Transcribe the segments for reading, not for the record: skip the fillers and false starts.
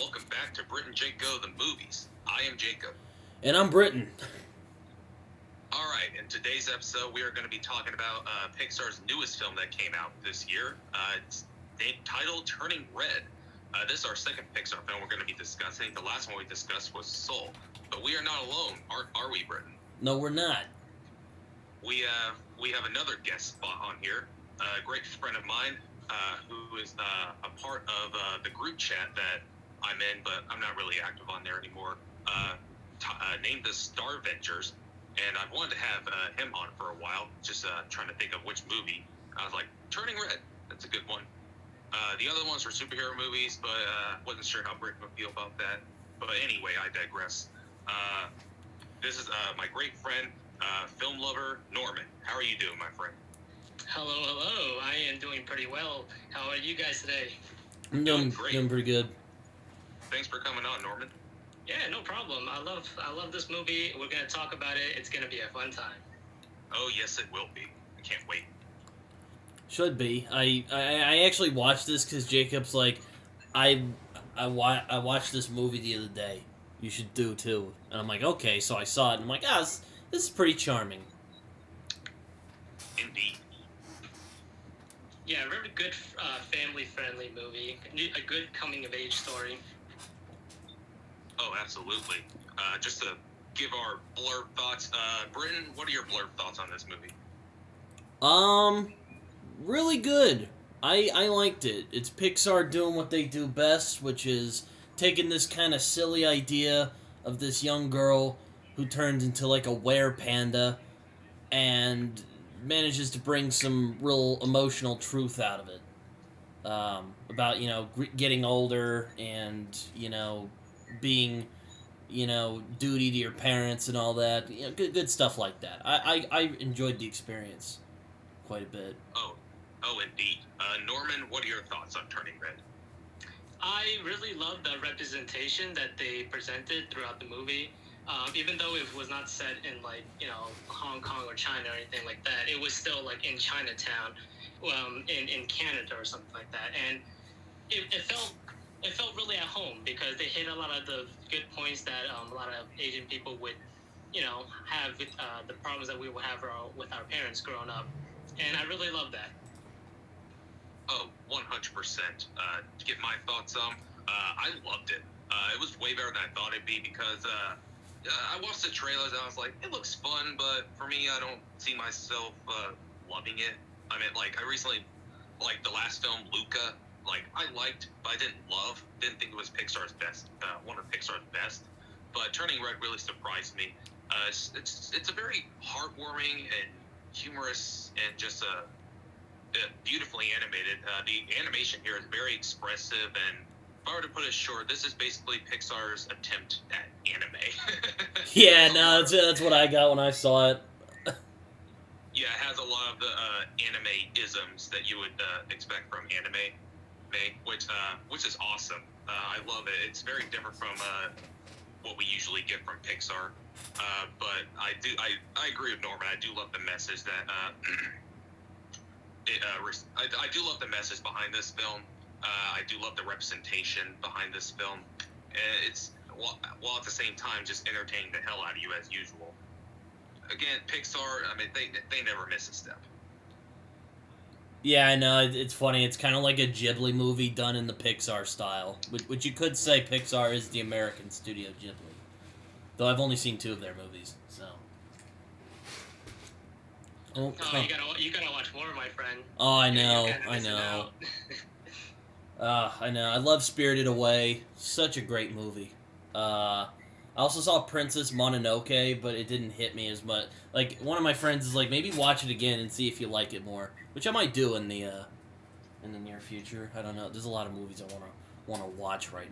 Welcome back to Brit and Jacob, the movies. I am Jacob. And I'm Britton. Alright, in today's episode, we are going to be talking about Pixar's newest film that came out this year. It's titled Turning Red. This is our second Pixar film we're going to be discussing. The last one we discussed was Soul. But we are not alone, are we, Britton? No, we're not. We have another guest spot on here, a great friend of mine who is a part of the group chat that I'm in, but I'm not really active on there anymore, named the Star Ventures. And I've wanted to have him on for a while, just trying to think of which movie. I was like, Turning Red, that's a good one. The other ones were superhero movies, but wasn't sure how Brit would feel about that. But anyway, I digress. This is my great friend, film lover, Norman. How are you doing, my friend? Hello. I am doing pretty well. How are you guys today? I'm doing pretty good. Thanks for coming on, Norman. Yeah, no problem. I love this movie. We're gonna talk about it. It's gonna be a fun time. Oh yes, it will be. I can't wait. Should be. I actually watched this because Jacob's like, I watched this movie the other day. You should do too. And I'm like, okay. So I saw it and I'm like, this is pretty charming. Indeed. Yeah, very good family-friendly movie. A good coming-of-age story. Oh, absolutely. Just to give our blurb thoughts, Britton, what are your blurb thoughts on this movie? Really good. I liked it. It's Pixar doing what they do best, which is taking this kind of silly idea of this young girl who turns into like a were panda and manages to bring some real emotional truth out of it. About, getting older and, being, duty to your parents and all that. Good stuff like that. I enjoyed the experience quite a bit. Oh, indeed. Norman, what are your thoughts on Turning Red? I really loved the representation that they presented throughout the movie. Even though it was not set in Hong Kong or China or anything like that, it was still like in Chinatown, in Canada or something like that, and it felt really at home because they hit a lot of the good points that a lot of Asian people would, have with the problems that we would have with our parents growing up, and I really love that. Oh, 100%. To get my thoughts on, I loved it. It was way better than I thought it'd be because I watched the trailers and I was like, it looks fun, but for me, I don't see myself loving it. I mean, I recently, the last film, Luca, I liked, but I didn't think it was Pixar's best, one of Pixar's best. But Turning Red really surprised me. It's a very heartwarming and humorous and just beautifully animated. The animation here is very expressive, and if I were to put it short, this is basically Pixar's attempt at anime. Yeah, no, that's what I got when I saw it. Yeah, it has a lot of the anime isms that you would expect from anime, which is awesome. I love it. It's very different from what we usually get from Pixar. But I agree with Norman. I do love the message that I do love the message behind this film. I do love the representation behind this film. It's while at the same time just entertaining the hell out of you as usual. Again, Pixar, I mean, they never miss a step. Yeah, I know. It's funny. It's kind of like a Ghibli movie done in the Pixar style, which you could say Pixar is the American studio Ghibli. Though I've only seen 2 of their movies, so. Oh, you gotta watch more, my friend. Oh, I know. I know. I love Spirited Away. Such a great movie. I also saw Princess Mononoke, but it didn't hit me as much. One of my friends is like, maybe watch it again and see if you like it more, which I might do in the near future. I don't know. There's a lot of movies I wanna watch right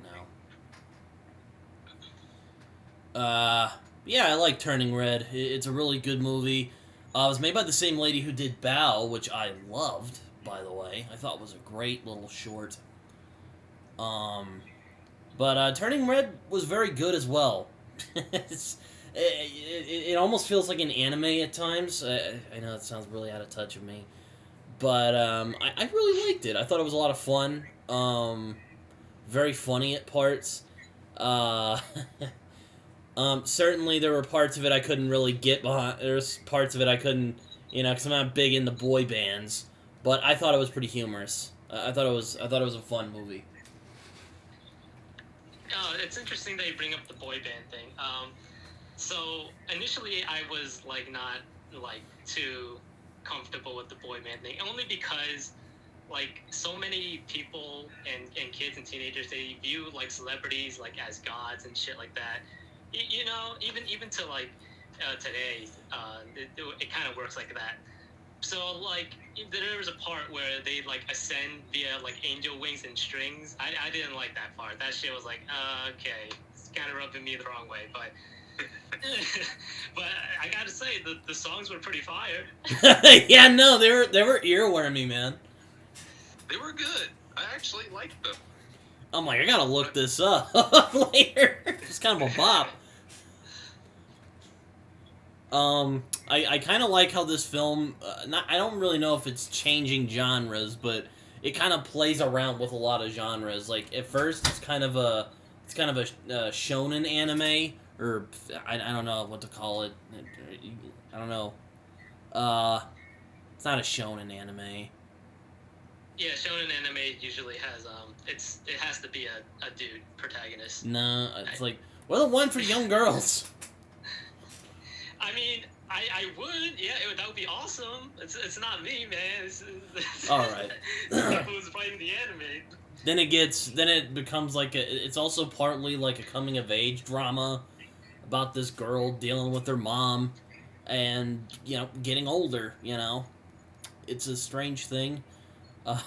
now. Yeah, I like Turning Red. It's a really good movie. It was made by the same lady who did Bao, which I loved, by the way. I thought it was a great little short. But Turning Red was very good as well. It almost feels like an anime at times. I know it sounds really out of touch of me. But I really liked it. I thought it was a lot of fun. very funny at parts. Certainly there were parts of it I couldn't really get behind. There's parts of it I couldn't, because I'm not big into boy bands. But I thought it was pretty humorous. I thought it was a fun movie. It's interesting that you bring up the boy band thing. So initially I was like not like too comfortable with the boy band thing, only because like so many people and kids and teenagers, they view like celebrities like as gods and shit like that. Even to like today, it kind of works like that. So like there was a part where they like ascend via like angel wings and strings. I didn't like that part. That shit was like okay, it's kind of rubbing me the wrong way, but but I gotta say the songs were pretty fire. Yeah, no, they were earwormy, man. They were good. I actually liked them. I'm like, I gotta look this up later. It's kind of a bop. I kind of like how this film. I don't really know if it's changing genres, but it kind of plays around with a lot of genres. Like at first, it's kind of a shonen anime, or I don't know what to call it. I don't know. It's not a shonen anime. Yeah, shonen anime usually has it has to be a dude protagonist. No, it's like, well, the one for young girls. I mean, I would, yeah, that would be awesome. It's not me, man. It's All right. Who's writing the anime? Then it becomes like it's also partly like a coming of age drama about this girl dealing with her mom and, getting older, It's a strange thing.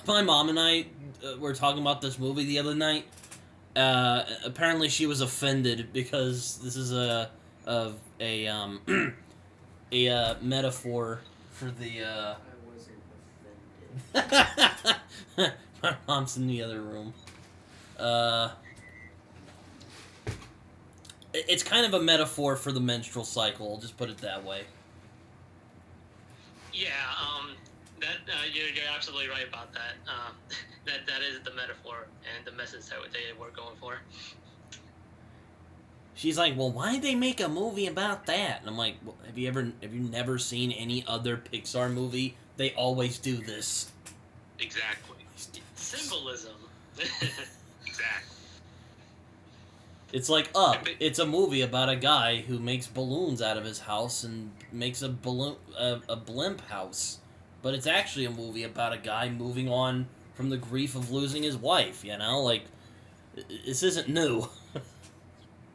My mom and I were talking about this movie the other night. Apparently she was offended because this is a metaphor for the. I wasn't offended. My mom's in the other room. It's kind of a metaphor for the menstrual cycle. I'll just put it that way. Yeah, you're absolutely right about that. That is the metaphor and the message that they were going for. She's like, well, why did they make a movie about that? And I'm like, well, have you never seen any other Pixar movie? They always do this. Exactly. Symbolism. Exactly. It's like Up. It's a movie about a guy who makes balloons out of his house and makes a blimp house. But it's actually a movie about a guy moving on from the grief of losing his wife, Like, this isn't new.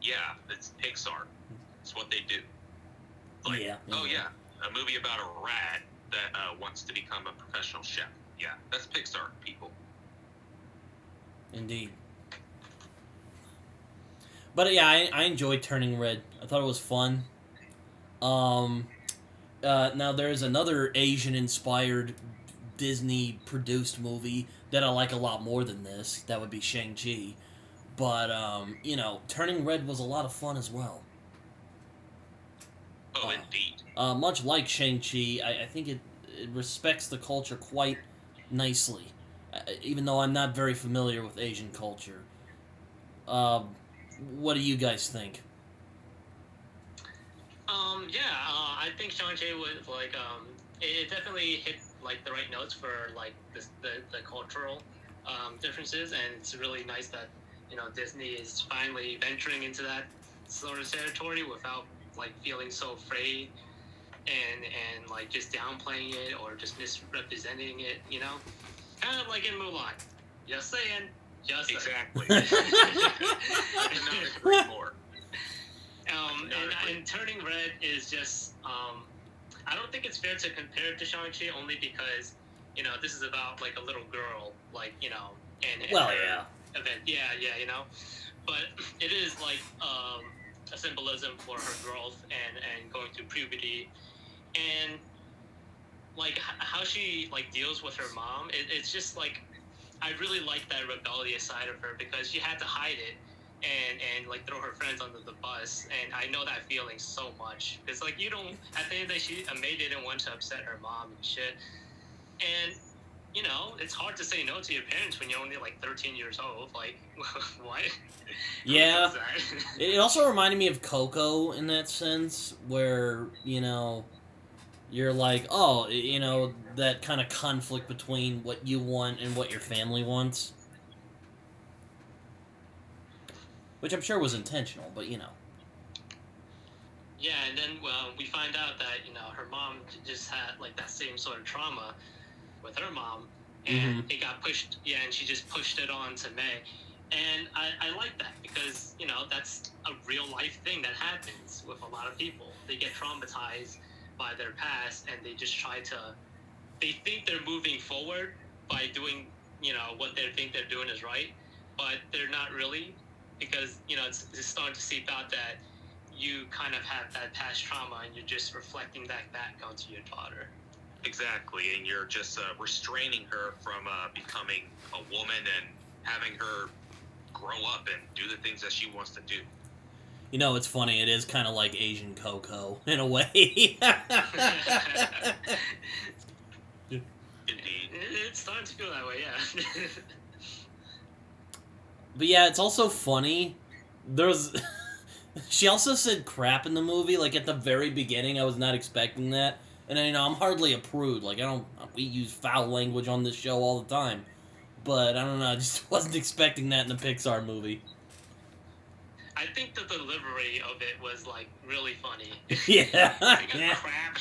Yeah, it's Pixar. It's what they do. Like, yeah. Oh, yeah. A movie about a rat that wants to become a professional chef. Yeah, that's Pixar, people. Indeed. But yeah, I enjoyed Turning Red. I thought it was fun. Now there's another Asian-inspired Disney-produced movie that I like a lot more than this. That would be Shang-Chi. But, Turning Red was a lot of fun as well. Oh, indeed. Much like Shang-Chi, I think it respects the culture quite nicely. Even though I'm not very familiar with Asian culture. What do you guys think? I think Shang-Chi was like it definitely hit like the right notes for like the cultural differences, and it's really nice that Disney is finally venturing into that sort of territory without like feeling so afraid and like just downplaying it or just misrepresenting it, kind of like in Mulan. Just saying. Exactly. I cannot agree more. And Turning Red is just I don't think it's fair to compare it to Shang-Chi only because this is about like a little girl, like and well, her yeah. event, but it is like a symbolism for her growth and going through puberty, and like how she like deals with her mom. It's just like I really like that rebellious side of her because she had to hide it and like throw her friends under the bus, and I know that feeling so much because like at the end of the day May didn't want to upset her mom and shit, and you know, it's hard to say no to your parents when you're only like 13 years old. Like, what? Yeah. Who does that? It also reminded me of Coco in that sense, where, you know, you're like, oh, you know, that kind of conflict between what you want and what your family wants. Which I'm sure was intentional, but you know. Yeah, and then we find out that, you know, her mom just had like that same sort of trauma with her mom, and it got pushed. Yeah, and she just pushed it on to May, and I like that because, you know, that's a real life thing that happens with a lot of people. They get traumatized by their past, and they just try to. They think they're moving forward by doing, you know, what they think they're doing is right, but they're not really, because, you know, it's starting to seep out that you kind of have that past trauma and you're just reflecting that back onto your daughter. Exactly, and you're just restraining her from becoming a woman and having her grow up and do the things that she wants to do. You know, it's funny, it is kind of like Asian Coco, in a way. Indeed. It's starting to feel that way, yeah. But yeah, it's also funny. There's... She also said crap in the movie, like at the very beginning. I was not expecting that. And, you know, I'm hardly a prude. Like, we use foul language on this show all the time. But, I don't know, I just wasn't expecting that in the Pixar movie. I think the delivery of it was, like, really funny. Yeah. Like, Yeah. crap.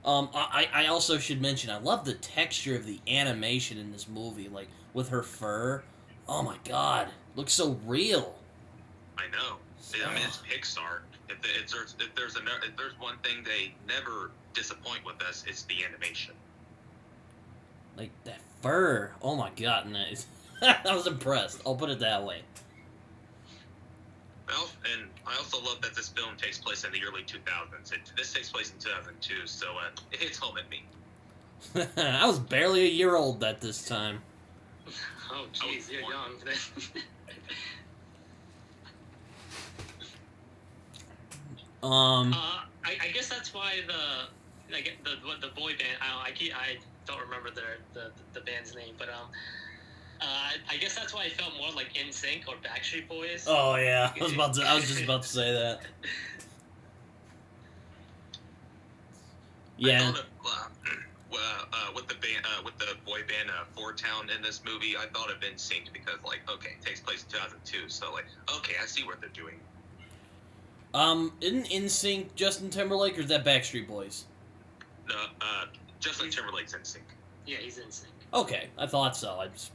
I also should mention, I love the texture of the animation in this movie. Like, with her fur. Oh my god. Looks so real. I know. I mean, it's Pixar. If there's one thing they never disappoint with us, it's the animation. Like, that fur. Oh my god, nice. I was impressed. I'll put it that way. Well, and I also love that this film takes place in the early 2000s. This takes place in 2002, so it hits home at me. I was barely a year old at this time. Oh, jeez, you're young. I guess that's why the boy band. I don't remember the band's name, but I guess that's why I felt more like NSYNC or Backstreet Boys. Oh yeah, I was just about to say that. Yeah. With the boy band Four Town in this movie, I thought of NSYNC because, like, okay, it takes place in 2002, so, like, okay, I see what they're doing. Isn't NSYNC Justin Timberlake, or is that Backstreet Boys? No, Justin Timberlake's NSYNC. Yeah, he's NSYNC. Okay, I thought so. I just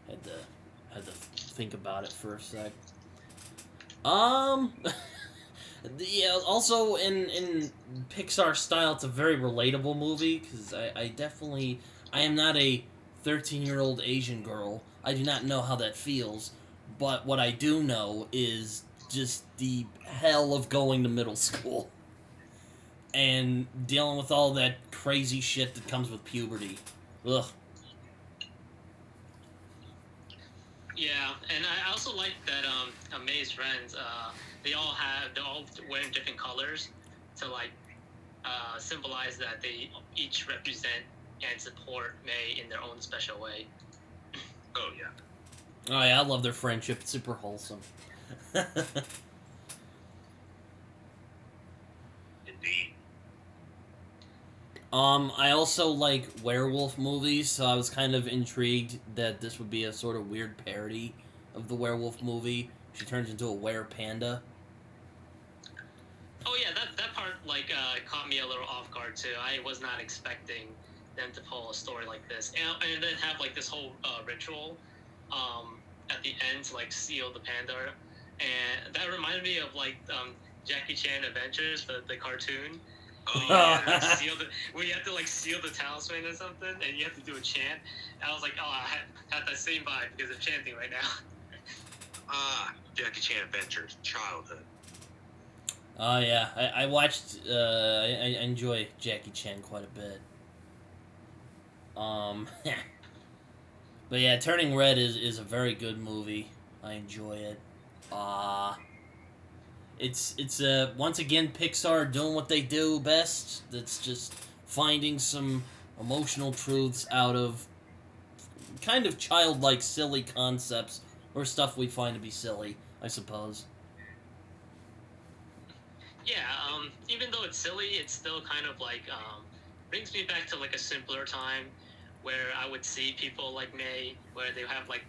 had to think about it for a sec. Yeah, also in Pixar style, it's a very relatable movie, because I am not a 13-year-old Asian girl. I do not know how that feels, but what I do know is just the hell of going to middle school and dealing with all that crazy shit that comes with puberty. Ugh. Yeah, and I also like that May's friends, they're all wearing different colors to, like, symbolize that they each represent and support May in their own special way. Oh yeah. Oh yeah, I love their friendship. It's super wholesome. Indeed. I also like werewolf movies, so I was kind of intrigued that this would be a sort of weird parody of the werewolf movie. She turns into a were-panda. Oh yeah, that part, like, caught me a little off guard too. I was not expecting them to pull a story like this, and then have, like, this whole ritual at the end to, like, seal the panda, and that reminded me of, like, Jackie Chan Adventures, the cartoon. Where you have to, like, seal the talisman or something, and you have to do a chant. And I was like, oh, I had that same vibe because of chanting right now. Jackie Chan Adventures, childhood. Oh yeah, I watched. I enjoy Jackie Chan quite a bit. But yeah, Turning Red is a very good movie. I enjoy it. It's once again Pixar doing what they do best. That's just finding some emotional truths out of kind of childlike, silly concepts, or stuff we find to be silly, I suppose. Yeah, even though it's silly, it's still kind of like brings me back to like a simpler time where I would see people like May, where they have like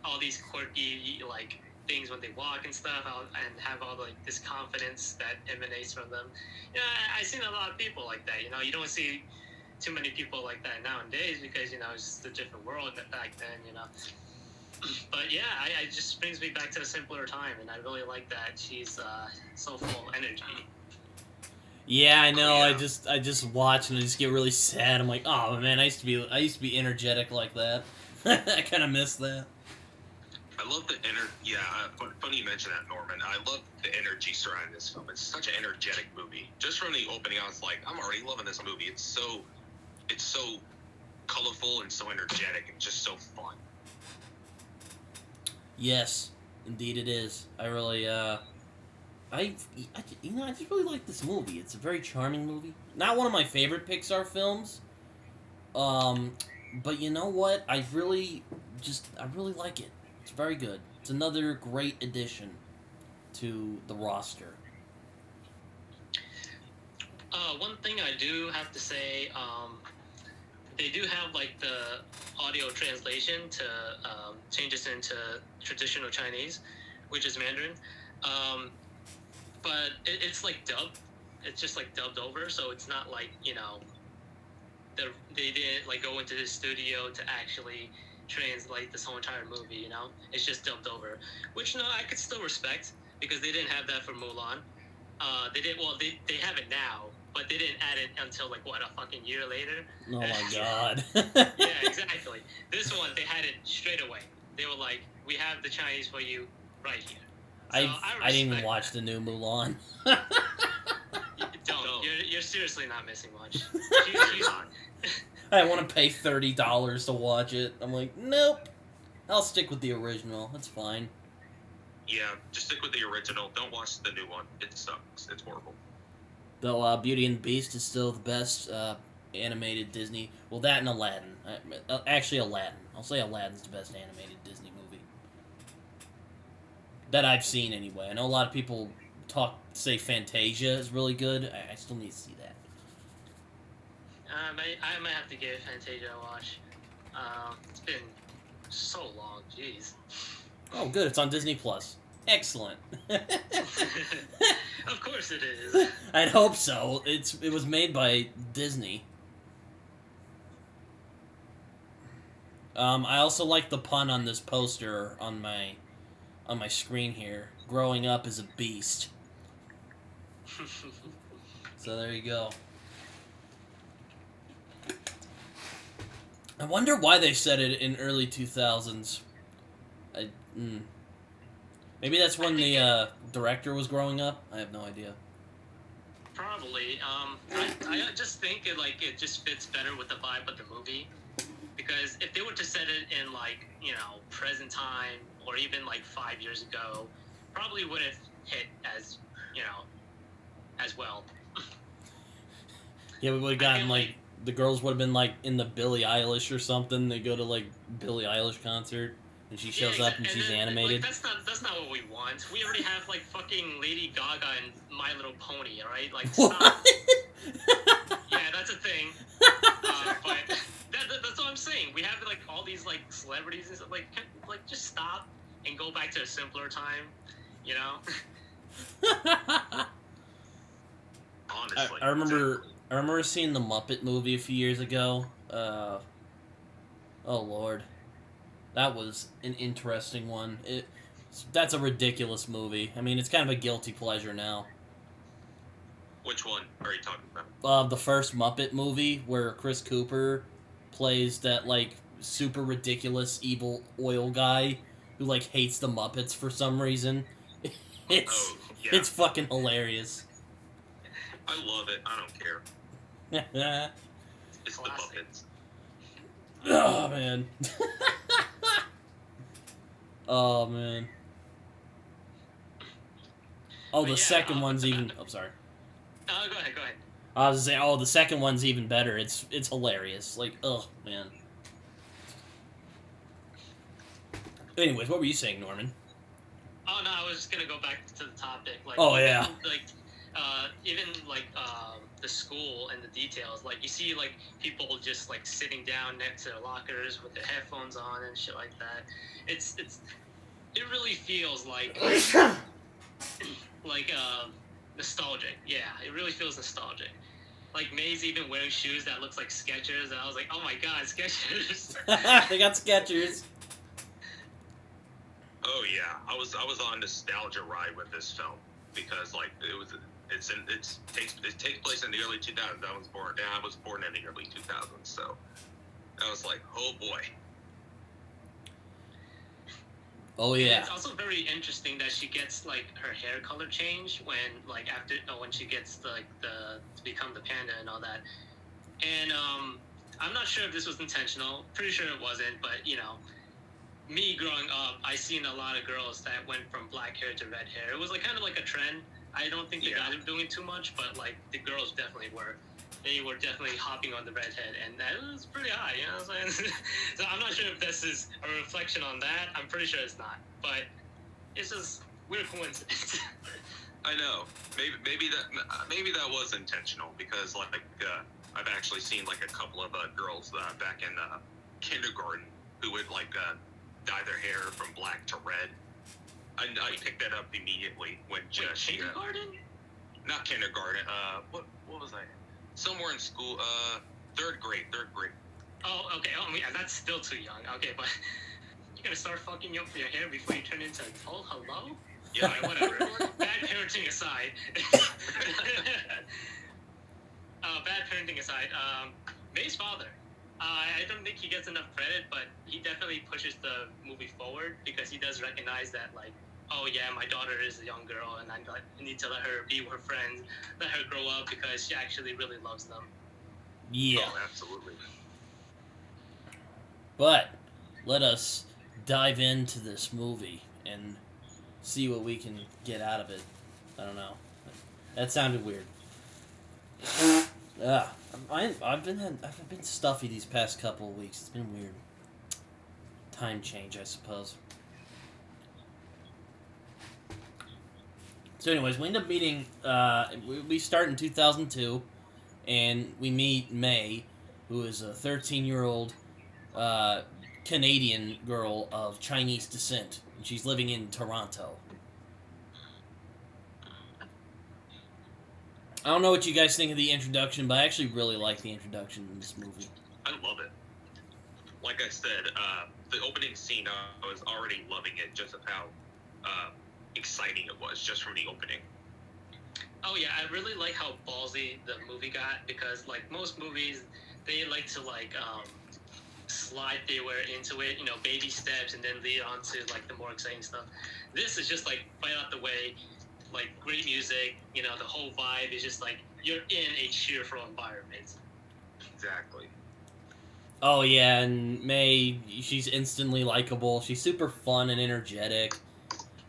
all these quirky like things when they walk and stuff, and have all like this confidence that emanates from them. Yeah, I seen a lot of people like that. You don't see too many people like that nowadays because it's just a different world back then. But yeah, it just brings me back to a simpler time, and I really like that she's so full of energy. Yeah, I know. Oh, yeah. I just watch and I just get really sad. I'm like, oh man, I used to be energetic like that. I kind of miss that. I love the funny you mention that, Norman. I love the energy surrounding this film. It's such an energetic movie. Just from the opening, I was like, I'm already loving this movie. It's so colorful and so energetic and just so fun. Yes, indeed it is. I really, I just really like this movie. It's a very charming movie. Not one of my favorite Pixar films. But you know what? I really like it. It's very good. It's another great addition to the roster. One thing I do have to say, they do have like the audio translation to change this into traditional Chinese, which is Mandarin. But it's like dubbed. It's just like dubbed over, so it's not like they didn't like go into the studio to actually translate this whole entire movie. It's just dubbed over, which I could still respect because they didn't have that for Mulan. They have it now, but they didn't add it until like a fucking year later. Oh my god. Yeah, exactly. This one they had it straight away. They were like, "We have the Chinese for you right here." So I didn't even watch the new Mulan. Don't. You're seriously not missing much. I want to pay $30 to watch it. I'm like, nope. I'll stick with the original. That's fine. Yeah, just stick with the original. Don't watch the new one. It sucks. It's horrible. Though Beauty and the Beast is still the best animated Disney. Well, that and Aladdin. Actually, Aladdin. I'll say Aladdin's the best animated Disney movie that I've seen anyway. I know a lot of people say Fantasia is really good. I still need to see that. I might have to give Fantasia a watch. It's been so long. Jeez. Oh, good. It's on Disney Plus. Excellent. Of course it is. I'd hope so. It was made by Disney. I also like the pun on this poster on my screen here. Growing up as a beast. So there you go. I wonder why they said it in early 2000s. Maybe that's when the director was growing up. I have no idea. Probably. I just think it just fits better with the vibe of the movie, because if they were to set it in present time or even 5 years ago, probably wouldn't hit as as well. Yeah, we would have gotten the girls would have been in the Billie Eilish or something. They go to Billie Eilish concert. And she shows up and she's animated. That's not what we want. We already have fucking Lady Gaga and My Little Pony, alright? Stop. What? Yeah, that's a thing. But that's what I'm saying. We have all these celebrities and stuff. Just stop and go back to a simpler time. Honestly, I remember seeing the Muppet movie a few years ago. Oh Lord. That was an interesting one. That's a ridiculous movie. I mean, it's kind of a guilty pleasure now. Which one are you talking about? The first Muppet movie where Chris Cooper plays that super ridiculous evil oil guy who hates the Muppets for some reason. It's fucking hilarious. I love it. I don't care. It's Classic. the Muppets. Oh man. Oh man. Oh, But the yeah, second one's even. Oh, sorry. Go ahead. I was saying, oh, the second one's even better. It's hilarious. Like, oh man. Anyways, what were you saying, Norman? Oh no, I was just gonna go back to the topic. Like, Oh, even, yeah. Like, even like the school and the details. Like, you see like people just like sitting down next to their lockers with their headphones on and shit like that. It really feels like like nostalgic. Yeah, it really feels nostalgic. Like May's even wearing shoes that looks like Skechers, and I was like, oh my god, Skechers. They got Skechers. Oh yeah, I was on a nostalgia ride with this film because like it takes place in the early 2000s. I was born in the early 2000s, so I was like, oh boy. Oh And yeah. it's also very interesting that she gets like her hair color change when she gets the to become the panda and all that. And I'm not sure if this was intentional. Pretty sure it wasn't, but you know, me growing up, I seen a lot of girls that went from black hair to red hair. It was like kind of like a trend. I don't think the guys were doing too much, but like the girls definitely were. They were definitely hopping on the redhead, and that was pretty high, you know what I'm saying? So I'm not sure if this is a reflection on that. I'm pretty sure it's not, but it's just weird coincidence. I know. Maybe that was intentional because like I've actually seen like a couple of girls back in kindergarten who would like dye their hair from black to red. I picked that up immediately when Kindergarten? Not kindergarten. What was I? Somewhere in school. Third grade. Oh, okay. Oh, I mean, that's still too young. Okay, but you're gonna start fucking up your hair before you turn into an adult? Hello? Yeah. Alright, whatever. Bad parenting aside. Bad parenting aside. May's father. I don't think he gets enough credit, but he definitely pushes the movie forward because he does recognize that, like, oh yeah, my daughter is a young girl, and I need to let her be with her friends, let her grow up because she actually really loves them. Yeah. Oh, absolutely. But let us dive into this movie and see what we can get out of it. I don't know. That sounded weird. I've been stuffy these past couple of weeks. It's been weird. Time change, I suppose. So, anyways, we end up meeting. We start in 2002, and we meet May, who is a 13-year-old Canadian girl of Chinese descent, and she's living in Toronto. I don't know what you guys think of the introduction, but I actually really like the introduction in this movie. I love it. Like I said, the opening scene, I was already loving it just of how exciting it was just from the opening. Oh yeah, I really like how ballsy the movie got because like most movies, they like to like slide their way into it, you know, baby steps and then lead on to like the more exciting stuff. This is just like right out the way, like great music, you know, the whole vibe is just like you're in a cheerful environment. Exactly. Oh yeah, and May, she's instantly likable. She's super fun and energetic.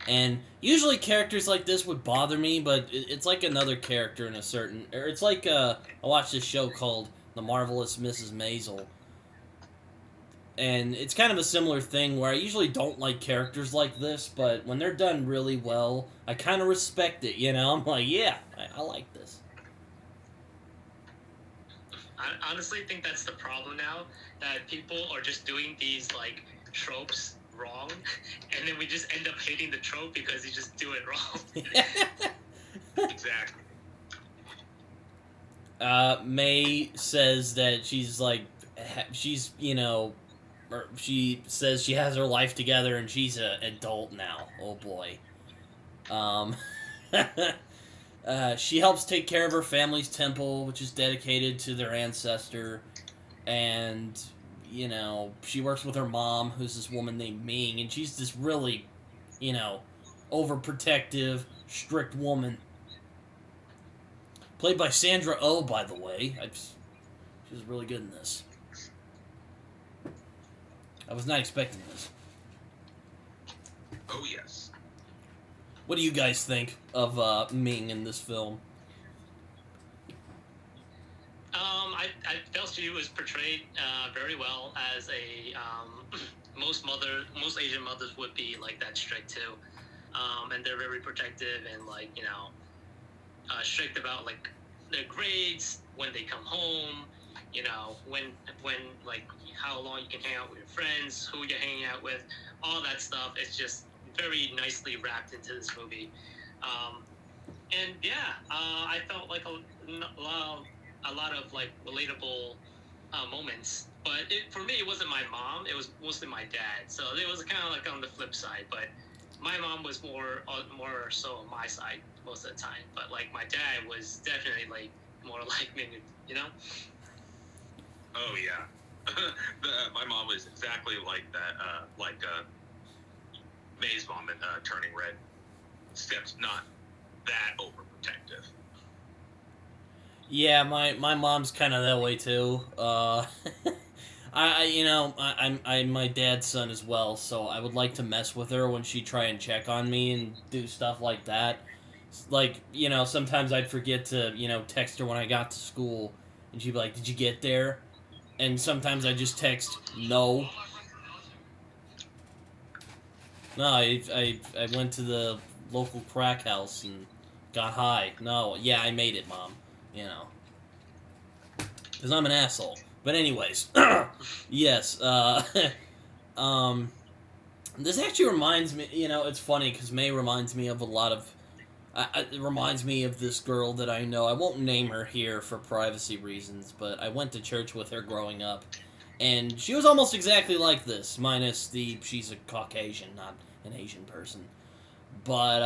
And usually characters like this would bother me, but it's like another character in a certain... Or it's like, I watched this show called The Marvelous Mrs. Maisel. And it's kind of a similar thing where I usually don't like characters like this, but when they're done really well, I kind of respect it, you know? I'm like, yeah, I like this. I honestly think that's the problem now, that people are just doing these like tropes wrong, and then we just end up hating the trope because you just do it wrong. Exactly. May says that she's like, you know, or she says she has her life together and she's an adult now. Oh boy. She helps take care of her family's temple, which is dedicated to their ancestor, and you know, she works with her mom, who's this woman named Ming, and she's this really, you know, overprotective, strict woman. Played by Sandra Oh, by the way. She was really good in this. I was not expecting this. Oh, yes. What do you guys think of Ming in this film? portrayed very well as a most Asian mothers would be like that strict too, and they're very protective and like strict about like their grades when they come home. When like how long you can hang out with your friends, who you're hanging out with, all that stuff. It's just very nicely wrapped into this movie. And yeah, I felt like a lot of like relatable moments. But for me, it wasn't my mom. It was mostly my dad. So it was kind of like on the flip side. But my mom was more so on my side most of the time. But like my dad was definitely like more like me, Oh yeah, my mom was exactly like that. May's mom in Turning Red, except not that overprotective. Yeah, my mom's kind of that way too. I'm my dad's son as well, so I would like to mess with her when she try and check on me and do stuff like that. Like, sometimes I'd forget to, text her when I got to school, and she'd be like, "Did you get there?" And sometimes I just text, "No." No, I went to the local crack house and got high. No, yeah, I made it, Mom. Because I'm an asshole. But anyways, yes, this actually reminds me, it's funny because May reminds me of a lot of, it reminds me of this girl that I know. I won't name her here for privacy reasons, but I went to church with her growing up, and she was almost exactly like this, minus she's a Caucasian, not an Asian person. But,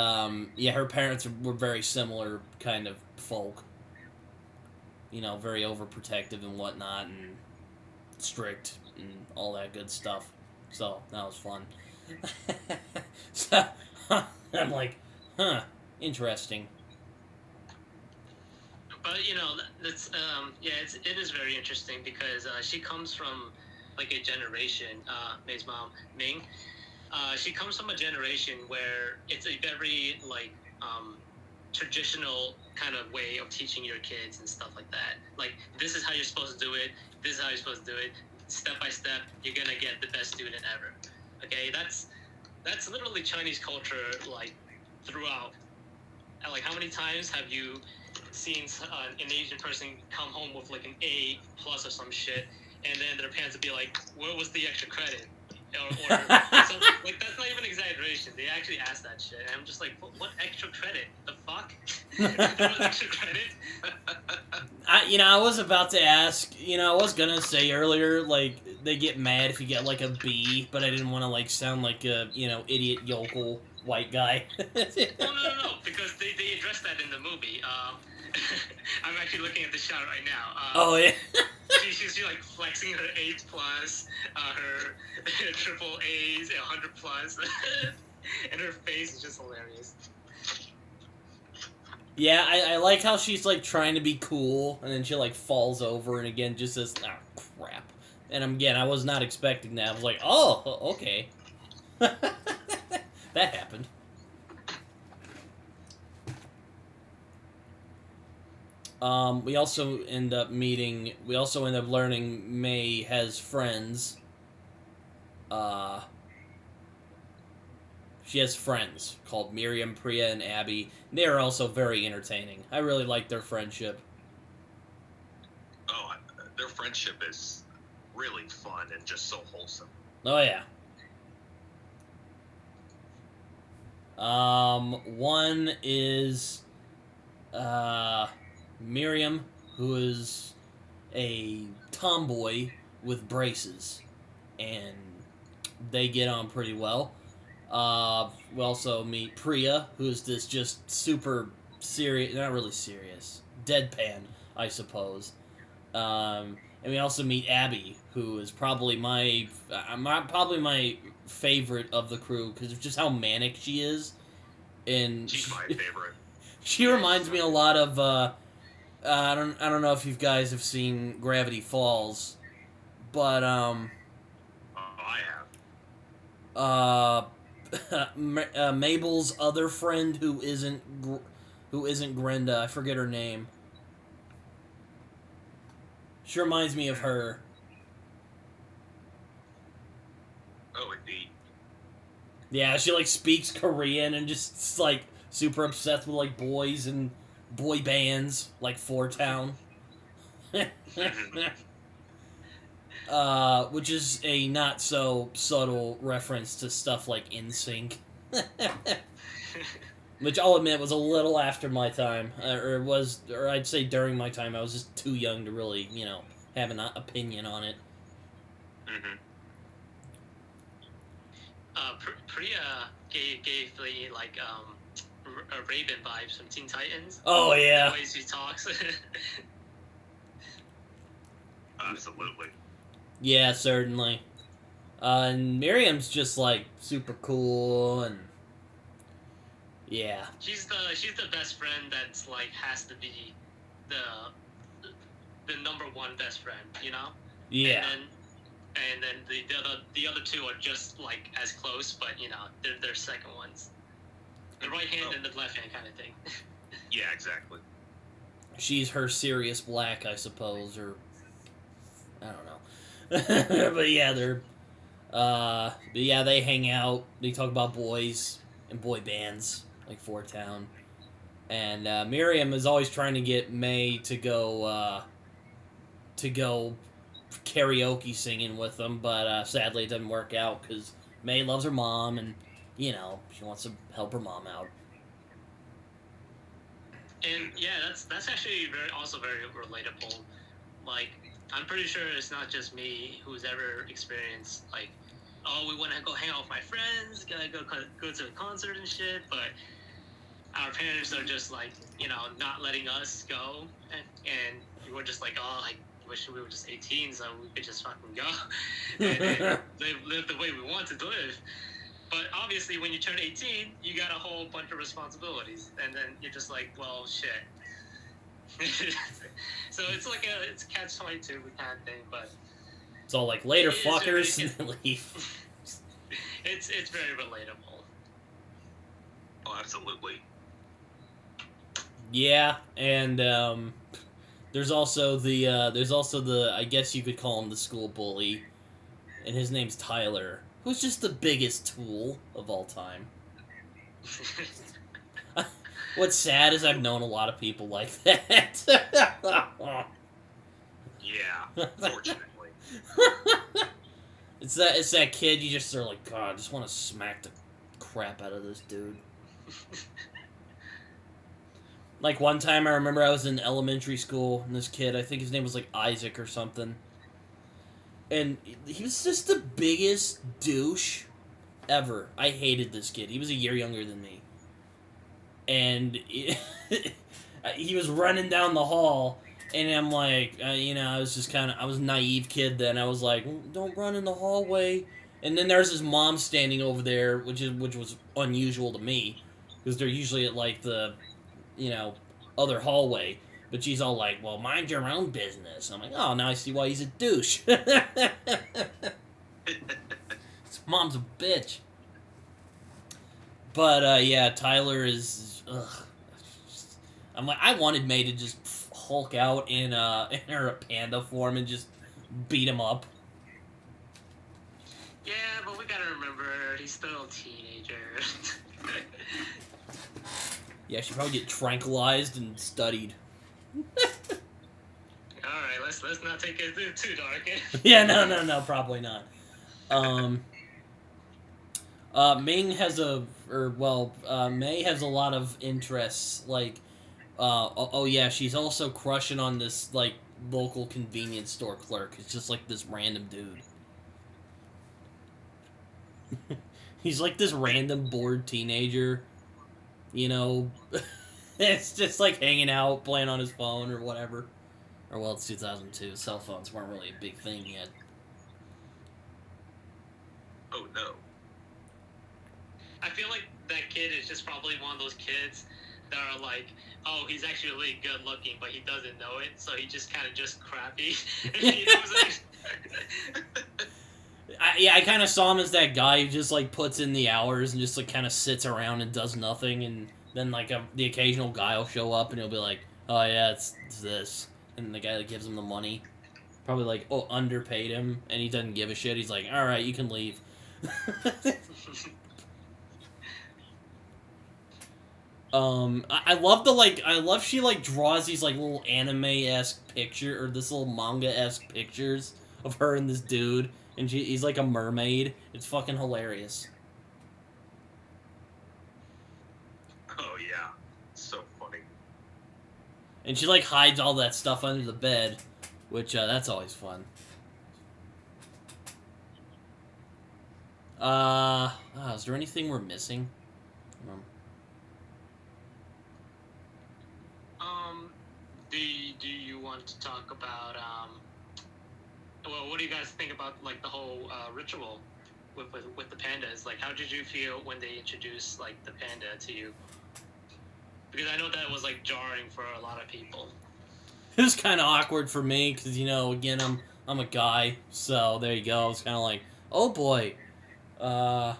yeah, her parents were very similar kind of folk. Very overprotective and whatnot, and strict, and all that good stuff. So, that was fun. So, I'm like, interesting. But that's it is very interesting because she comes from like a generation. May's mom, Ming. She comes from a generation where it's a very like traditional kind of way of teaching your kids and stuff like that. Like, this is how you're supposed to do it. This is how you're supposed to do it. Step by step, you're gonna get the best student ever. Okay, that's literally Chinese culture, like throughout. And like, how many times have you seen an Asian person come home with like an A plus or some shit, and then their parents would be like, "Where was the extra credit?" Or like, that's not even an exaggeration. They actually asked that shit, and I'm just like, what extra credit? The fuck? There was extra credit? I was about to ask, I was gonna say earlier, like, they get mad if you get, like, a B, but I didn't want to, like, sound like a, idiot yokel white guy. No, because they addressed that in the movie. I'm actually looking at the shot right now. Oh, yeah. She's like flexing her A plus, her triple A's, 100 plus, and her face is just hilarious. Yeah, I like how she's like trying to be cool, and then she like falls over, and again just says, crap. And again, I was not expecting that. I was like, oh, okay. That happened. We also end up learning May has friends. She has friends called Miriam, Priya, and Abby. They are also very entertaining. I really like their friendship. Oh, their friendship is really fun and just so wholesome. Oh, yeah. One is, Miriam, who is a tomboy with braces, and they get on pretty well. We also meet Priya, who's this just super serious, not really serious, deadpan, I suppose. And we also meet Abby, who is probably my favorite of the crew because of just how manic she is. And she's my favorite. She reminds me a lot of I don't know if you guys have seen Gravity Falls, but I have. Mabel's other friend who isn't Grenda, I forget her name. She reminds me of her. Oh, indeed. Yeah, she like speaks Korean and just like super obsessed with like boys and boy bands like Four Town. Which is a not so subtle reference to stuff like NSYNC. Which I'll admit was a little after my time, or I'd say during my time. I was just too young to really, have an opinion on it. Mm-hmm. Priya gave me like Raven vibes from Teen Titans. Oh yeah. The way she talks. Absolutely. Yeah, certainly. And Miriam's just like super cool and yeah. She's the best friend that's like has to be the number one best friend, you know? Yeah. And then the other two are just like as close, but they're second ones. The right hand and the left hand kind of thing. Yeah, exactly. She's her Sirius Black, I suppose, or I don't know. But yeah, they hang out. They talk about boys and boy bands like Four Town. And Miriam is always trying to get May to go karaoke singing with them, but sadly it doesn't work out because May loves her mom and she wants to help her mom out. And yeah, that's actually also very relatable. Like, I'm pretty sure it's not just me who's ever experienced like, oh, we want to go hang out with my friends, gotta go to a concert and shit, but our parents are just like, not letting us go, and we're just like, oh, I wish we were just 18 so we could just fucking go and live the way we want to live. But obviously, when you turn 18, you got a whole bunch of responsibilities, and then you're just like, well, shit. So it's like it's a catch-22 kind of thing, but it's all like later fuckers and leave. It's very relatable. Oh, absolutely. Yeah, and there's also the I guess you could call him the school bully, and his name's Tyler, who's just the biggest tool of all time. What's sad is I've known a lot of people like that. Yeah, fortunately. It's that kid you just are like, God, I just want to smack the crap out of this dude. Like one time I remember I was in elementary school and this kid, I think his name was like Isaac or something. And he was just the biggest douche ever. I hated this kid. He was a year younger than me. And he was running down the hall, and I'm like, I was just I was a naive kid then. I was like, don't run in the hallway. And then there's his mom standing over there, which was unusual to me, because they're usually at like the, other hallway. But she's all like, well, mind your own business. I'm like, oh, now I see why he's a douche. His mom's a bitch. But, yeah, Tyler is... Ugh. I'm like, I wanted May to just Hulk out in her panda form and just beat him up. Yeah, but we gotta remember, he's still a teenager. Yeah, she'd probably get tranquilized and studied. Alright, let's not take it too dark. Yeah, no, probably not. May has a lot of interests, like, she's also crushing on this, like, local convenience store clerk. It's just, like, this random dude. He's, like, this random bored teenager, it's just, like, hanging out, playing on his phone or whatever. Or, well, it's 2002. Cell phones weren't really a big thing yet. Oh, no. I feel like that kid is just probably one of those kids that are like, oh, he's actually really good looking, but he doesn't know it, so he just kind of just crappy. I kind of saw him as that guy who just, like, puts in the hours and just, like, kind of sits around and does nothing, and then, like, the occasional guy will show up and he'll be like, oh, yeah, it's this. And the guy that gives him the money. probably like underpaid him, and he doesn't give a shit. He's like, all right, you can leave. I love I love she like draws these like little anime-esque picture or this little manga-esque pictures of her and this dude, and he's like a mermaid. It's fucking hilarious. Oh yeah, so funny. And she like hides all that stuff under the bed, which that's always fun. Is there anything we're missing? Do you want to talk about well, what do you guys think about like the whole ritual with the pandas? Like, how did you feel when they introduced like the panda to you? Because I know that was like jarring for a lot of people. It was kind of awkward for me because again I'm a guy, so there you go. It's kind of like, oh boy, yeah,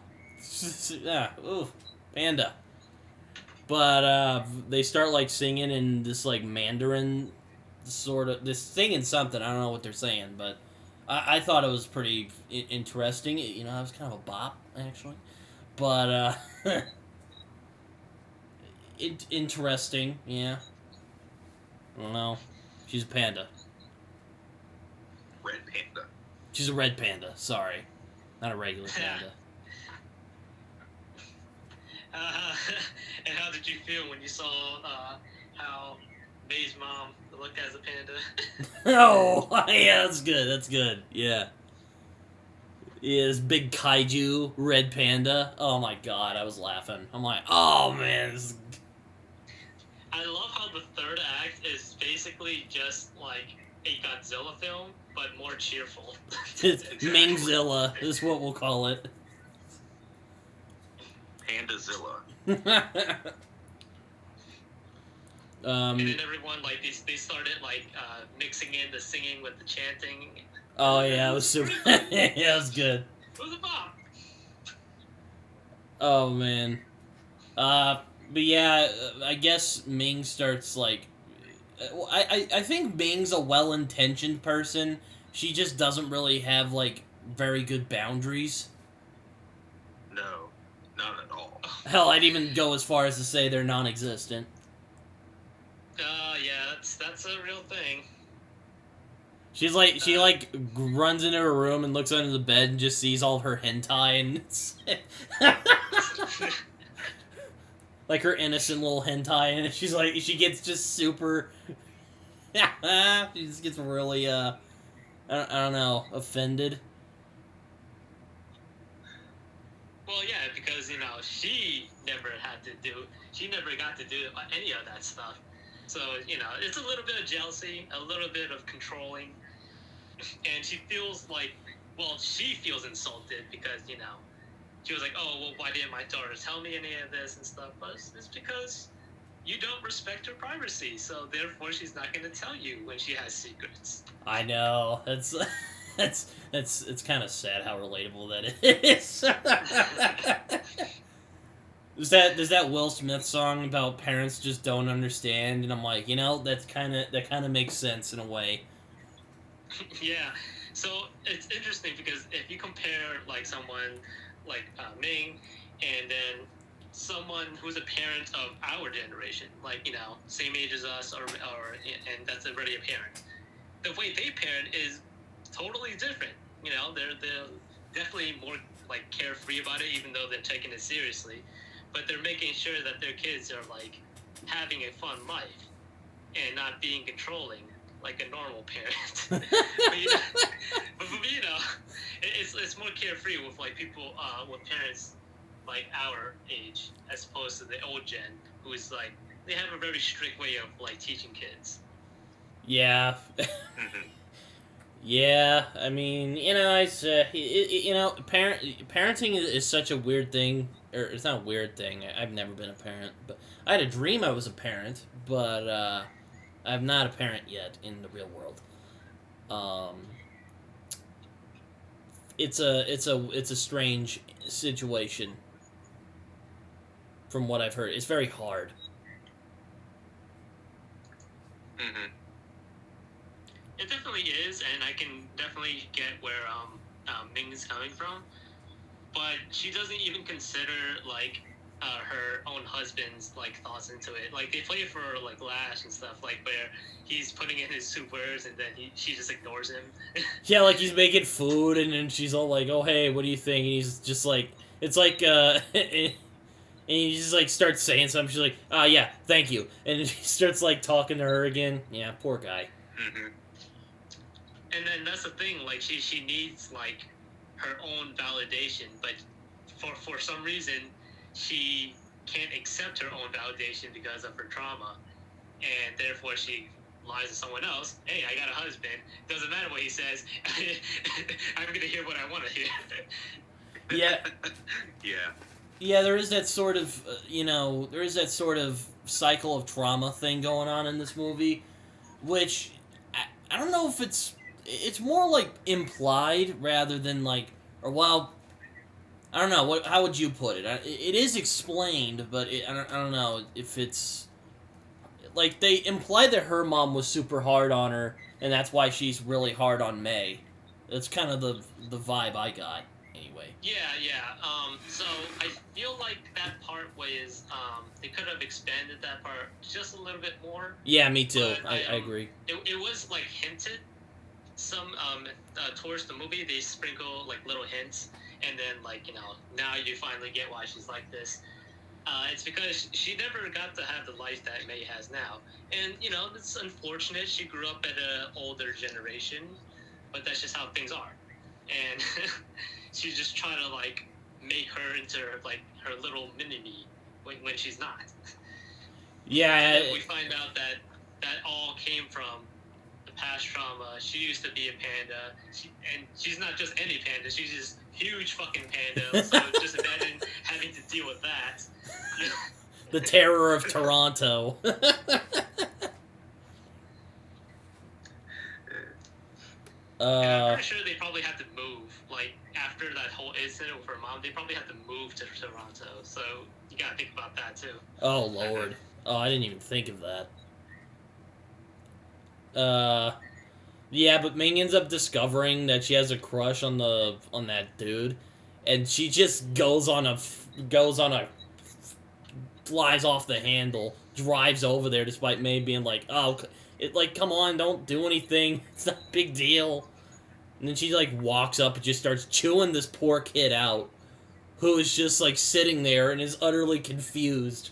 ooh, panda. But they start like singing in this like Mandarin sort of, this singing something. I don't know what they're saying, but I thought it was pretty interesting. It was kind of a bop actually, but interesting. Yeah, I don't know. She's a panda. Red panda. She's a red panda. Sorry, not a regular panda. And how did you feel when you saw how May's mom looked as a panda? Oh, yeah, that's good. That's good. Yeah. Yeah, this big kaiju red panda. Oh my god, I was laughing. I'm like, oh man, this is... I love how the third act is basically just like a Godzilla film, but more cheerful. It's Mingzilla is what we'll call it. Pandazilla. And then everyone like they started like mixing in the singing with the chanting. Oh yeah, it was super. Yeah, it was good. It was a bop. Oh man. But yeah, I guess Ming starts like. I think Ming's a well-intentioned person. She just doesn't really have like very good boundaries. No, not at all. Hell, I'd even go as far as to say they're non-existent. Yeah, that's a real thing. She's like, she like runs into her room and looks under the bed and just sees all of her hentai and it's like her innocent little hentai, and she's like, she gets just super, she just gets really, I don't know, offended. Well, yeah, because she never got to do any of that stuff. So it's a little bit of jealousy, a little bit of controlling, and she feels like, well, she feels insulted because she was like, oh, well, why didn't my daughter tell me any of this and stuff? But it's because you don't respect her privacy, so therefore she's not going to tell you when she has secrets. I know, it's kind of sad how relatable that is. There's that Will Smith song about parents just don't understand, and I'm like, that kind of makes sense in a way. Yeah, so it's interesting because if you compare like someone like Ming and then someone who's a parent of our generation, like same age as us, or and that's already a parent, the way they parent is totally different. They're definitely more like carefree about it, even though they're taking it seriously. But they're making sure that their kids are like having a fun life and not being controlling like a normal parent. but it's more carefree with like people with parents like our age as opposed to the old gen, who is like they have a very strict way of like teaching kids. Yeah. Yeah, I mean, it's parenting is such a weird thing. Or it's not a weird thing. I've never been a parent, but I had a dream I was a parent, but I'm not a parent yet in the real world. It's a strange situation. From what I've heard, it's very hard. Mm-hmm. It definitely is, and I can definitely get where Ming is coming from. But she doesn't even consider like her own husband's like thoughts into it. Like they play it for like Lash and stuff, like where he's putting in his soup words and then she just ignores him. Yeah, like he's making food, and then she's all like, "Oh, hey, what do you think?" And he's just like, it's like, and he just like starts saying something. She's like, yeah, thank you," and then he starts like talking to her again. Yeah, poor guy. Mm-hmm. And then that's the thing, like she needs like her own validation, but for some reason she can't accept her own validation because of her trauma, and therefore she lies to someone else. Hey, I got a husband. Doesn't matter what he says. I'm gonna hear what I want to hear. Yeah. Yeah. Yeah, there is that sort of, there is that sort of cycle of trauma thing going on in this movie, which I don't know if it's more like implied rather than like, or well, I don't know, how would you put it? It is explained, but I don't know if it's, like, they imply that her mom was super hard on her, and that's why she's really hard on May. That's kind of the vibe I got, anyway. Yeah. So I feel like that part was they could have expanded that part just a little bit more. Yeah, me too. But I agree. It was like hinted some towards the movie. They sprinkle like little hints, and then like now you finally get why she's like this. It's because she never got to have the life that May has now, and it's unfortunate. She grew up at an older generation, but that's just how things are, and she's just trying to like make her into like her little mini-me when she's not. Yeah. We find out that all came from the past trauma. She used to be a panda, and she's not just any panda. She's just huge fucking panda. So just imagine having to deal with that. The terror of Toronto. And I'm pretty sure they probably had to move. Like, after that whole incident with her mom, they probably had to move to Toronto. So, you gotta think about that, too. Oh, Lord. Oh, I didn't even think of that. Yeah, but Ming ends up discovering that she has a crush on that dude, and she just flies off the handle, drives over there despite May being like, "Oh, come on, don't do anything. It's not a big deal." And then she like walks up and just starts chewing this poor kid out, who is just like sitting there and is utterly confused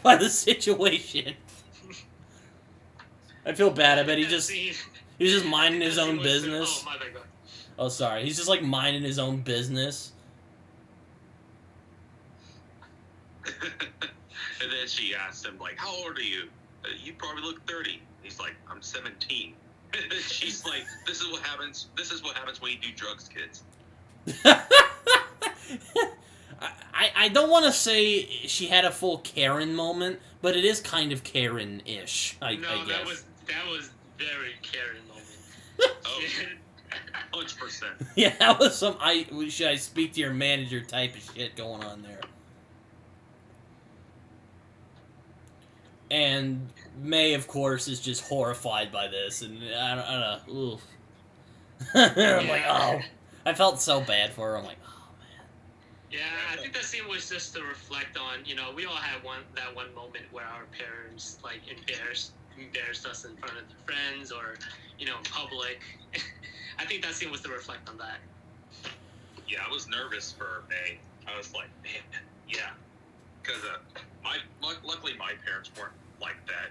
by the situation. I feel bad. I bet he's just minding his own business. Oh, my bad. Oh, sorry. He's just like minding his own business. And then she asked him, like, "How old are you?" "You probably look 30. He's like, "I'm 17. And then she's like, This is what happens when you do drugs, kids." I don't want to say she had a full Karen moment, but it is kind of Karen-ish, I guess. That was very Karen moment. Oh, 100%. Yeah, that was some should I speak to your manager type of shit going on there. And May, of course, is just horrified by this, and I don't know. Oof. I'm like, oh. I felt so bad for her. I'm like, oh, man. Yeah, I think that scene was just to reflect on, we all had that one moment where our parents, like, embarrassed us in front of their friends or, in public. I think that scene was to reflect on that. Yeah, I was nervous for May. I was like, man, yeah. Because luckily my parents weren't like that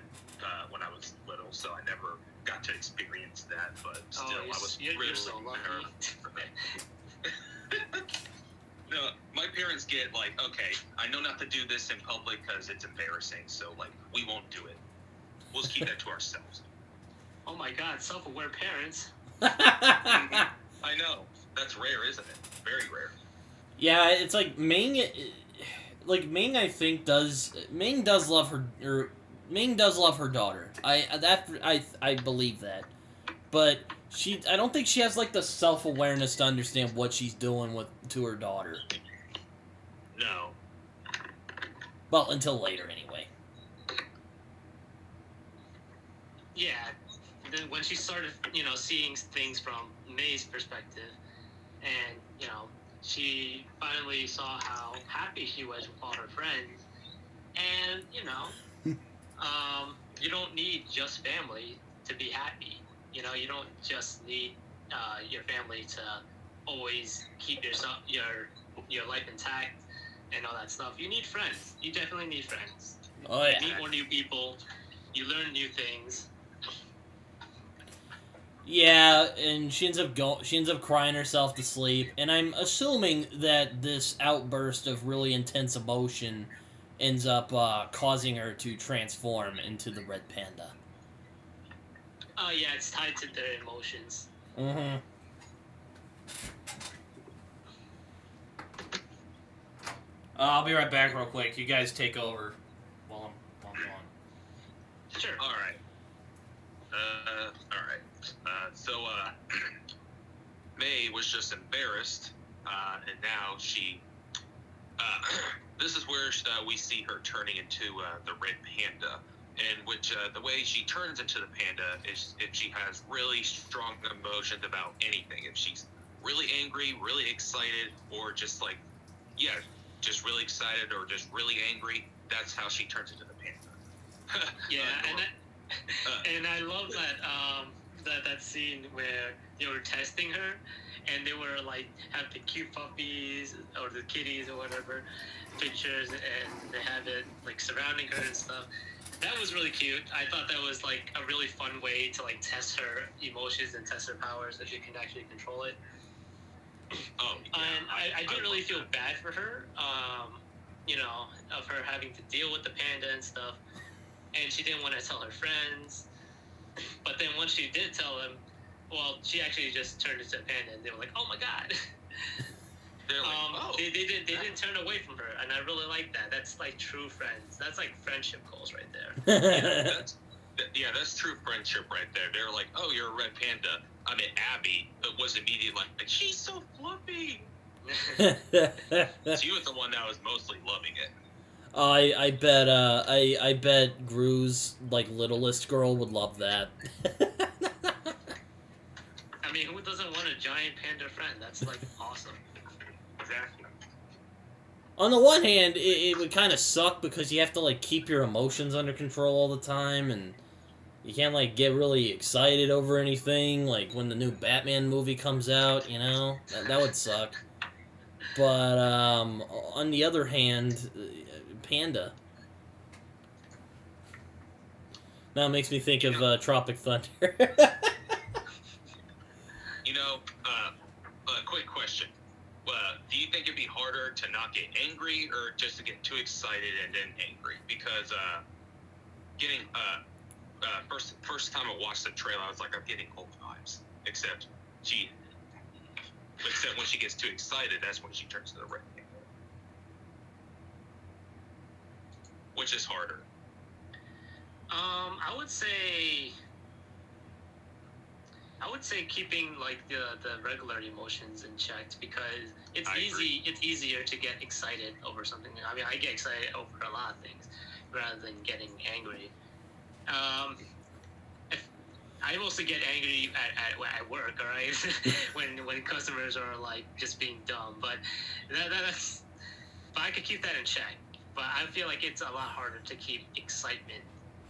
when I was little, so I never got to experience that. But still, I was really so lucky. No, my parents get like, okay, I know not to do this in public because it's embarrassing, so like we won't do it. We'll just keep that to ourselves. Oh my God, self-aware parents. I know. That's rare, isn't it? Very rare. Yeah, it's like Ming. Ming, I think Ming does love her daughter. I believe that, but I don't think she has like the self-awareness to understand what she's doing to her daughter. No. Well, until later, anyway. Yeah, then when she started, seeing things from May's perspective, and she finally saw how happy she was with all her friends, and you don't need just family to be happy. You don't just need your family to always keep your life intact and all that stuff. You need friends. You definitely need friends. Oh yeah. You meet more new people. You learn new things. Yeah, and she ends up crying herself to sleep, and I'm assuming that this outburst of really intense emotion ends up causing her to transform into the red panda. Oh yeah, it's tied to their emotions. Mm-hmm. I'll be right back real quick. You guys take over while I'm gone. Sure. All right. So May was just embarrassed, and now she. This is where we see her turning into the red panda, and which the way she turns into the panda is if she has really strong emotions about anything. If she's really angry, really excited, or just just really excited or just really angry, that's how she turns into the panda. Yeah, and I love that scene where they were testing her, and they were have the cute puppies or the kitties or whatever pictures, and they have it surrounding her and stuff. That was really cute. I thought that was a really fun way to test her emotions and test her powers if she can actually control it. Oh, yeah, and I didn't really feel bad for her, of her having to deal with the panda and stuff. And she didn't want to tell her friends. But then once she did tell them, well, she actually just turned into a panda, and they were like, "Oh my god!" They're like, "Oh." They didn't turn away from her, and I really like that. That's true friends. That's friendship goals right there. That's true friendship right there. They're like, "Oh, you're a red panda." I mean, Abby was immediately like, "She's so fluffy." She was the one that was mostly loving it. I bet I bet Gru's littlest girl would love that. I mean, who doesn't want a giant panda friend? That's awesome. Exactly. On the one hand, it would kind of suck because you have to keep your emotions under control all the time, and you can't get really excited over anything. When the new Batman movie comes out, that would suck. But on the other hand, panda. Now it makes me think of Tropic Thunder. Quick question. Do you think it'd be harder to not get angry or just to get too excited and then angry? Because getting first time I watched the trailer, I was like, I'm getting old vibes. Except when she gets too excited, that's when she turns to the red panda. Which is harder? I would say keeping the regular emotions in check, because it's agree. It's easier to get excited over something. I mean, I get excited over a lot of things rather than getting angry. I mostly get angry at work, all right, when customers are just being dumb. But that's. But I could keep that in check. But I feel like it's a lot harder to keep excitement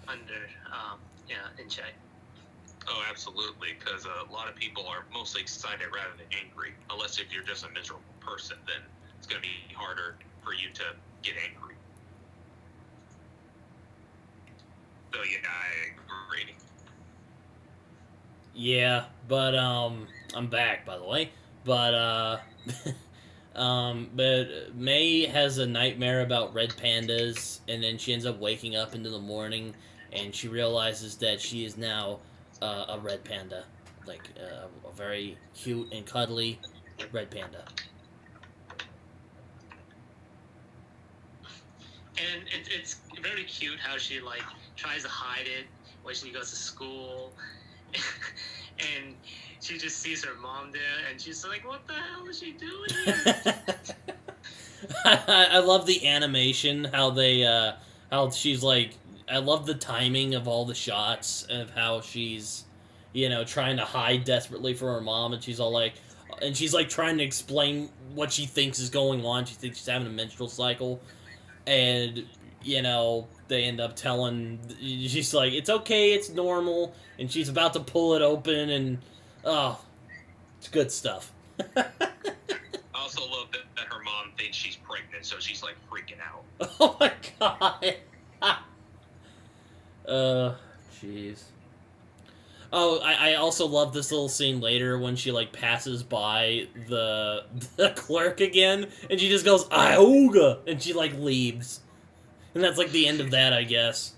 in check. Oh, absolutely, because a lot of people are mostly excited rather than angry. Unless if you're just a miserable person, then it's going to be harder for you to get angry. So yeah, I agree. Yeah, but I'm back, by the way. But but May has a nightmare about red pandas, and then she ends up waking up into the morning, and she realizes that she is now a red panda, a very cute and cuddly red panda. And it's very cute how she tries to hide it when she goes to school, and she just sees her mom there, and she's like, "What the hell is she doing here?" I love the animation, how she's I love the timing of all the shots of how she's trying to hide desperately from her mom, and she's all like, trying to explain what she thinks is going on. She thinks she's having a menstrual cycle, and they end up telling, she's like, it's okay, it's normal, and she's about to pull it open, and it's good stuff. I also love that her mom thinks she's pregnant, so she's like freaking out. Oh my god. Jeez. Oh, I also love this little scene later when she like passes by the clerk again, and she just goes "Ioga," and she like leaves, and that's like the end of that, I guess.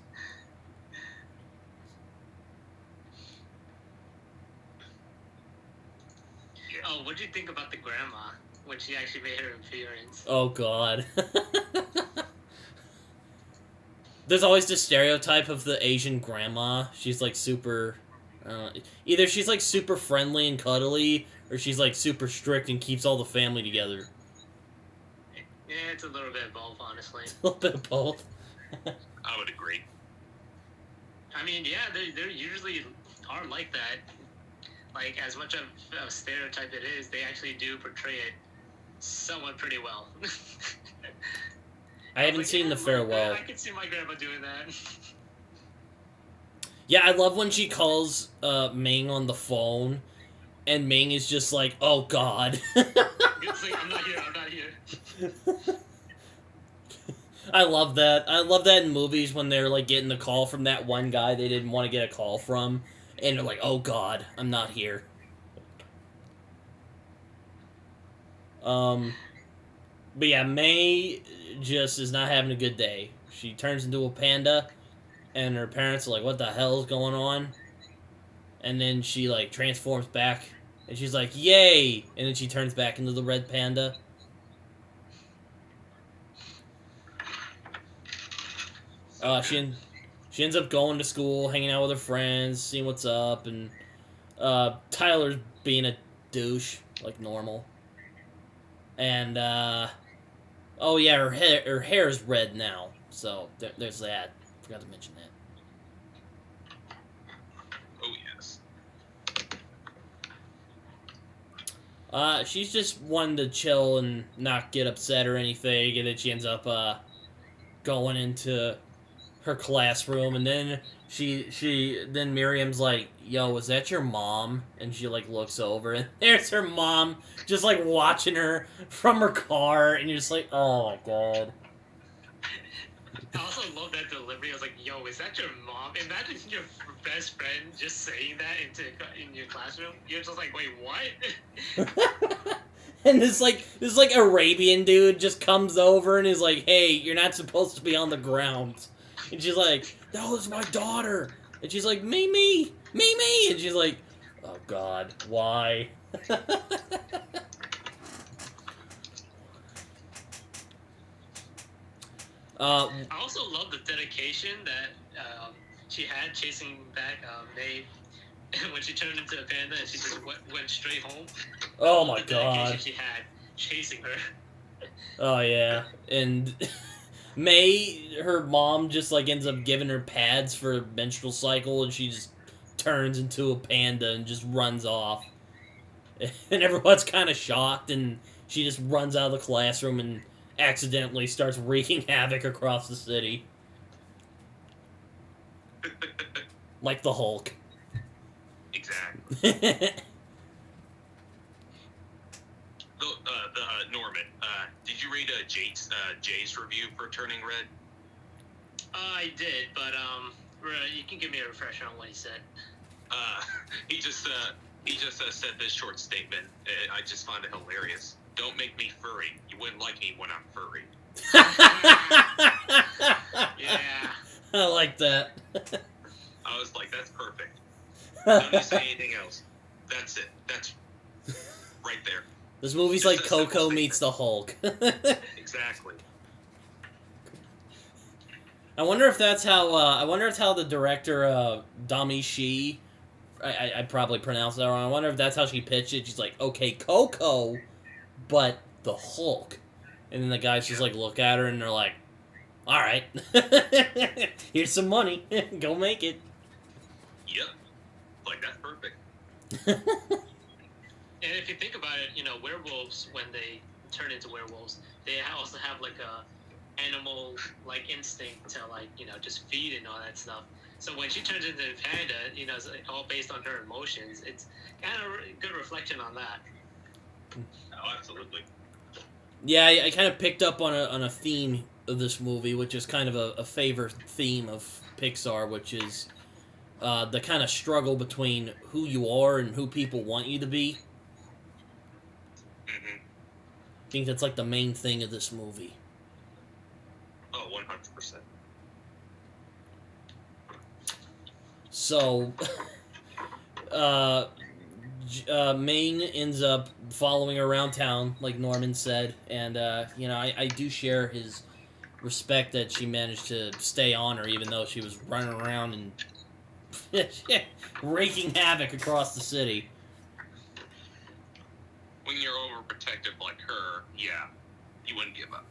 Oh, what do you think about the grandma when she actually made her appearance? Oh god. There's always this stereotype of the Asian grandma. She's like super. Either she's like super friendly and cuddly, or she's like super strict and keeps all the family together. Yeah, it's a little bit of both, honestly. A little bit of both. I would agree. I mean, yeah, they usually are like that. Like, as much of a stereotype it is, they actually do portray it somewhat pretty well. I haven't seen The Farewell. I can see my grandma doing that. Yeah, I love when she calls Ming on the phone, and Ming is just like, "Oh God." It's like, I'm not here. I love that. I love that in movies when they're like getting the call from that one guy they didn't want to get a call from, and they're like, "Oh God, I'm not here." But yeah, May just is not having a good day. She turns into a panda, and her parents are like, "What the hell is going on?" And then she like transforms back, and she's like, "Yay!" And then she turns back into the red panda. She ends up going to school, hanging out with her friends, seeing what's up, and Tyler's being a douche like normal. And oh yeah, her hair's red now, so there's that. Forgot to mention that. Oh yes. She's just one to chill and not get upset or anything, and then she ends up going into her classroom, and then then Miriam's like, "Yo, is that your mom?" And she like looks over, and there's her mom just like watching her from her car, and you're just like, "Oh my god." I also love that delivery. I was like, "Yo, is that your mom?" Imagine your best friend just saying that in your classroom. You're just like, "Wait, what?" And this Arabian dude just comes over and is like, "Hey, you're not supposed to be on the ground." And she's like, "That was my daughter." And she's like, Mimi. And she's like, "Oh God, why?" I also love the dedication that she had chasing back May when she turned into a panda and she just went straight home. Oh my the God. dedication she had chasing her. Oh yeah, and May, her mom just like ends up giving her pads for a menstrual cycle, and she just turns into a panda and just runs off. And everyone's kind of shocked, and she just runs out of the classroom and accidentally starts wreaking havoc across the city. Like the Hulk. Exactly. Norman, did you read Jay's review for Turning Red? I did, but you can give me a refresher on what he said. He just said this short statement. I just find it hilarious. Don't make me furry. You wouldn't like me when I'm furry. Yeah. I like that. I was like, that's perfect. Don't need to say anything else. That's it. That's right there. This movie's Just like a simple Coco meets the Hulk. Exactly. I wonder if that's how. I wonder if how the director Dami Shi, I probably pronounced that wrong. I wonder if that's how she pitched it. She's like, okay, Coco, but the Hulk, and then the guys just like look at her and they're like, all right, here's some money, go make it. Yep. Like, that's perfect. And if you think about it, werewolves, when they turn into werewolves, they also have like a animal like instinct to just feed and all that stuff. So when she turns into a panda, it's all based on her emotions. It's kind of a good reflection on that. Oh, absolutely. Yeah, I kind of picked up on a theme of this movie, which is kind of a favorite theme of Pixar, which is the kind of struggle between who you are and who people want you to be. Mm-hmm. I think that's like the main thing of this movie. Oh, 100%. So, Maine ends up following her around town, like Norman said, and I do share his respect that she managed to stay on her, even though she was running around and wreaking havoc across the city. When you're overprotective like her, yeah, you wouldn't give up.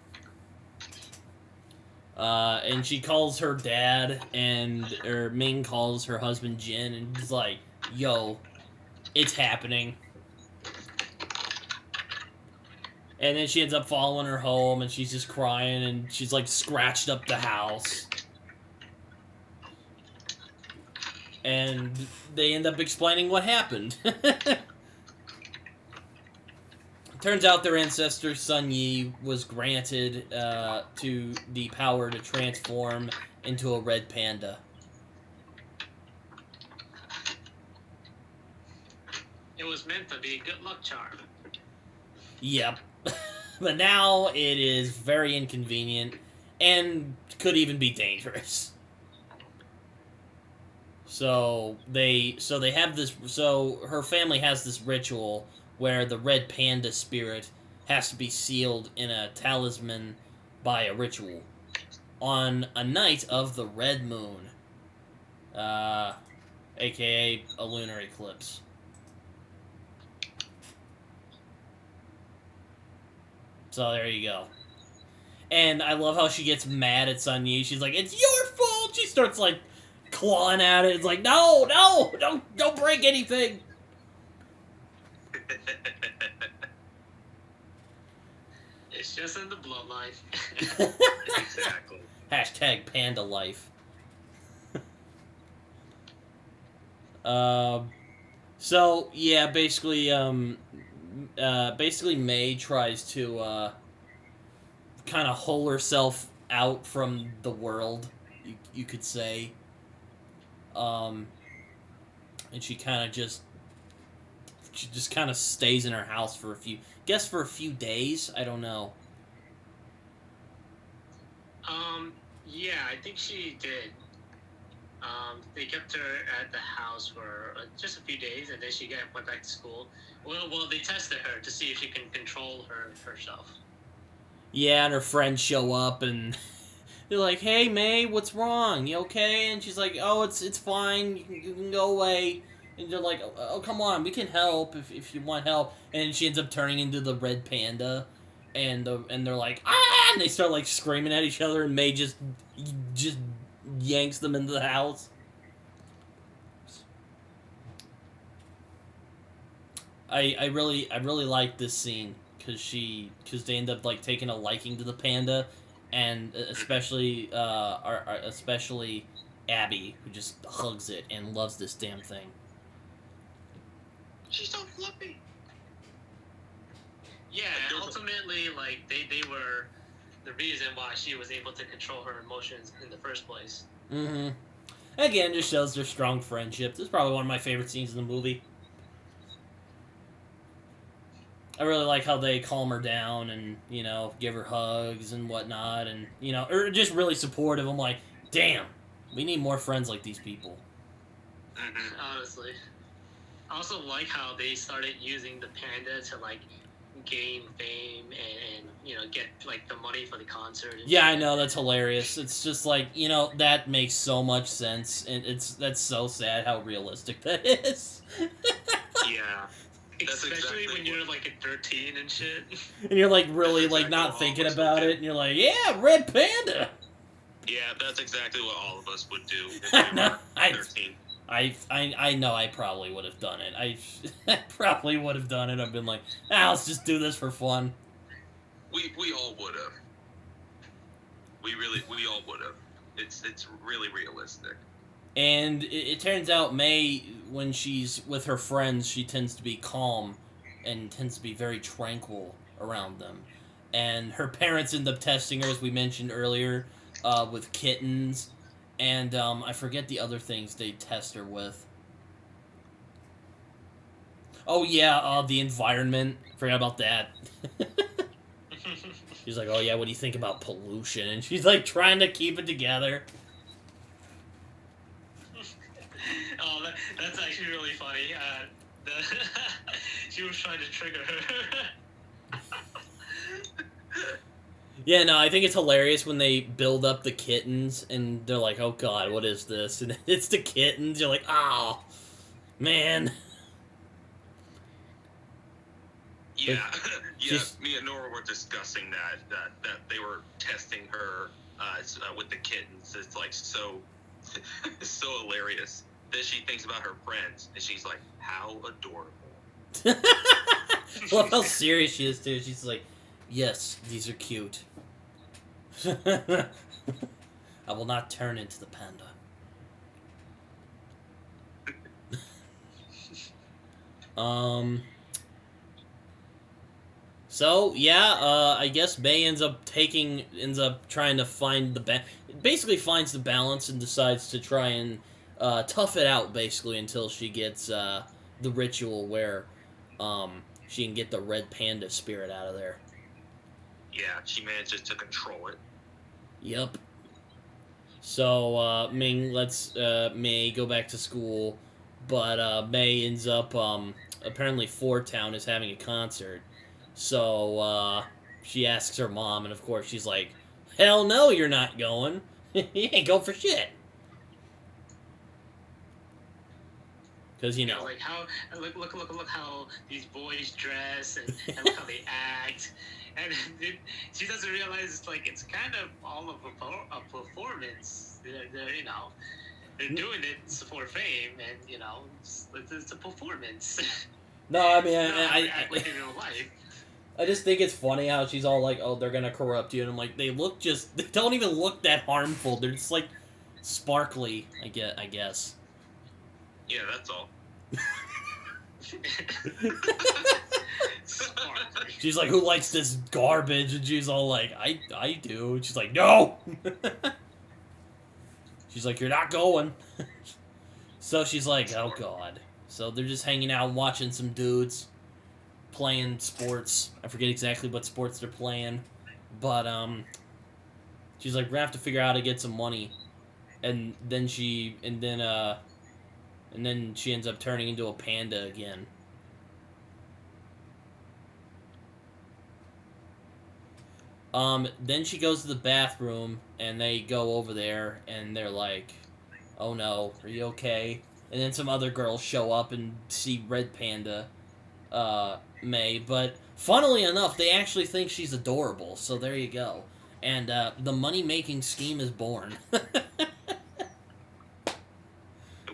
And she calls her dad, or Ming calls her husband Jin, and he's like, "Yo, it's happening." And then she ends up following her home, and she's just crying, and she's like scratched up the house. And they end up explaining what happened. Turns out their ancestor Sun Yi was granted to the power to transform into a red panda. It was meant to be a good luck charm. Yep. But now it is very inconvenient and could even be dangerous. So they have this. So her family has this ritual where the red panda spirit has to be sealed in a talisman by a ritual on a night of the red moon, aka a lunar eclipse. So there you go. And I love how she gets mad at Sun Yi. She's like, "It's your fault!" She starts like clawing at it. It's like, no, don't break anything. It's just in the bloodline. Exactly. Hashtag panda life. So yeah, basically May tries to kind of hole herself out from the world, you could say. And she just kind of stays in her house for a few days. I don't know. Yeah, I think she did. They kept her at the house for just a few days, and then she went back to school. Well, they tested her to see if she can control herself. Yeah, and her friends show up, and they're like, "Hey, May, what's wrong? You okay?" And she's like, "Oh, it's fine. You can go away." And they're like, "Oh, come on, we can help if you want help." And she ends up turning into the red panda, and they're like, "Ah!" And they start like screaming at each other, and May just yanks them into the house. I really like this scene because they end up like taking a liking to the panda, and especially Abby, who just hugs it and loves this damn thing. She's so fluffy. Yeah, ultimately, like they were the reason why she was able to control her emotions in the first place. Mm-hmm. Again, just shows their strong friendship. This is probably one of my favorite scenes in the movie. I really like how they calm her down and, give her hugs and whatnot, and, or just really supportive. I'm like, damn, we need more friends like these people. Honestly. I also like how they started using the panda to, like, gain fame and get, like, the money for the concert. Yeah, I know, that's hilarious. It's just like, that makes so much sense, and that's so sad how realistic that is. Yeah. Especially when you're like 13 and shit. And you're like really That's like exactly not what thinking all of us about would do. it, and you're like, yeah, red panda. Yeah, that's exactly what all of us would do if I we know. were 13. I know I probably would have done it. I probably would have done it. I've been like, let's just do this for fun. We all would have. We all would have. It's really realistic. And it turns out May, when she's with her friends, she tends to be calm and tends to be very tranquil around them. And her parents end up testing her, as we mentioned earlier, with kittens. And I forget the other things they test her with. Oh, yeah, the environment. Forgot about that. She's like, oh, yeah, what do you think about pollution? And she's, like, trying to keep it together. Oh, that's actually really funny. She was trying to trigger her. Yeah, no, I think it's hilarious when they build up the kittens, and they're like, oh god, what is this? And it's the kittens, you're like, oh, man. Yeah, me and Nora were discussing that they were testing her with the kittens. It's like so hilarious that she thinks about her friends, and she's like, how adorable. Love how serious she is, too. She's like, yes, these are cute. I will not turn into the panda. So, yeah, I guess May ends up trying to find basically finds the balance and decides to try and tough it out, basically, until she gets the ritual where she can get the red panda spirit out of there. Yeah, she manages to control it. Yep. So, Ming lets May go back to school, but May ends up, apparently Four Town is having a concert. So, she asks her mom, and of course she's like, hell no, you're not going. You ain't going for shit. Because, you know. Like how, look how these boys dress, and look how they act. And she doesn't realize it's kind of all of a performance. They're doing it for fame, and it's a performance. No, I mean, act like in real life. I just think it's funny how she's all like, oh, they're gonna corrupt you, and I'm like, they don't even look that harmful. They're just like sparkly, I guess. Yeah, that's all. She's like, who likes this garbage? And she's all like, I do. And she's like, no! She's like, you're not going. So she's like, oh god. So they're just hanging out watching some dudes playing sports. I forget exactly what sports they're playing. But, she's like, we're gonna have to figure out how to get some money. And then she ends up turning into a panda again. Then she goes to the bathroom, and they go over there, and they're like, oh no, are you okay? And then some other girls show up and see Red Panda, May, but funnily enough, they actually think she's adorable, so there you go. And, the money-making scheme is born.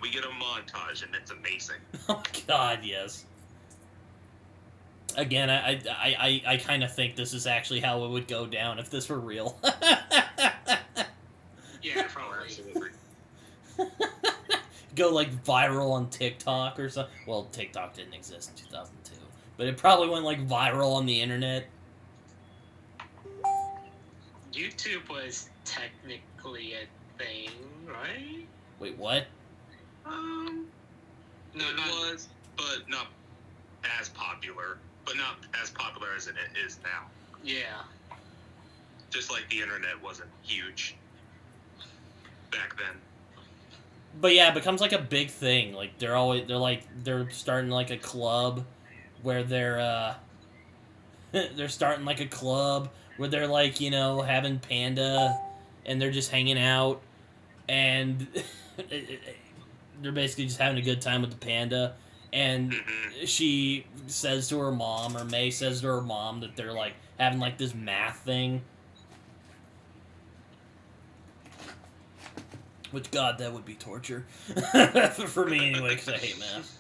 We get a montage, and it's amazing. Oh god, yes. Again, I kind of think this is actually how it would go down if this were real. Yeah, probably. Go, viral on TikTok or something. Well, TikTok didn't exist in 2002. But it probably went, viral on the internet. YouTube was technically a thing, right? Wait, what? No, it not... was, but not as popular. But not as popular as it is now. Yeah. Just like the internet wasn't huge back then. But yeah, it becomes a big thing. They're starting a club where they're starting a club where they're having panda and they're just hanging out and they're basically just having a good time with the panda. And she says to her mom, or May says to her mom, that they're having this math thing Which, God, that would be torture. For me, anyway, because I hate math.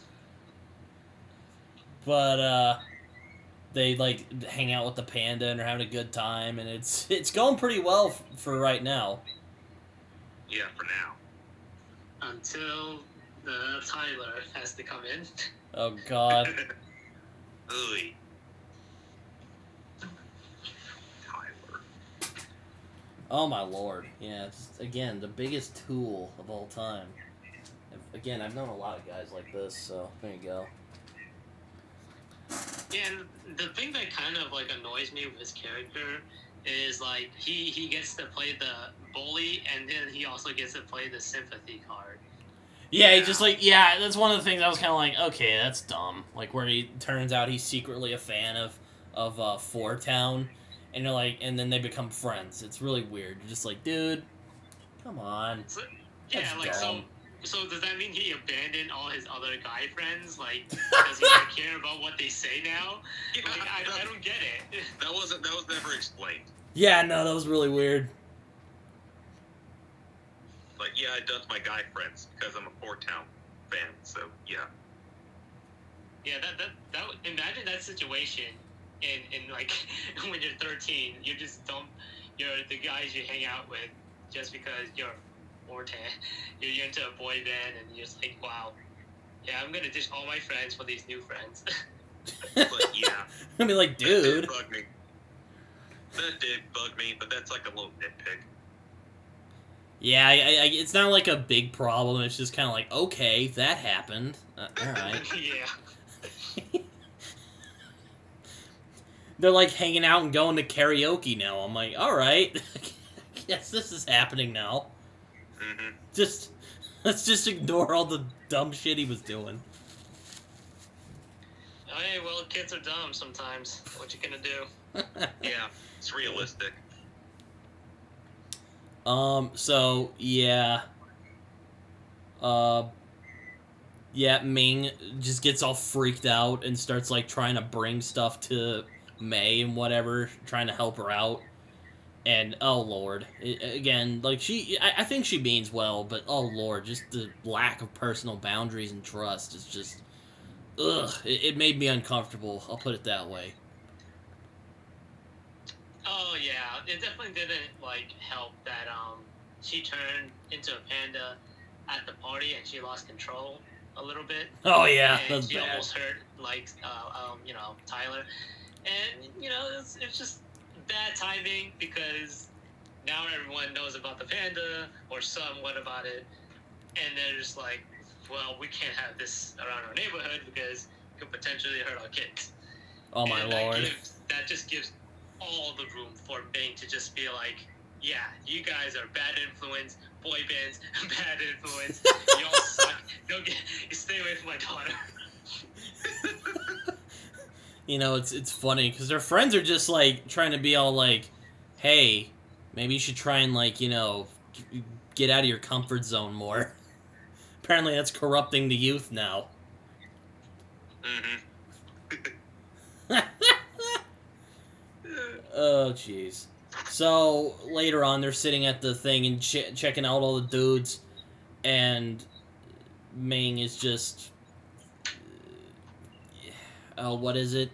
But, they, like, hang out with the panda and are having a good time, and it's going pretty well for right now. Yeah, for now. Until the Tyler has to come in. Oh, God. Ooh. Tyler. Oh, my Lord. Yeah, it's, again, the biggest tool of all time. Again, I've known a lot of guys like this, so there you go. Yeah, and the thing that kind of like annoys me with his character is like he gets to play the bully, and then he also gets to play the sympathy card. Yeah, he just like, yeah, that's one of the things I was kind of like, okay, that's dumb. Like, where he turns out he's secretly a fan of Four Town, and you're like, and then they become friends. It's really weird. You're just like, dude, come on. So, yeah, That's like dumb. so does that mean he abandoned all his other guy friends? Like, does he not care about what they say now? Yeah, Like, I don't get it. That was never explained. Yeah, no, that was really weird. Like, yeah, I dumped my guy friends because I'm a Four Town fan. So yeah. Yeah, that imagine that situation in like when you're 13, you just dump the guys you hang out with just because you're you're into a boy band, and you're just like, wow, yeah, I'm gonna ditch all my friends for these new friends. But yeah, I mean, like, dude. That did bug me, but that's like a little nitpick. Yeah, it's not like a big problem. It's just kind of like, okay, that happened. All right. Yeah. They're like hanging out and going to karaoke now. I'm like, all right, yes, this is happening now. Mm-hmm. Let's just ignore all the dumb shit he was doing. Oh, hey, well, kids are dumb sometimes. What you gonna do? Yeah, it's realistic. So, yeah. Yeah, Ming just gets all freaked out and starts, like, trying to bring stuff to May and whatever, trying to help her out. And, oh, Lord. Again, like, I think she means well, but, oh, Lord, just the lack of personal boundaries and trust is just, ugh, it made me uncomfortable, I'll put it that way. Oh yeah, it definitely didn't like help that she turned into a panda at the party and she lost control a little bit. Oh yeah, and that's she bad. almost hurt like Tyler, and it's just bad timing because now everyone knows about the panda or somewhat about it, and they're just like, well, we can't have this around our neighborhood because it could potentially hurt our kids. Oh my And Lord. That just gives all the room for Bing to just be like, yeah, you guys are bad influence, boy bands, bad influence, y'all suck, you stay away from my daughter. It's funny, because their friends are just, like, trying to be all like, hey, maybe you should try and, like, get out of your comfort zone more. Apparently that's corrupting the youth now. Mm-hmm. Oh, jeez. So, later on, they're sitting at the thing and checking out all the dudes, and Ming is just... what is it?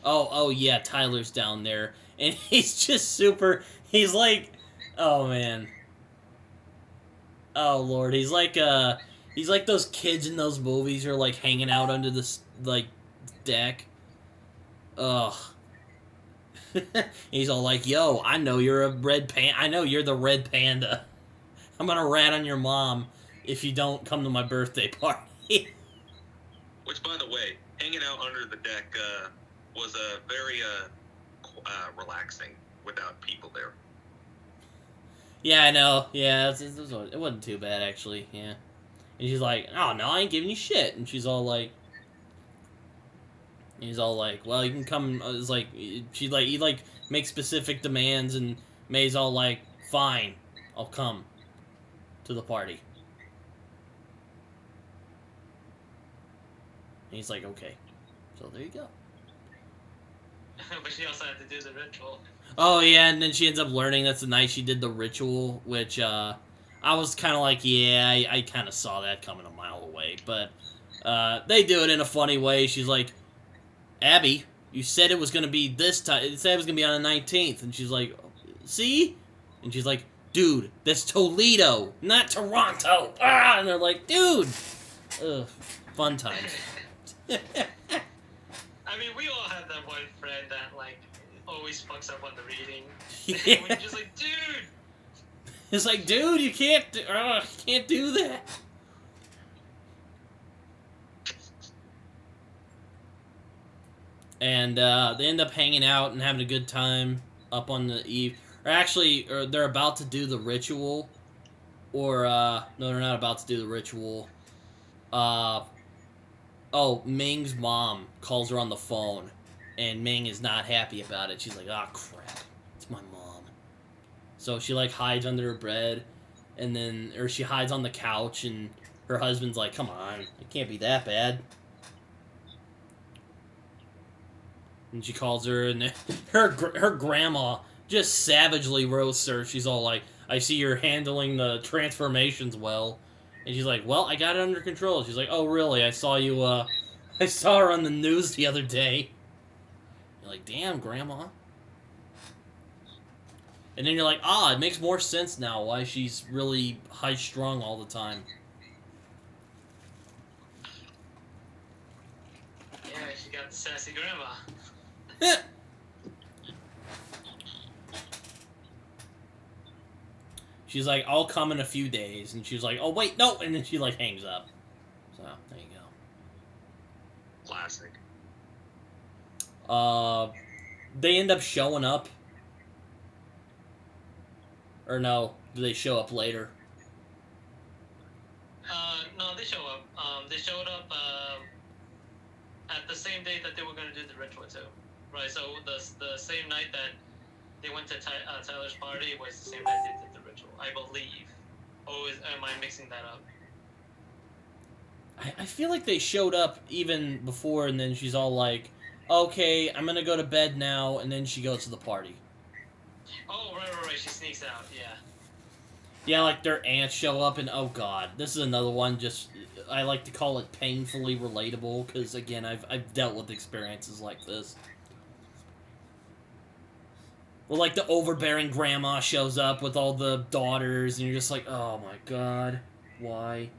Oh, yeah, Tyler's down there, and he's just super... He's like... Oh, man. Oh, Lord, he's like those kids in those movies who are, like, hanging out under this, like, deck. Ugh. He's all like, yo, I know you're I know you're the red panda. I'm gonna rat on your mom if you don't come to my birthday party. Which, by the way, hanging out under the deck was very relaxing without people there. Yeah, I know. Yeah, it wasn't too bad, actually. Yeah. And she's like, oh, no, I ain't giving you shit. And he's all like, well, you can come. It's like, he makes specific demands, and May's all like, fine, I'll come to the party. And he's like, okay. So there you go. But she also had to do the ritual. Oh, yeah, and then she ends up learning that's the night she did the ritual, which, I was kind of like, yeah, I kind of saw that coming a mile away. But they do it in a funny way. She's like, Abby, you said it was going to be this time. It said it was going to be on the 19th. And she's like, see? And she's like, dude, that's Toledo, not Toronto. Ah! And they're like, dude. Ugh, fun times. I mean, we all have that one friend that, like, always fucks up on the reading. Yeah. When you're just like, dude! It's like, dude, you can't do that. And they end up hanging out and having a good time up on the eve. Or they're about to do the ritual. Or, no, they're not about to do the ritual. Ming's mom calls her on the phone. And Ming is not happy about it. She's like, ah, crap. It's my mom. So she, like, hides under her bed. Or she hides on the couch. And her husband's like, come on. It can't be that bad. And she calls her, and her grandma just savagely roasts her. She's all like, I see you're handling the transformations well. And she's like, well, I got it under control. She's like, oh, really? I saw her on the news the other day. You're like, damn, grandma. And then you're like, it makes more sense now why she's really high-strung all the time. Yeah, she got the sassy grandma. She's like, I'll come in a few days. And she's like, oh, wait, no. And then she, like, hangs up. So, there you go. Classic. They end up showing up. Or no, do they show up later? No, they show up. They showed up at the same day that they were going to do the ritual too. Right, so the same night that they went to Tyler's party was the same night they did the ritual, I believe. Oh, am I mixing that up? I feel like they showed up even before, and then she's all like, okay, I'm gonna go to bed now, and then she goes to the party. Oh, right, she sneaks out, yeah. Yeah, like their aunts show up, and oh god, this is another one, I like to call it painfully relatable, because again, I've dealt with experiences like this. Well, like the overbearing grandma shows up with all the daughters, and you're just like, oh my god, why?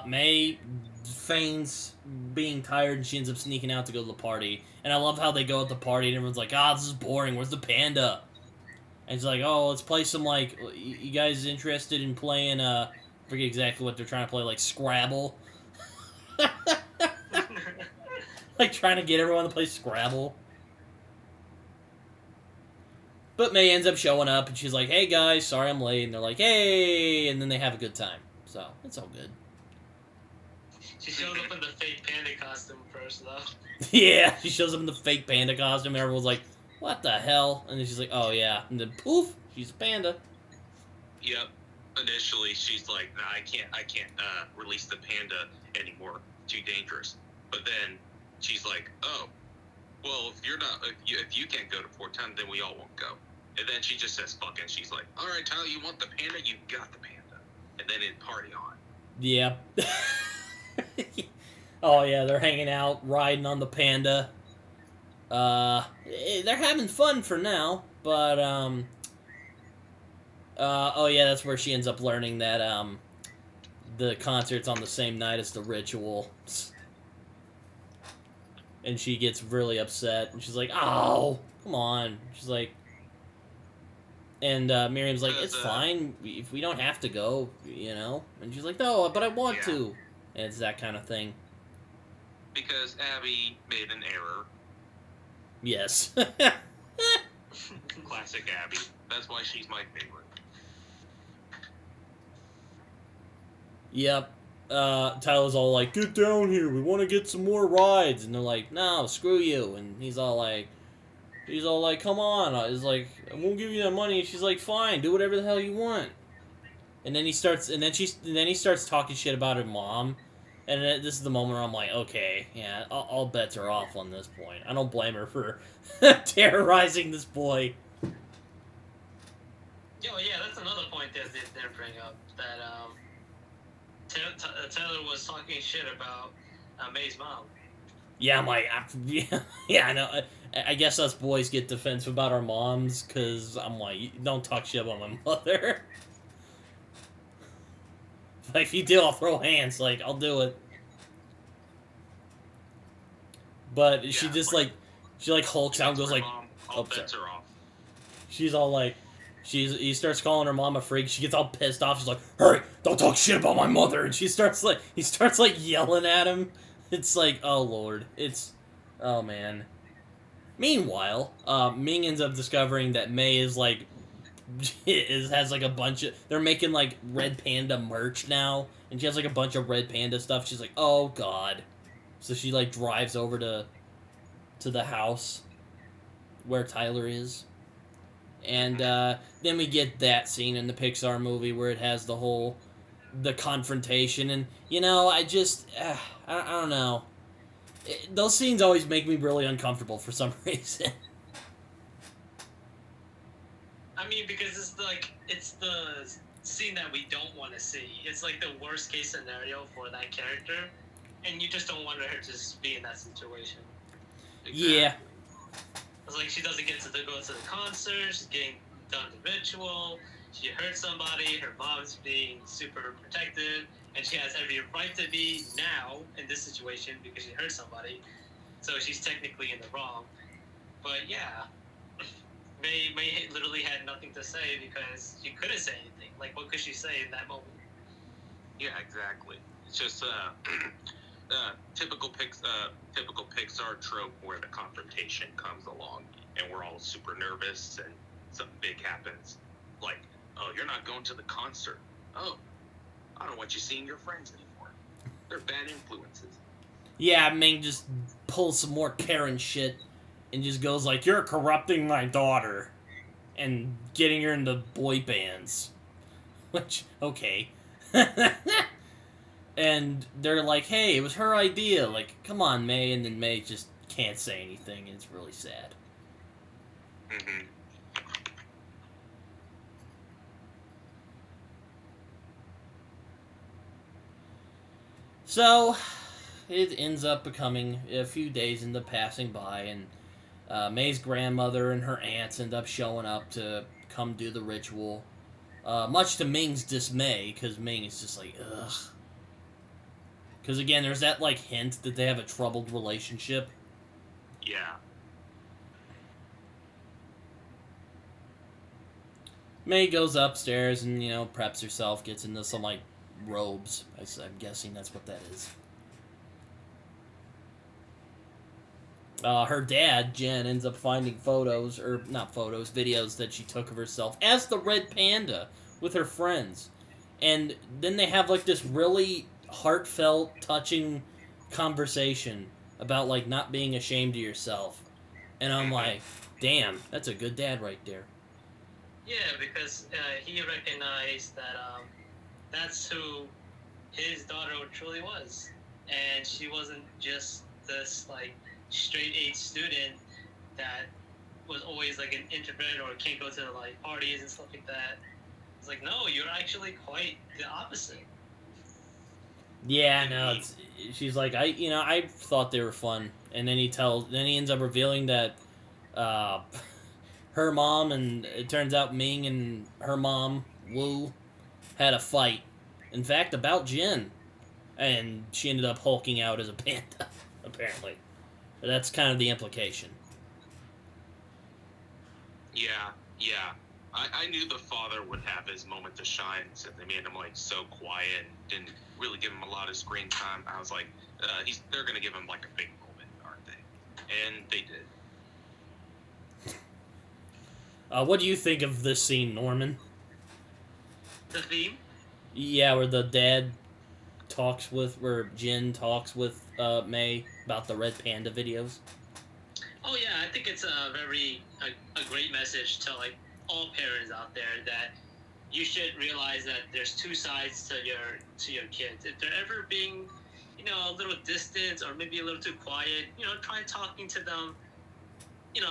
May feigns being tired, and she ends up sneaking out to go to the party. And I love how they go at the party, and everyone's like, this is boring, where's the panda? And she's like, oh, let's play some, like, you guys interested in playing, I forget exactly what they're trying to play, like Scrabble? Like, trying to get everyone to play Scrabble. But May ends up showing up, and she's like, hey guys, sorry I'm late. And they're like, hey! And then they have a good time. So, it's all good. She shows up in the fake panda costume first, though. Yeah, she shows up in the fake panda costume, and everyone's like, what the hell? And then she's like, oh yeah. And then poof, she's a panda. Yep. Initially, she's like, nah, I can't release the panda anymore. Too dangerous. But then she's like, oh, well, if you can't go to Port Town, then we all won't go. And then she just says, fuck it. She's like, all right, Tyler, you want the panda? You got the panda. And then it party on. Yeah. Oh yeah, they're hanging out, riding on the panda. They're having fun for now, but oh yeah, that's where she ends up learning that the concert's on the same night as the ritual. And she gets really upset, and she's like, oh, come on. She's like, and Miriam's like, it's fine, if we don't have to go, you know? And she's like, no, but I want to. And it's that kind of thing. Because Abby made an error. Yes. Classic Abby. That's why she's my favorite. Yep. Tyler's all like, get down here, we want to get some more rides. And they're like, no, screw you. And he's all like, come on. He's like, I won't give you that money. And she's like, fine, do whatever the hell you want. And then he starts talking shit about her mom. And this is the moment where I'm like, okay, yeah, all bets are off on this point. I don't blame her for terrorizing this boy. Yo, yeah, that's another point that they didn't bring up. That Taylor was talking shit about May's mom. Yeah, I'm like, yeah, I know. I guess us boys get defensive about our moms, because I'm like, don't talk shit about my mother. Like, if you do, I'll throw hands. Like, I'll do it. But she just, like, she, like, hulks out and goes, like, Mom, all bets are off. She's all, like, he starts calling her mom a freak. She gets all pissed off. She's like, hurry, don't talk shit about my mother. And he starts, like, yelling at him. It's like, oh, Lord. Oh, man. Meanwhile, Ming ends up discovering that May is, like, has like a bunch of, they're making like Red Panda merch now, and she has like a bunch of Red Panda stuff. She's like, oh god. So she like drives over to the house where Tyler is, and then we get that scene in the Pixar movie where it has the confrontation, and I just I don't know, those scenes always make me really uncomfortable for some reason. I mean, because it's the scene that we don't want to see. It's like the worst case scenario for that character, and you just don't want her to just be in that situation. Exactly. Yeah. It's like she doesn't get to go to the concert. She's getting done the ritual. She hurt somebody. Her mom's being super protective, and she has every right to be now in this situation because she hurt somebody. So she's technically in the wrong. But yeah. May literally had nothing to say because she couldn't say anything. Like, what could she say in that moment? Yeah, exactly. It's just typical Pixar trope where the confrontation comes along and we're all super nervous and something big happens. Like, oh, you're not going to the concert. Oh, I don't want you seeing your friends anymore. They're bad influences. Yeah, Ming just pulls some more Karen shit and just goes like, you're corrupting my daughter and getting her into boy bands. Which, okay. And they're like, hey, it was her idea. Like, come on, May. And then May just can't say anything, and it's really sad. Mm-hmm. So, it ends up becoming a few days into passing by, and May's grandmother and her aunts end up showing up to come do the ritual. Much to Ming's dismay, because Ming is just like, ugh. Because again, there's that like hint that they have a troubled relationship. Yeah. May goes upstairs and, preps herself, gets into some like robes. I'm guessing that's what that is. Her dad, Jen, ends up finding videos that she took of herself as the Red Panda with her friends. And then they have, like, this really heartfelt, touching conversation about, like, not being ashamed of yourself. And I'm like, damn, that's a good dad right there. Yeah, because he recognized that that's who his daughter truly was. And she wasn't just this, like, straight A student that was always like an introvert or can't go to like parties and stuff like that. It's like, no, you're actually quite the opposite. Yeah, no, she's like, I thought they were fun, and then he ends up revealing that her mom, and it turns out Ming and her mom Wu had a fight, in fact, about Jin, and she ended up hulking out as a panda, apparently. That's kind of the implication. Yeah. I knew the father would have his moment to shine since they made him like so quiet and didn't really give him a lot of screen time. I was like, they're gonna give him like a big moment, aren't they? And they did. What do you think of this scene, Norman? The theme? Yeah, where the dad where Jin talks with May about the Red Panda videos. Oh yeah, I think it's a great message to like all parents out there that you should realize that there's two sides to your kids. If they're ever being, a little distance or maybe a little too quiet, try talking to them.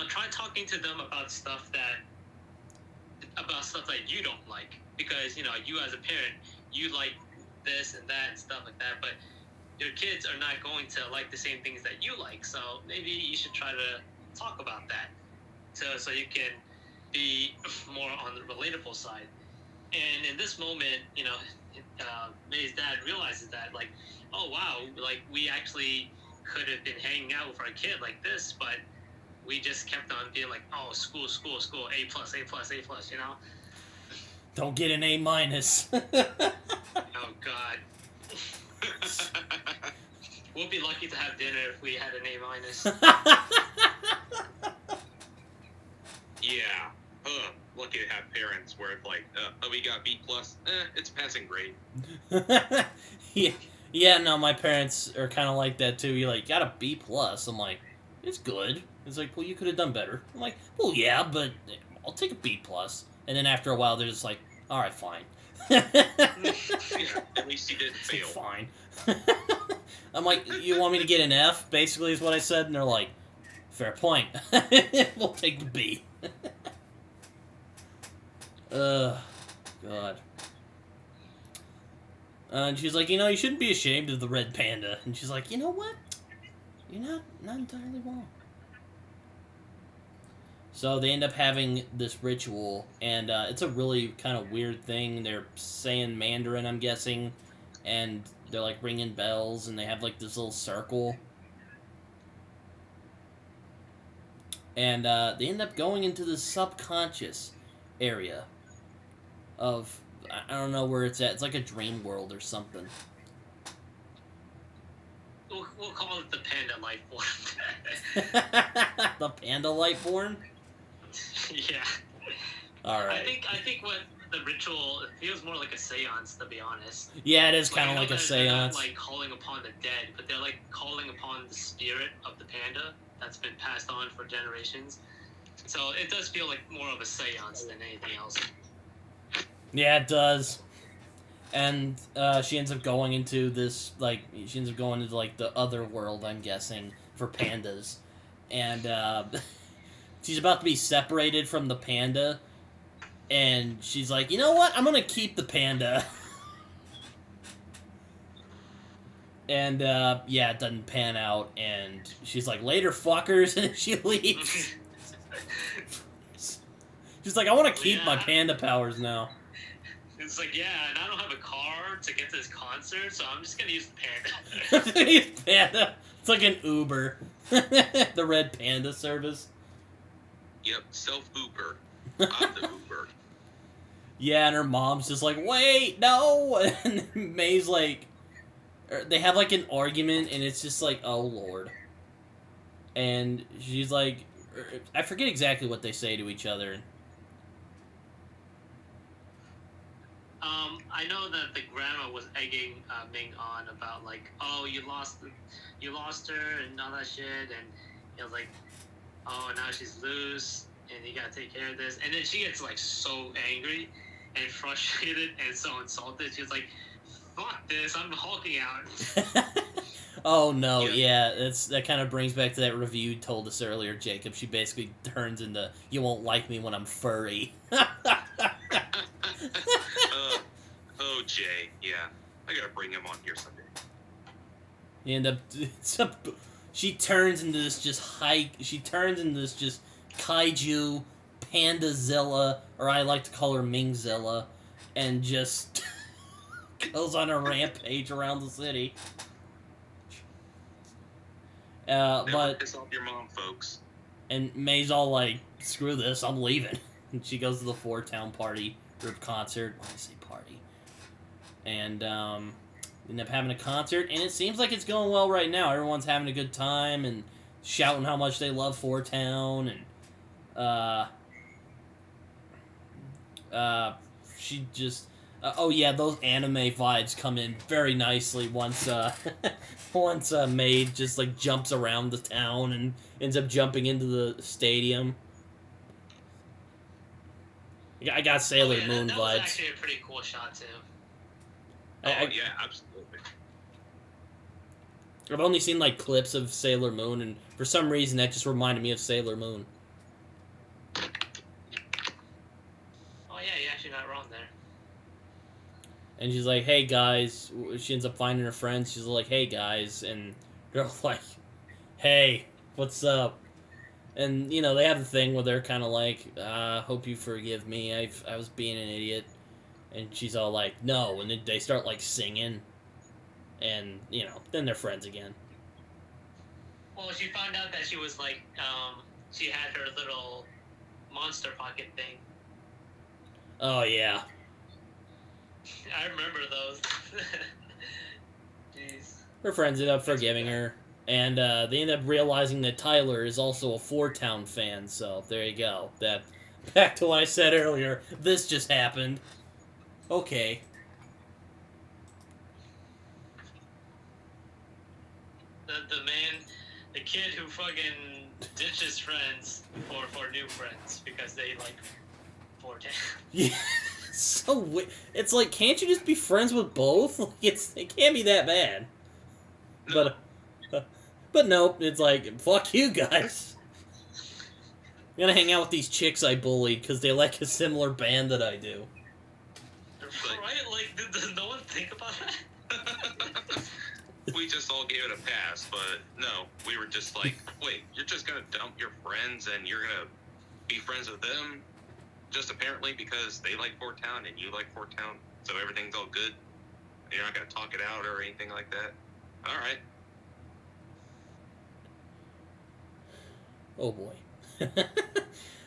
Try talking to them about stuff that you don't like, because you as a parent, you like this and that and stuff like that, but your kids are not going to like the same things that you like. So maybe you should try to talk about that, so you can be more on the relatable side. And in this moment, May's dad realizes that, like, oh wow, like we actually could have been hanging out with our kid like this, but we just kept on being like, oh, school, A plus, A plus, A plus, Don't get an A minus. Oh God. We'll be lucky to have dinner if we had an A minus. Yeah. Lucky to have parents where it's like, we got B plus. It's passing grade. Yeah, no, my parents are kind of like that too. You're like, got a B plus. I'm like, it's good. It's like, well, you could have done better. I'm like, well, yeah, but I'll take a B plus. And then after a while, they're just like, all right, fine. Yeah, at least you didn't fail. Fine. I'm like, you want me to get an F? Basically, is what I said, and they're like, fair point. We'll take the B. God. And she's like, you shouldn't be ashamed of the red panda. And she's like, you know what? You're not entirely wrong. So they end up having this ritual, and it's a really kind of weird thing. They're saying Mandarin, I'm guessing, and they're like ringing bells, and they have like this little circle. And they end up going into the subconscious area of, I don't know where it's at. It's like a dream world or something. We'll call it the panda life form. The panda life form? Yeah. All right. I think what the ritual, it feels more like a seance, to be honest. Yeah, it is kind of like a seance. They're not like calling upon the dead, but they're like calling upon the spirit of the panda that's been passed on for generations. So it does feel like more of a seance than anything else. Yeah, it does. And she ends up going into this, like, the other world, I'm guessing, for pandas. And she's about to be separated from the panda. And she's like, you know what? I'm going to keep the panda. And, yeah, it doesn't pan out. And she's like, later, fuckers. And she leaves. She's like, I want to keep my panda powers now. It's like, yeah, and I don't have a car to get to this concert, so I'm just going to use the panda. I'm gonna use panda. It's like an Uber. The red panda service. Yep, self-Uber. I'm the Uber. Yeah, and her mom's just like, wait, no! And May's like, they have like an argument, and it's just like, oh lord. And she's like, I forget exactly what they say to each other. I know that the grandma was egging Ming on about like, oh, you lost her and all that shit, and it was like, oh, now she's loose, and you gotta take care of this. And then she gets like so angry and frustrated and so insulted. She's like, fuck this, I'm hulking out. Oh no, yeah, that kind of brings back to that review you told us earlier, Jacob. She basically turns into, you won't like me when I'm furry. Oh, Jay, yeah. I gotta bring him on here someday. You end up, she turns into this just kaiju Pandazilla, or I like to call her Mingzilla, and just goes on a rampage around the city. But piss off your mom, folks. And May's all like, screw this, I'm leaving. And she goes to the Four Town party group concert. Why did I say party? And end up having a concert, and it seems like it's going well right now. Everyone's having a good time and shouting how much they love Four Town, and she just oh yeah, those anime vibes come in very nicely once Maid just like jumps around the town and ends up jumping into the stadium. I got Sailor Moon that vibes. was actually a pretty cool shot too. Yeah, absolutely. I've only seen like clips of Sailor Moon, and for some reason that just reminded me of Sailor Moon. Oh yeah, you're actually not wrong there. And she's like, "Hey guys," she ends up finding her friends. She's like, "Hey guys," and they're all like, "Hey, what's up?" And you know they have the thing where they're kind of like, "Hope you forgive me. I was being an idiot." And she's all like, "No," and then they start like singing, and you know then they're friends again. Well, she found out that she was like, she had her little monster pocket thing. Oh yeah. I remember those. Jeez. Her friends end up forgiving her, and they end up realizing that Tyler is also a Four Town fan. So there you go. That back to what I said earlier. This just happened. Okay. The kid who fucking ditches friends for new friends because they like 410. Yeah. So it's like, can't you just be friends with both? Like, it can't be that bad. No. But no, it's like, fuck you guys. I'm gonna hang out with these chicks I bullied because they like a similar band that I do. Right? Like, does no one think about that? We just all gave it a pass, but no, we were just like, wait, you're just gonna dump your friends and you're gonna be friends with them just apparently because they like Fort Town and you like Fort Town, so everything's all good? And you're not gonna talk it out or anything like that? Alright. Oh boy.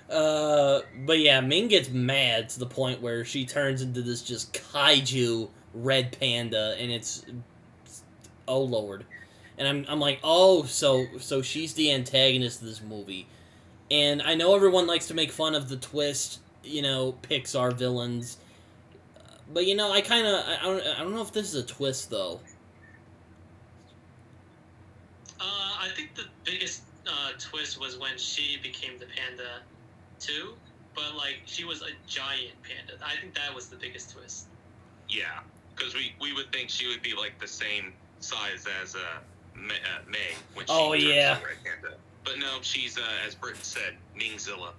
But yeah, Ming gets mad to the point where she turns into this just kaiju red panda, and it's oh lord. And I'm like, oh, so she's the antagonist of this movie. And I know everyone likes to make fun of the twist, you know, Pixar villains. But you know, I don't know if this is a twist though. I think the biggest twist was when she became the panda too, but like she was a giant panda. I think that was the biggest twist. Yeah, because we would think she would be like the same size as May when she Oh, turns yeah. to Red Panda. But no, she's as Brit said, Mingzilla.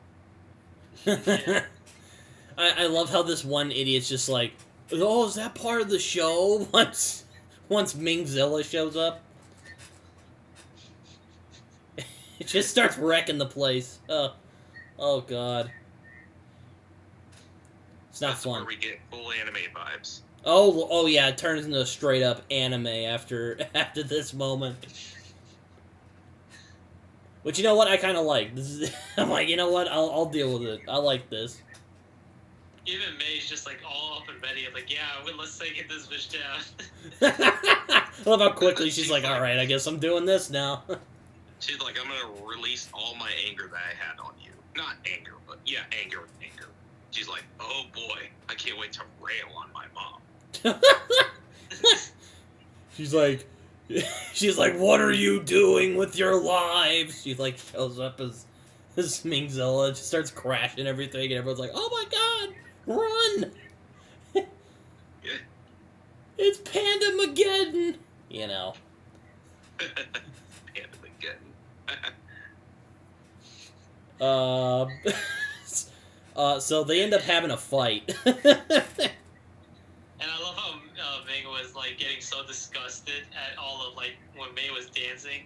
I love how this one idiot's just like, oh, is that part of the show? Once Mingzilla shows up, it just starts wrecking the place. Oh god, it's not That's fun. where we get full anime vibes. Oh yeah, it turns into a straight up anime after this moment. Which, you know what, I kind of like. This is, I'm like, you know what, I'll deal with it. I like this. Even May's just like all up and ready. Like, yeah, let's get this bitch down. I love how quickly she's like, all right, I guess I'm doing this now. She's like, I'm gonna release all my anger that I had on you. Not anger, but yeah, anger. She's like, oh boy, I can't wait to rail on my mom. She's like, what are you doing with your lives? She like shows up as Mingzilla, just starts crashing everything, and everyone's like, oh my god, run! Yeah. It's Panda-mageddon! You know. So they end up having a fight. And I love how Ming was like getting so disgusted at all of like when May was dancing.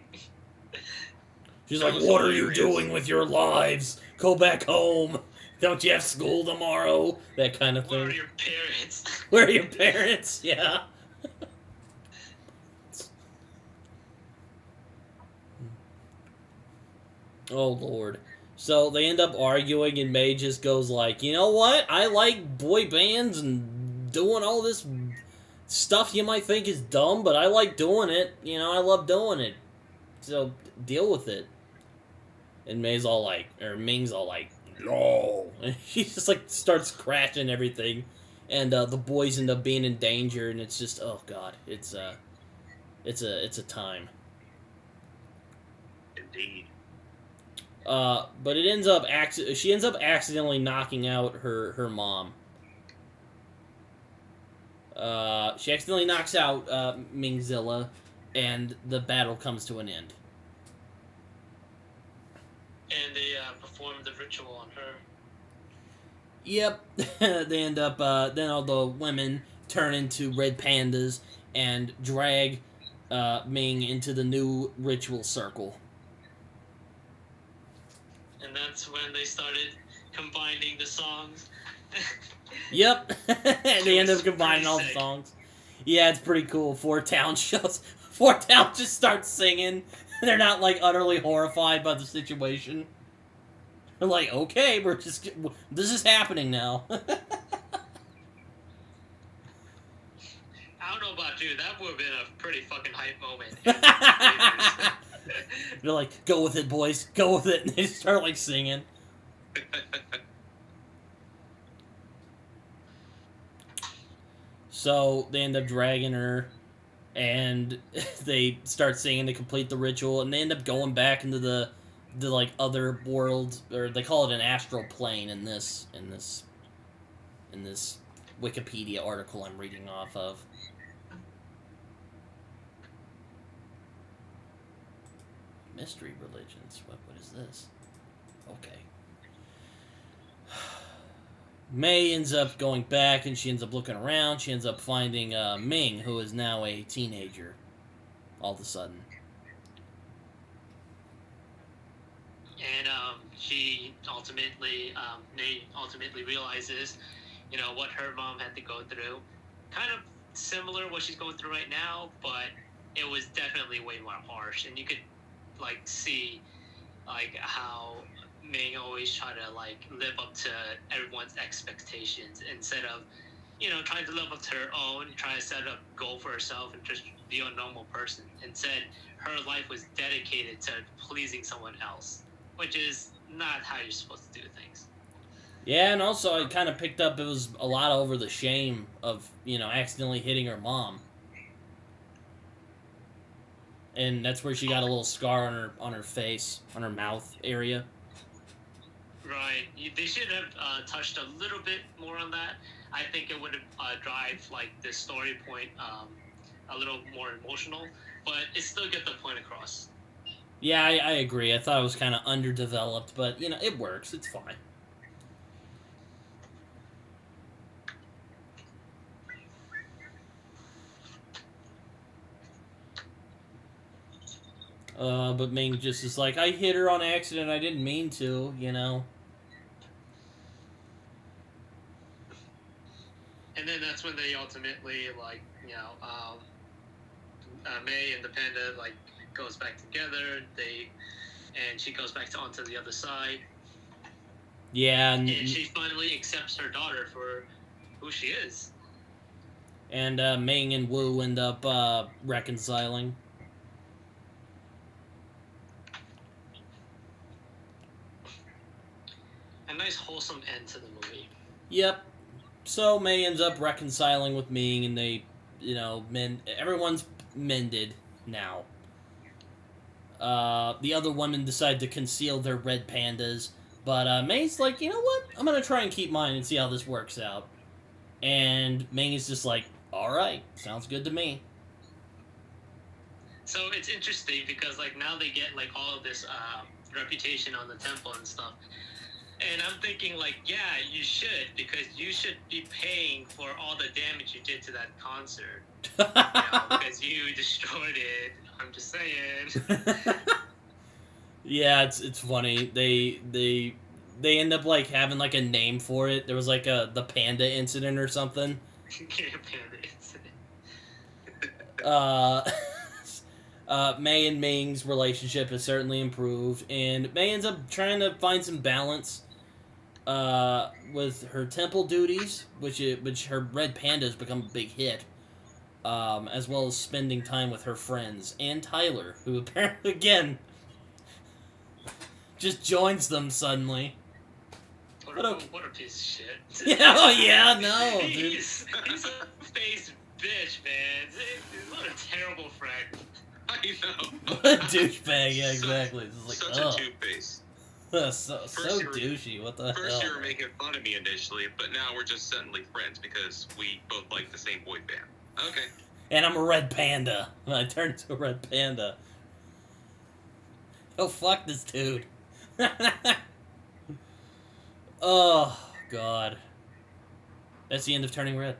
She's like, what are you doing with your lives? Go back home. Don't you have school tomorrow? That kind of thing. Where are your parents? Where are your parents? Yeah. Oh, Lord. So they end up arguing, and May just goes like, you know what? I like boy bands and doing all this stuff you might think is dumb, but I like doing it. You know, I love doing it. So deal with it. And Ming's all like, no. And she just like starts crashing everything. And the boys end up being in danger, and it's just, oh god, it's a time. Indeed. But it ends up she ends up accidentally knocking out her mom. She accidentally knocks out Mingzilla, and the battle comes to an end. And they perform the ritual on her. Yep. They end up, then all the women turn into red pandas and drag Ming into the new ritual circle. And that's when they started combining the songs. Yep. They end up was combining pretty all the sick. songs. Yeah, it's pretty cool. Four towns just start singing. They're not, like, utterly horrified by the situation. They're like, okay, this is happening now. I don't know about you, that would have been a pretty fucking hype moment. They're like, go with it, boys. Go with it. And they just start, like, singing. So they end up dragging her, and they start singing to complete the ritual, and they end up going back into the like other world, or they call it an astral plane in this Wikipedia article I'm reading off of. Mystery religions. What is this? Okay. Mei ends up going back, and she ends up looking around. She ends up finding Ming, who is now a teenager, all of a sudden. And she ultimately, Nate ultimately realizes, what her mom had to go through. Kind of similar what she's going through right now, but it was definitely way more harsh. And you could, like, see, like, how Ming always try to, like, live up to everyone's expectations instead of, trying to live up to her own, try to set a goal for herself and just be a normal person. Instead, her life was dedicated to pleasing someone else, which is not how you're supposed to do things. Yeah, and also I kind of picked up it was a lot over the shame of, accidentally hitting her mom. And that's where she got a little scar on her face, on her mouth area. Right. They should have touched a little bit more on that. I think it would have drive, like, the story point a little more emotional, but it still get the point across. Yeah, I agree. I thought it was kind of underdeveloped, but, it works. It's fine. But Ming just is like, I hit her on accident, I didn't mean to, And then that's when they ultimately, like, May and the panda, like, goes back together. And she goes back onto the other side. Yeah, and she finally accepts her daughter for who she is. And Ming and Wu end up reconciling. A nice wholesome end to the movie. Yep. So Mei ends up reconciling with Ming, and they, everyone's mended now. The other women decide to conceal their red pandas, but Mei's like, you know what? I'm gonna try and keep mine and see how this works out. And Ming is just like, all right, sounds good to me. So it's interesting because, like, now they get, like, all of this reputation on the temple and stuff. And I'm thinking, like, yeah, you should, because you should be paying for all the damage you did to that concert. Because you destroyed it. I'm just saying. Yeah, it's funny. They end up, like, having, like, a name for it. There was, like, the panda incident or something. Panda incident. Mei and Ming's relationship has certainly improved, and Mei ends up trying to find some balance with her temple duties, which her red panda has become a big hit, as well as spending time with her friends, and Tyler, who apparently, again, just joins them suddenly. What a piece of shit. Yeah, oh yeah, no, dude. He's a face bitch, man. What a terrible friend. I know. What a douchebag, yeah, exactly. It's like, Such a two-face. so douchey, what the hell? First you were making fun of me initially, but now we're just suddenly friends because we both like the same boy band. Okay. And I'm a red panda. And I turn into a red panda. Oh, fuck this dude. Oh, God. That's the end of Turning Red.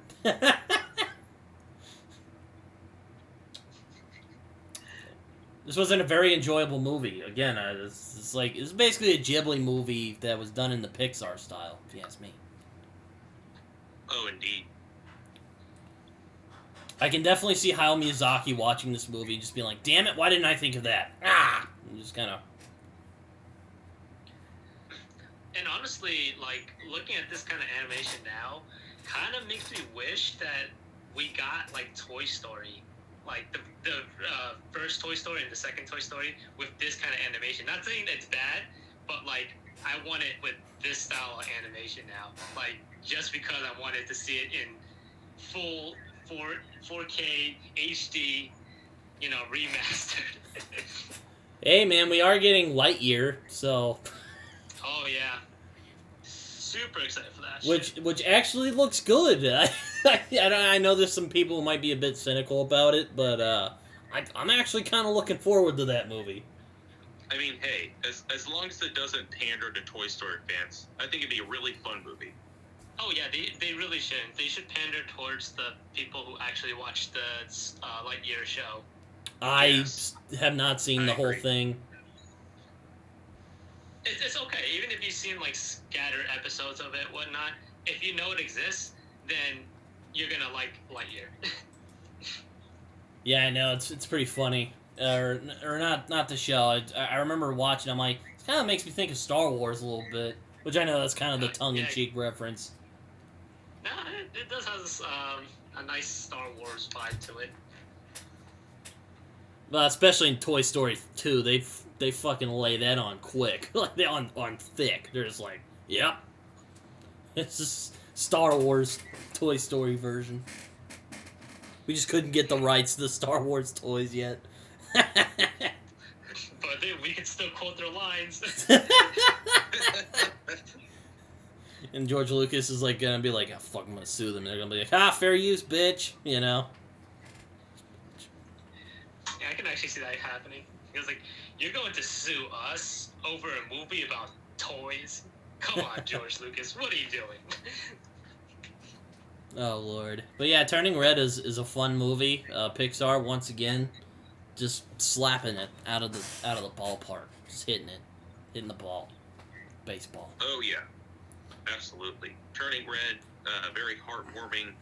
This wasn't a very enjoyable movie. Again, it's basically a Ghibli movie that was done in the Pixar style, if you ask me. Oh, indeed. I can definitely see Hayao Miyazaki watching this movie and just being like, damn it, why didn't I think of that? Ah! And just kind of... And honestly, like, looking at this kind of animation now, kind of makes me wish that we got, like, Toy Story. Like, the first Toy Story and the second Toy Story with this kind of animation. Not saying that it's bad, but, like, I want it with this style of animation now. Like, just because I wanted to see it in full 4K HD, you know, remastered. Hey, man, we are getting Lightyear, so... Oh, yeah. Super excited for that Which actually looks good. I know there's some people who might be a bit cynical about it, but I'm actually kind of looking forward to that movie. I mean, hey, as long as it doesn't pander to Toy Story fans, I think it'd be a really fun movie. Oh yeah, they really shouldn't. They should pander towards the people who actually watch the Lightyear show. I have not seen the whole thing. It's okay, even if you've seen like scattered episodes of it, whatnot. If you know it exists, then you're gonna like Lightyear. Yeah, I know it's pretty funny, or not the show. I remember watching. I'm like, it kind of makes me think of Star Wars a little bit, which I know that's kind of the tongue-in-cheek reference. No, it does have a nice Star Wars vibe to it. But especially in Toy Story 2, they fucking lay that on quick, like they on thick. They're just like, yep, it's just Star Wars Toy Story version. We just couldn't get the rights to the Star Wars toys yet. But we can still quote their lines. And George Lucas is like gonna be like, oh, fuck, I'm gonna sue them. They're gonna be like, fair use, bitch. You know. Yeah, I can actually see that happening. He was like, you're going to sue us over a movie about toys? Come on, George Lucas, what are you doing? Oh Lord, but yeah, Turning Red is a fun movie. Pixar once again, just slapping it out of the ballpark, just hitting the ball, baseball. Oh yeah, absolutely. Turning Red, very heartwarming,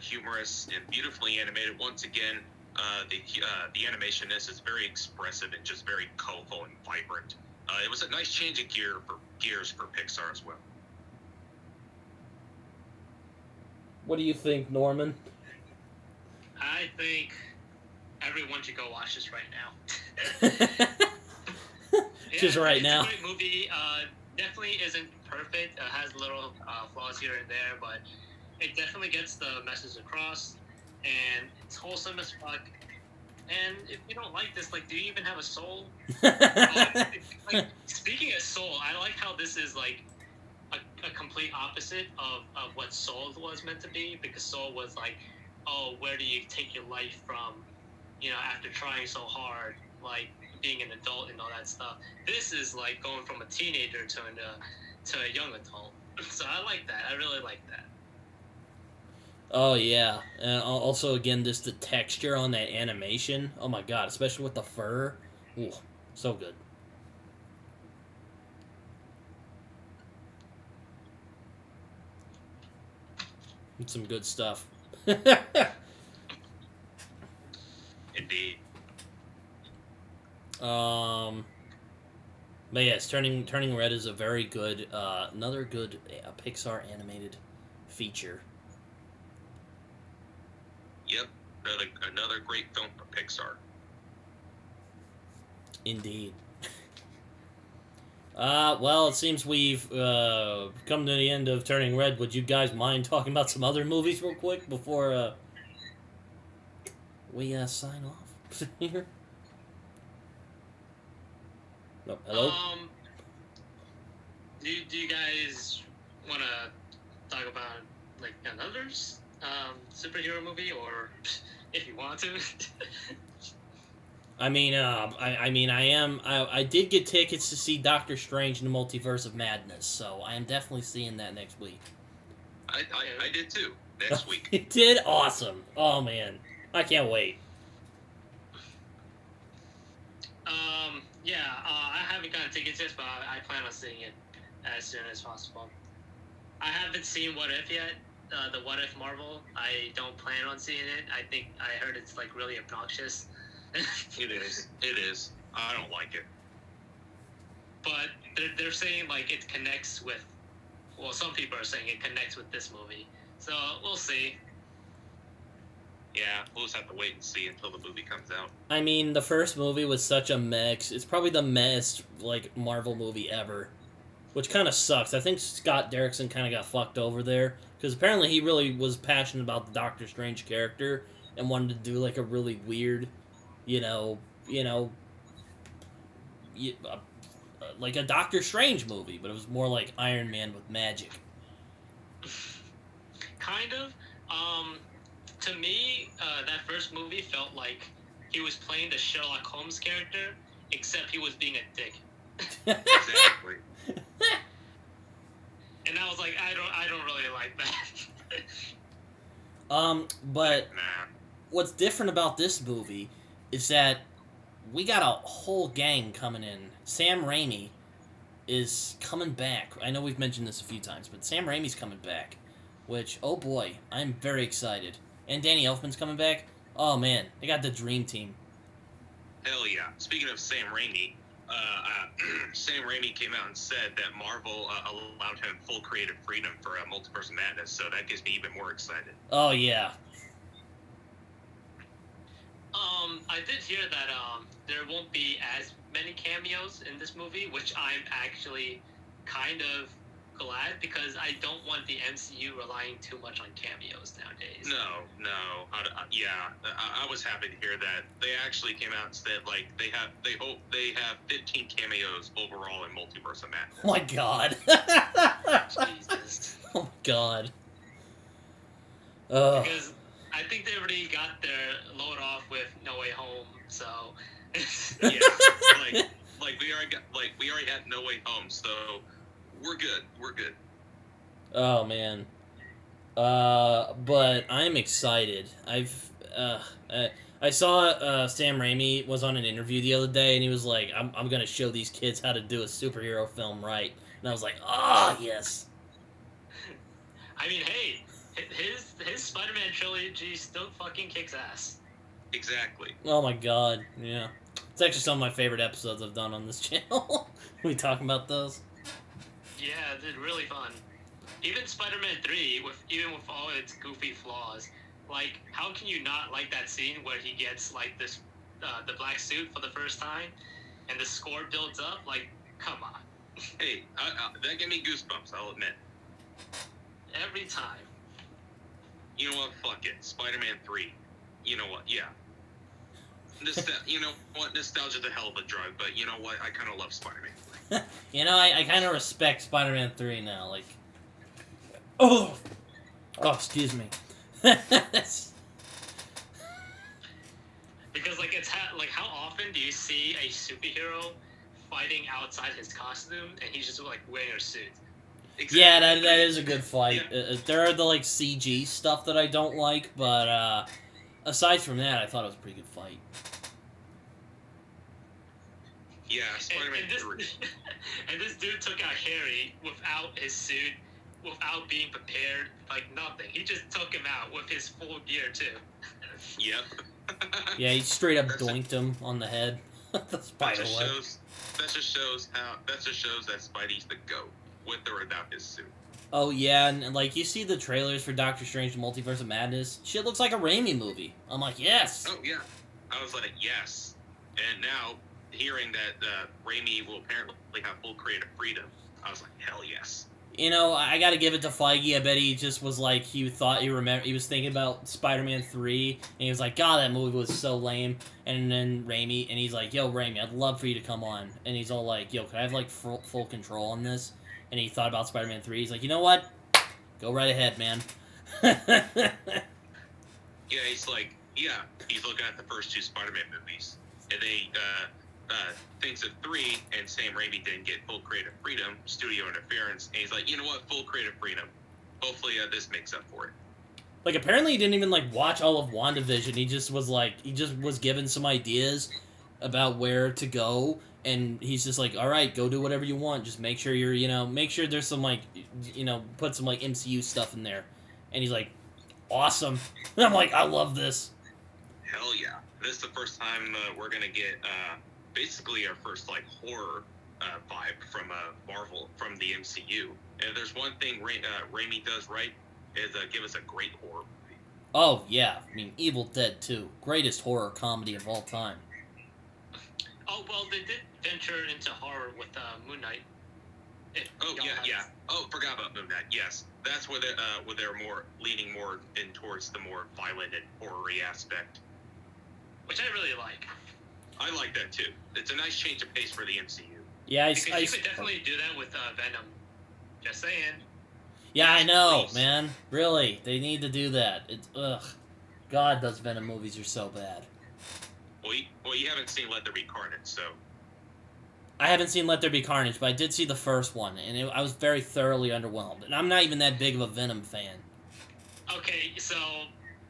humorous, and beautifully animated. Once again, the animation in this is very expressive and just very colorful and vibrant. It was a nice change of gears for Pixar as well. What do you think, Norman? I think everyone should go watch this right now. Just right now. It's a great movie. Definitely isn't perfect. It has little flaws here and there, but it definitely gets the message across. And it's wholesome as fuck. And if you don't like this, like, do you even have a soul? Like, speaking of soul, I like how this is like a complete opposite of what Soul was meant to be, because Soul was like, oh, where do you take your life from, you know, after trying so hard, like being an adult and all that stuff. This is like going from a teenager to a young adult. So I like that. I really like that. Oh yeah, and also again, just the texture on that animation. Oh my god, especially with the fur. Ooh, so good. It's some good stuff. Indeed. But yes, Turning Red is a very good, another good Pixar animated feature. Yep, another great film from Pixar. Indeed. Well, it seems we've come to the end of Turning Red. Would you guys mind talking about some other movies real quick before we sign off here? No, hello? Do you guys want to talk about like another superhero movie, or if you want to. I did get tickets to see Doctor Strange in the Multiverse of Madness, so I am definitely seeing that next week. I did too. Next week. You did? Awesome. Oh, man. I can't wait. I haven't gotten tickets yet, but I plan on seeing it as soon as possible. I haven't seen What If yet, the What If Marvel. I don't plan on seeing it. I think I heard it's like really obnoxious. It is. It is. I don't like it. But they're saying like it connects with. Well, some people are saying it connects with this movie. So we'll see. Yeah, we'll just have to wait and see until the movie comes out. I mean, the first movie was such a mix. It's probably the mest, like, Marvel movie ever. Which kind of sucks. I think Scott Derrickson kind of got fucked over there. Because apparently he really was passionate about the Doctor Strange character. And wanted to do, like, a really weird, like a Doctor Strange movie. But it was more like Iron Man with magic. Kind of. To me, that first movie felt like he was playing the Sherlock Holmes character, except he was being a dick. Exactly. And I was like, I don't really like that. But Nah. what's different about this movie is that we got a whole gang coming in. Sam Raimi is coming back. I know we've mentioned this a few times, but Sam Raimi's coming back. Which, oh boy, I'm very excited. And Danny Elfman's coming back. Oh man, they got the dream team. Hell yeah. Speaking of Sam Raimi, Sam Raimi came out and said that Marvel allowed him full creative freedom for Multiverse of Madness, so that gets me even more excited. Oh yeah. I did hear that there won't be as many cameos in this movie, which I'm actually kind of glad, because I don't want the MCU relying too much on cameos nowadays. No. I was happy to hear that. They actually came out and said, like, they hope they have 15 cameos overall in Multiverse of Madness. Oh my god. Jesus. Oh my god. Ugh. Because I think they already got their load off with No Way Home, so. Yeah, like we already had No Way Home, so we're good. Oh man. But I'm excited. I saw Sam Raimi was on an interview the other day, and he was like, I'm gonna show these kids how to do a superhero film right. And I was like, yes. I mean, hey, his Spider-Man trilogy still fucking kicks ass. Exactly. Oh my god, yeah. It's actually some of my favorite episodes I've done on this channel. We talking about those? Yeah, it's really fun. Even Spider-Man 3, even with all its goofy flaws, like, how can you not like that scene where he gets, like, this, the black suit for the first time, and the score builds up? Like, come on. Hey, that gave me goosebumps, I'll admit. Every time. You know what? Fuck it. Spider-Man 3. You know what? Yeah. You know what? Nostalgia's a hell of a drug, but you know what? I kind of love Spider-Man 3. You know, I kind of respect Spider-Man 3 now. Like, oh, excuse me. Because like like how often do you see a superhero fighting outside his costume and he's just like wearing a suit? Exactly. Yeah, that is a good fight. Yeah. There are the like CG stuff that I don't like, but aside from that, I thought it was a pretty good fight. Yeah, Spider-Man and this, 3. and this dude took out Harry without his suit, without being prepared, like nothing. He just took him out with his full gear too. Yep. Yeah, he straight up That's doinked him on the head. The spider web. That just shows that Spidey's the GOAT, with or without his suit. Oh yeah, and like you see the trailers for Doctor Strange: Multiverse of Madness. Shit looks like a Raimi movie. I'm like, yes. Oh yeah. I was like, yes. And now, hearing that Raimi will apparently have full creative freedom, I was like, hell yes. You know, I gotta give it to Feige. I bet he just was like, he was thinking about Spider-Man 3, and he was like, God, that movie was so lame. And then Raimi, and he's like, yo, Raimi, I'd love for you to come on. And he's all like, yo, can I have like full control on this? And he thought about Spider-Man 3. He's like, you know what? Go right ahead, man. Yeah, he's like, Yeah, he's looking at the first 2 Spider-Man movies, and they thinks of 3, and Sam Raimi didn't get full creative freedom, studio interference, and he's like, you know what, full creative freedom. Hopefully, this makes up for it. Like, apparently he didn't even, like, watch all of WandaVision. He just was given some ideas about where to go, and he's just like, all right, go do whatever you want. Just make sure make sure there's some, like, put some, like, MCU stuff in there. And he's like, awesome. And I'm like, I love this. Hell yeah. This is the first time we're going to get basically our first, like, horror vibe from Marvel, from the MCU. And if there's one thing Raimi does right, is give us a great horror movie. Oh, yeah. I mean, Evil Dead 2. Greatest horror comedy of all time. Oh, well, they did venture into horror with Moon Knight. Yeah. Oh, forgot about Moon Knight. Yes, that's where they're more leaning more in towards the more violent and horror-y aspect, which I really like. I like that too. It's a nice change of pace for the MCU. Yeah, you could definitely do that with Venom. Just saying. Yeah, I know, Please. man. Really, they need to do that. It's God, those Venom movies are so bad. Well, you haven't seen Let There Be Carnage, so. I haven't seen Let There Be Carnage, but I did see the first one, and I was very thoroughly underwhelmed. And I'm not even that big of a Venom fan. Okay, so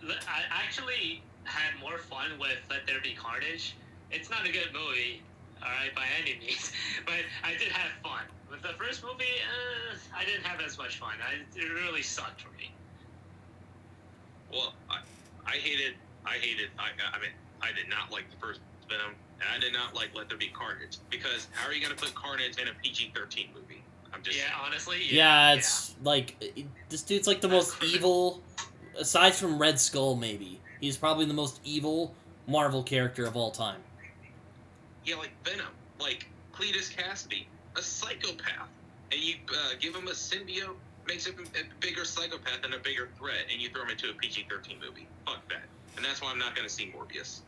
I actually had more fun with Let There Be Carnage. It's not a good movie, alright, by any means, but I did have fun. With the first movie, I didn't have as much fun. It really sucked for me. Well, I did not like the first Venom, and I did not like Let There Be Carnage, because how are you going to put Carnage in a PG-13 movie? I'm just saying. Honestly, Yeah, it's like this dude's like the most evil, aside from Red Skull. Maybe he's probably the most evil Marvel character of all time. Yeah, like Venom, like Cletus Cassidy, a psychopath, and you give him a symbiote, makes him a bigger psychopath and a bigger threat, and you throw him into a PG-13 movie. Fuck that. And that's why I'm not going to see Morbius.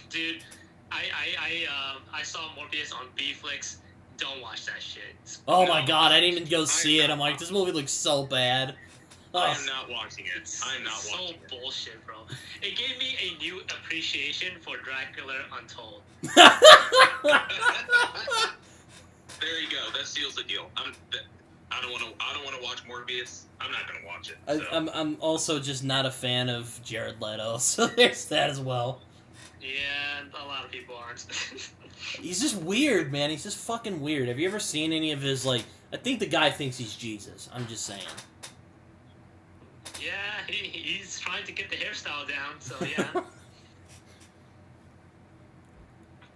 Dude, I saw Morbius on B-Flix. Don't watch that shit. Oh my god, I didn't even go see it. I'm like, this movie looks so bad. I am not watching it. I'm not so watching it. bullshit, bro. It gave me a new appreciation for Dracula Untold. There you go. That seals the deal. I don't want to watch Morbius. I'm not gonna watch it. So. I'm also just not a fan of Jared Leto, so there's that as well. Yeah, a lot of people aren't. He's just weird, man. He's just fucking weird. Have you ever seen any of his, like... I think the guy thinks he's Jesus. I'm just saying. Yeah, he's trying to get the hairstyle down, so yeah.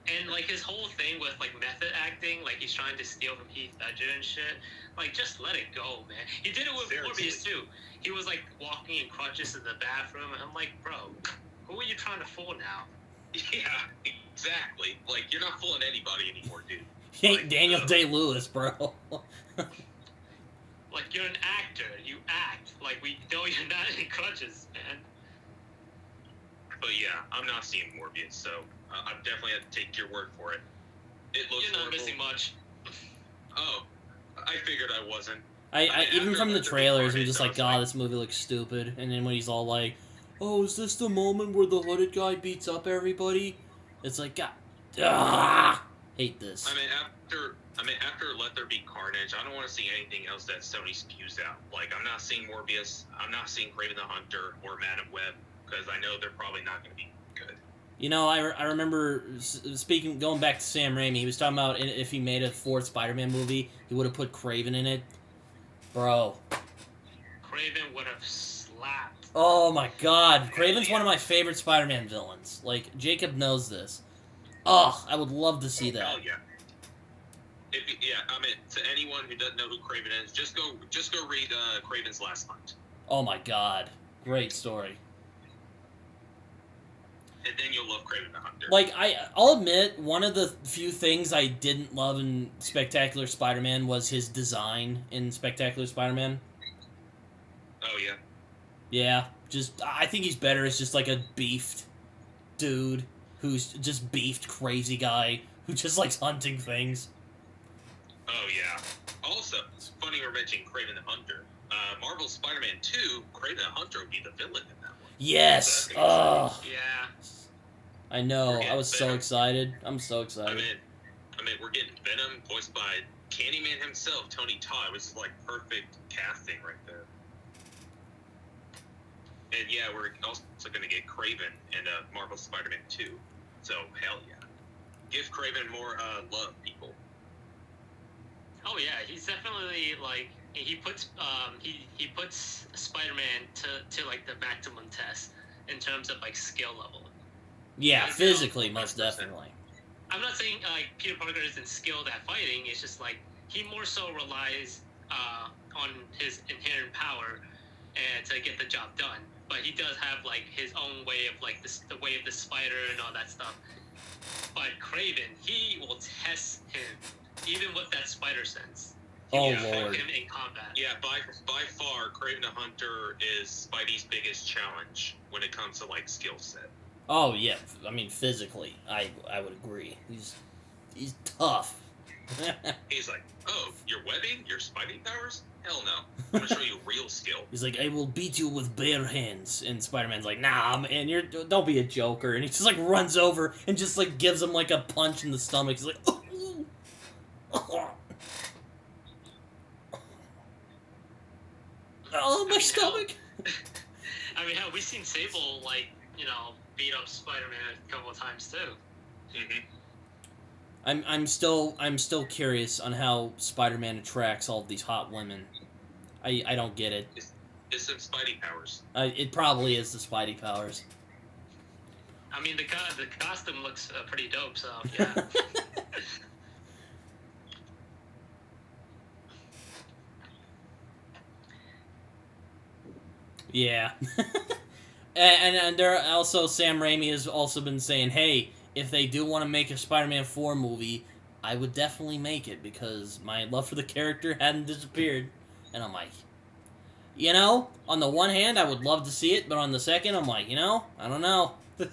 And, like, his whole thing with, like, method acting, like, he's trying to steal from Heath Ledger and shit. Like, just let it go, man. He did it with Morbius, too. He was, like, walking in crutches in the bathroom, and I'm like, bro, who are you trying to fool now? Yeah, exactly. Like, you're not fooling anybody anymore, dude. He ain't Like, Daniel Day-Lewis, bro. Like, you're an actor. You act. Like, we know you're not in crutches, man. But yeah, I'm not seeing Morbius, so I definitely have to take your word for it. It looks You're not horrible. missing much. Oh, I figured I wasn't. I even after from the Let There Be trailers, I'm Carnage, just I like, was God, this movie looks stupid. And then when he's all like, oh, is this the moment where the hooded guy beats up everybody? It's like, God, hate this. I mean, after Let There Be Carnage, I don't want to see anything else that Sony spews out. Like, I'm not seeing Morbius, I'm not seeing Kraven the Hunter or Madam Web, because I know they're probably not going to be good. You know, I remember going back to Sam Raimi, he was talking about if he made a fourth Spider-Man movie, he would have put Kraven in it. Bro. Kraven would have slapped. Oh my god. Kraven's one of my favorite Spider-Man villains. Like, Jacob knows this. Oh, I would love to see that. Hell yeah. I mean, to anyone who doesn't know who Kraven is, just go read Kraven's Last Hunt. Oh my god. Great story. And then you'll love Kraven the Hunter. Like, I'll admit, one of the few things I didn't love in Spectacular Spider-Man was his design in Spectacular Spider-Man. Oh, yeah. Yeah, I think he's better as just like a beefed dude who's just beefed crazy guy who just likes hunting things. Oh, yeah. Also, it's funny we're mentioning Kraven the Hunter. Marvel's Spider-Man 2, Kraven the Hunter would be the villain in that one. Yes. So that's gonna be Oh, Yeah. I know. We're I getting was so Venom. excited. I'm so I excited. mean, we're getting Venom voiced by Candyman himself, Tony Todd, which is like perfect casting right there. And yeah, we're also gonna get Kraven in Marvel Spider-Man 2. So hell yeah, give Kraven more love, people. Oh yeah, he's definitely like he puts Spider-Man to like the maximum test in terms of like skill level. Yeah, Yeah, physically, 100%. most definitely. I'm not saying like Peter Parker isn't skilled at fighting. It's just like he more so relies on his inherent power and to get the job done. But he does have like his own way of like this, the way of the spider and all that stuff. But Craven, he will test him even with that spider sense. He Oh, will fuck Lord. him in combat. Yeah, by far, Kraven the Hunter is Spidey's biggest challenge when it comes to like skill set. Oh yeah, I mean physically, I would agree. He's tough. He's like, oh, your webbing, your Spidey powers? Hell no. I'm gonna show you real skill. He's like, I will beat you with bare hands. And Spider-Man's like, nah, man, don't be a joker. And he just like runs over and just like gives him like a punch in the stomach. He's like, oh, my stomach. I mean, hell, we've seen Sable like beat up Spider-Man a couple of times too. Mm-hmm. I'm still curious on how Spider-Man attracts all of these hot women. I don't get it. It's some Spidey powers. It probably is the Spidey powers. I mean, the costume looks pretty dope, so yeah. Yeah. and there also, Sam Raimi has also been saying, hey, if they do want to make a Spider-Man 4 movie, I would definitely make it because my love for the character hadn't disappeared. And I'm like, on the one hand, I would love to see it, but on the second, I'm like, I don't know. I mean,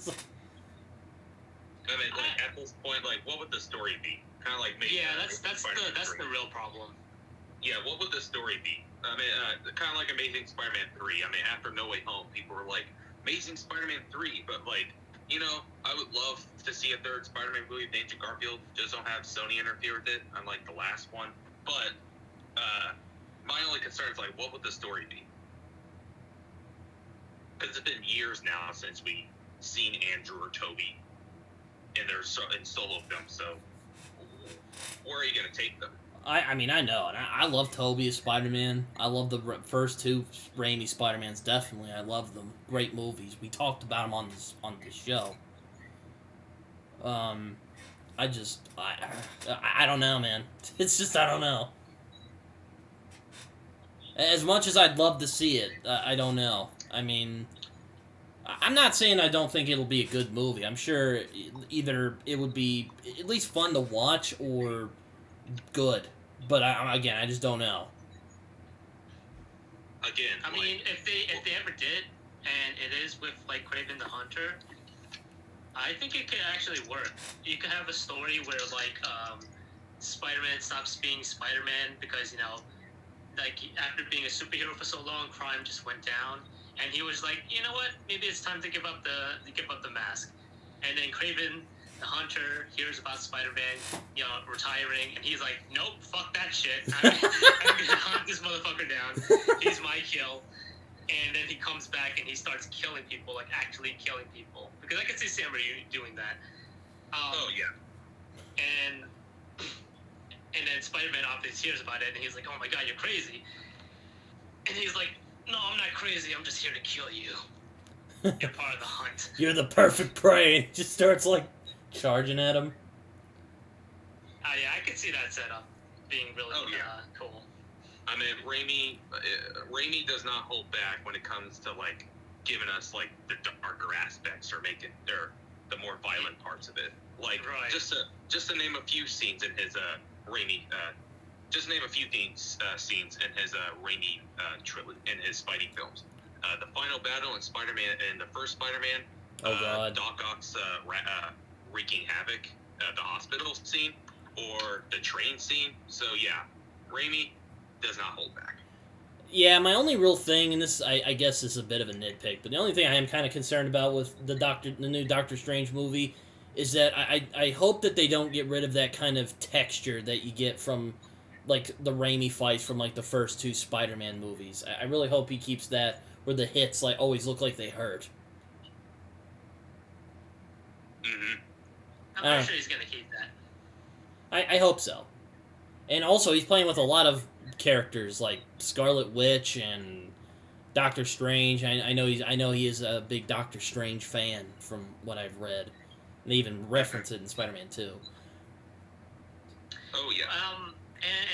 like at this point, like, what would the story be? Kind of like maybe. Yeah, that's the real problem. Yeah, what would the story be? I mean, kind of like Amazing Spider-Man 3. I mean, after No Way Home, people were like, Amazing Spider-Man 3, but like, I would love to see a third Spider-Man movie with Andrew Garfield. Just don't have Sony interfere with it, unlike the last one. But my only concern is like, what would the story be? Because it's been years now since we seen Andrew or Toby in solo films. So where are you gonna take them? I mean, I know, and I love Tobey as Spider-Man. I love the first two Raimi Spider-Mans, definitely. I love them. Great movies. We talked about them on this show. I don't know, man. It's just, I don't know. As much as I'd love to see it, I don't know. I mean, I'm not saying I don't think it'll be a good movie. I'm sure either it would be at least fun to watch or good. But I just don't know. Again, I mean, if they ever did, and it is with like Kraven the Hunter, I think it could actually work. You could have a story where like Spider-Man stops being Spider-Man because like after being a superhero for so long, crime just went down, and he was like, you know what, maybe it's time to give up the mask, and then Kraven the Hunter hears about Spider-Man, retiring, and he's like, nope, fuck that shit. I'm gonna hunt this motherfucker down. He's my kill. And then he comes back and he starts killing people, like actually killing people. Because I can see Sam Raimi doing that. Oh yeah. And then Spider-Man obviously hears about it, and he's like, oh my god, you're crazy. And he's like, no, I'm not crazy. I'm just here to kill you. You're part of the hunt. You're the perfect prey. And just starts like charging at him. Yeah, I could see that setup being really cool. I mean, Raimi does not hold back when it comes to like giving us like the darker aspects or making the more violent parts of it. Like just to name a few scenes in his Raimi, just name a few scenes in his Raimi trilogy in his Spidey films. The final battle in the first Spider-Man. Oh god. Doc Ock's wreaking havoc at the hospital scene or the train scene. So yeah, Raimi does not hold back. Yeah, my only real thing, and this I guess is a bit of a nitpick, but the only thing I am kind of concerned about with the new Doctor Strange movie is that I hope that they don't get rid of that kind of texture that you get from like the Raimi fights from like the first two Spider-Man movies. I really hope he keeps that where the hits like always look like they hurt. Mm-hmm. I'm sure he's gonna keep that. I hope so. And also he's playing with a lot of characters like Scarlet Witch and Doctor Strange. I know he is a big Doctor Strange fan from what I've read. They even reference it in Spider-Man 2. Oh yeah.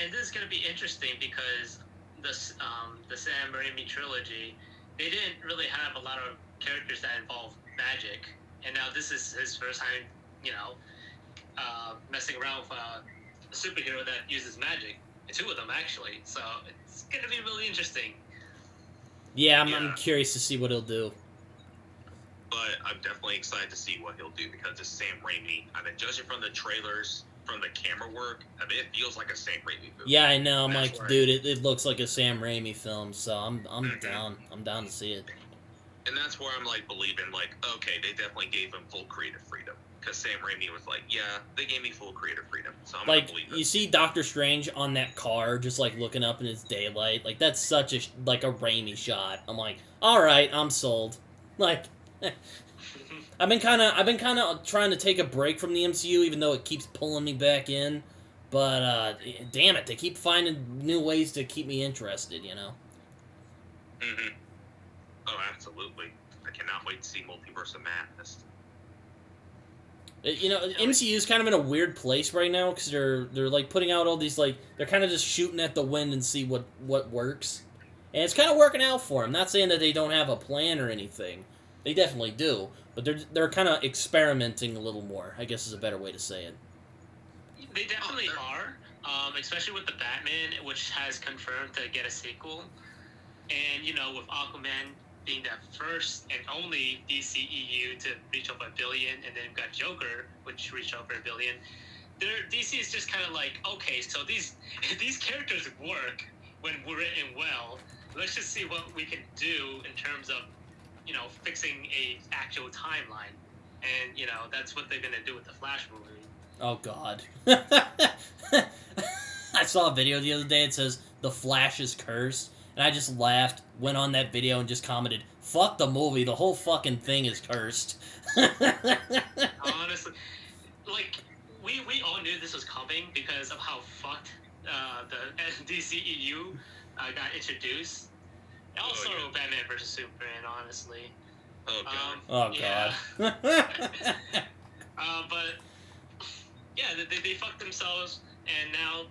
And this is gonna be interesting because the Sam Raimi trilogy, they didn't really have a lot of characters that involve magic, and now this is his first time, messing around with a superhero that uses magic. Two of them actually, so it's gonna be really interesting. Yeah, I'm curious to see what he'll do. But I'm definitely excited to see what he'll do because it's Sam Raimi. I mean, judging from the trailers, from the camera work, I mean, it feels like a Sam Raimi movie. Yeah, I know. I'm like, dude, it looks like a Sam Raimi film, so I'm down. I'm down to see it. And that's where I'm like believing, like, okay, they definitely gave him full creative freedom. Because Sam Raimi was like, yeah, they gave me full creative freedom, so I'm like, gonna believe it. You see Doctor Strange on that car, just like looking up in his daylight. Like that's such a Raimi shot. I'm like, all right, I'm sold. Like, I've been kind of trying to take a break from the MCU, even though it keeps pulling me back in. But damn it, they keep finding new ways to keep me interested. Mm-hmm. Oh, absolutely. I cannot wait to see Multiverse of Madness. MCU is kind of in a weird place right now because they're like putting out all these they're kind of just shooting at the wind and see what works, and it's kind of working out for them. Not saying that they don't have a plan or anything, they definitely do, but they're kind of experimenting a little more. I guess is a better way to say it. They definitely are, especially with the Batman, which has confirmed to get a sequel, and with Aquaman being the first and only DCEU to reach over $1 billion, and then you've got Joker, which reached over $1 billion. DC is just kind of like, okay, so these characters work when written well. Let's just see what we can do in terms of, fixing a actual timeline, and that's what they're gonna do with the Flash movie. Oh God. I saw a video the other day. It says the Flash is cursed. And I just laughed, went on that video, and just commented, fuck the movie, the whole fucking thing is cursed. Honestly, we all knew this was coming because of how fucked the DCEU got introduced. Also, Batman vs. Superman, honestly. Oh, God. Oh, yeah. God. But, yeah, they fucked themselves, and now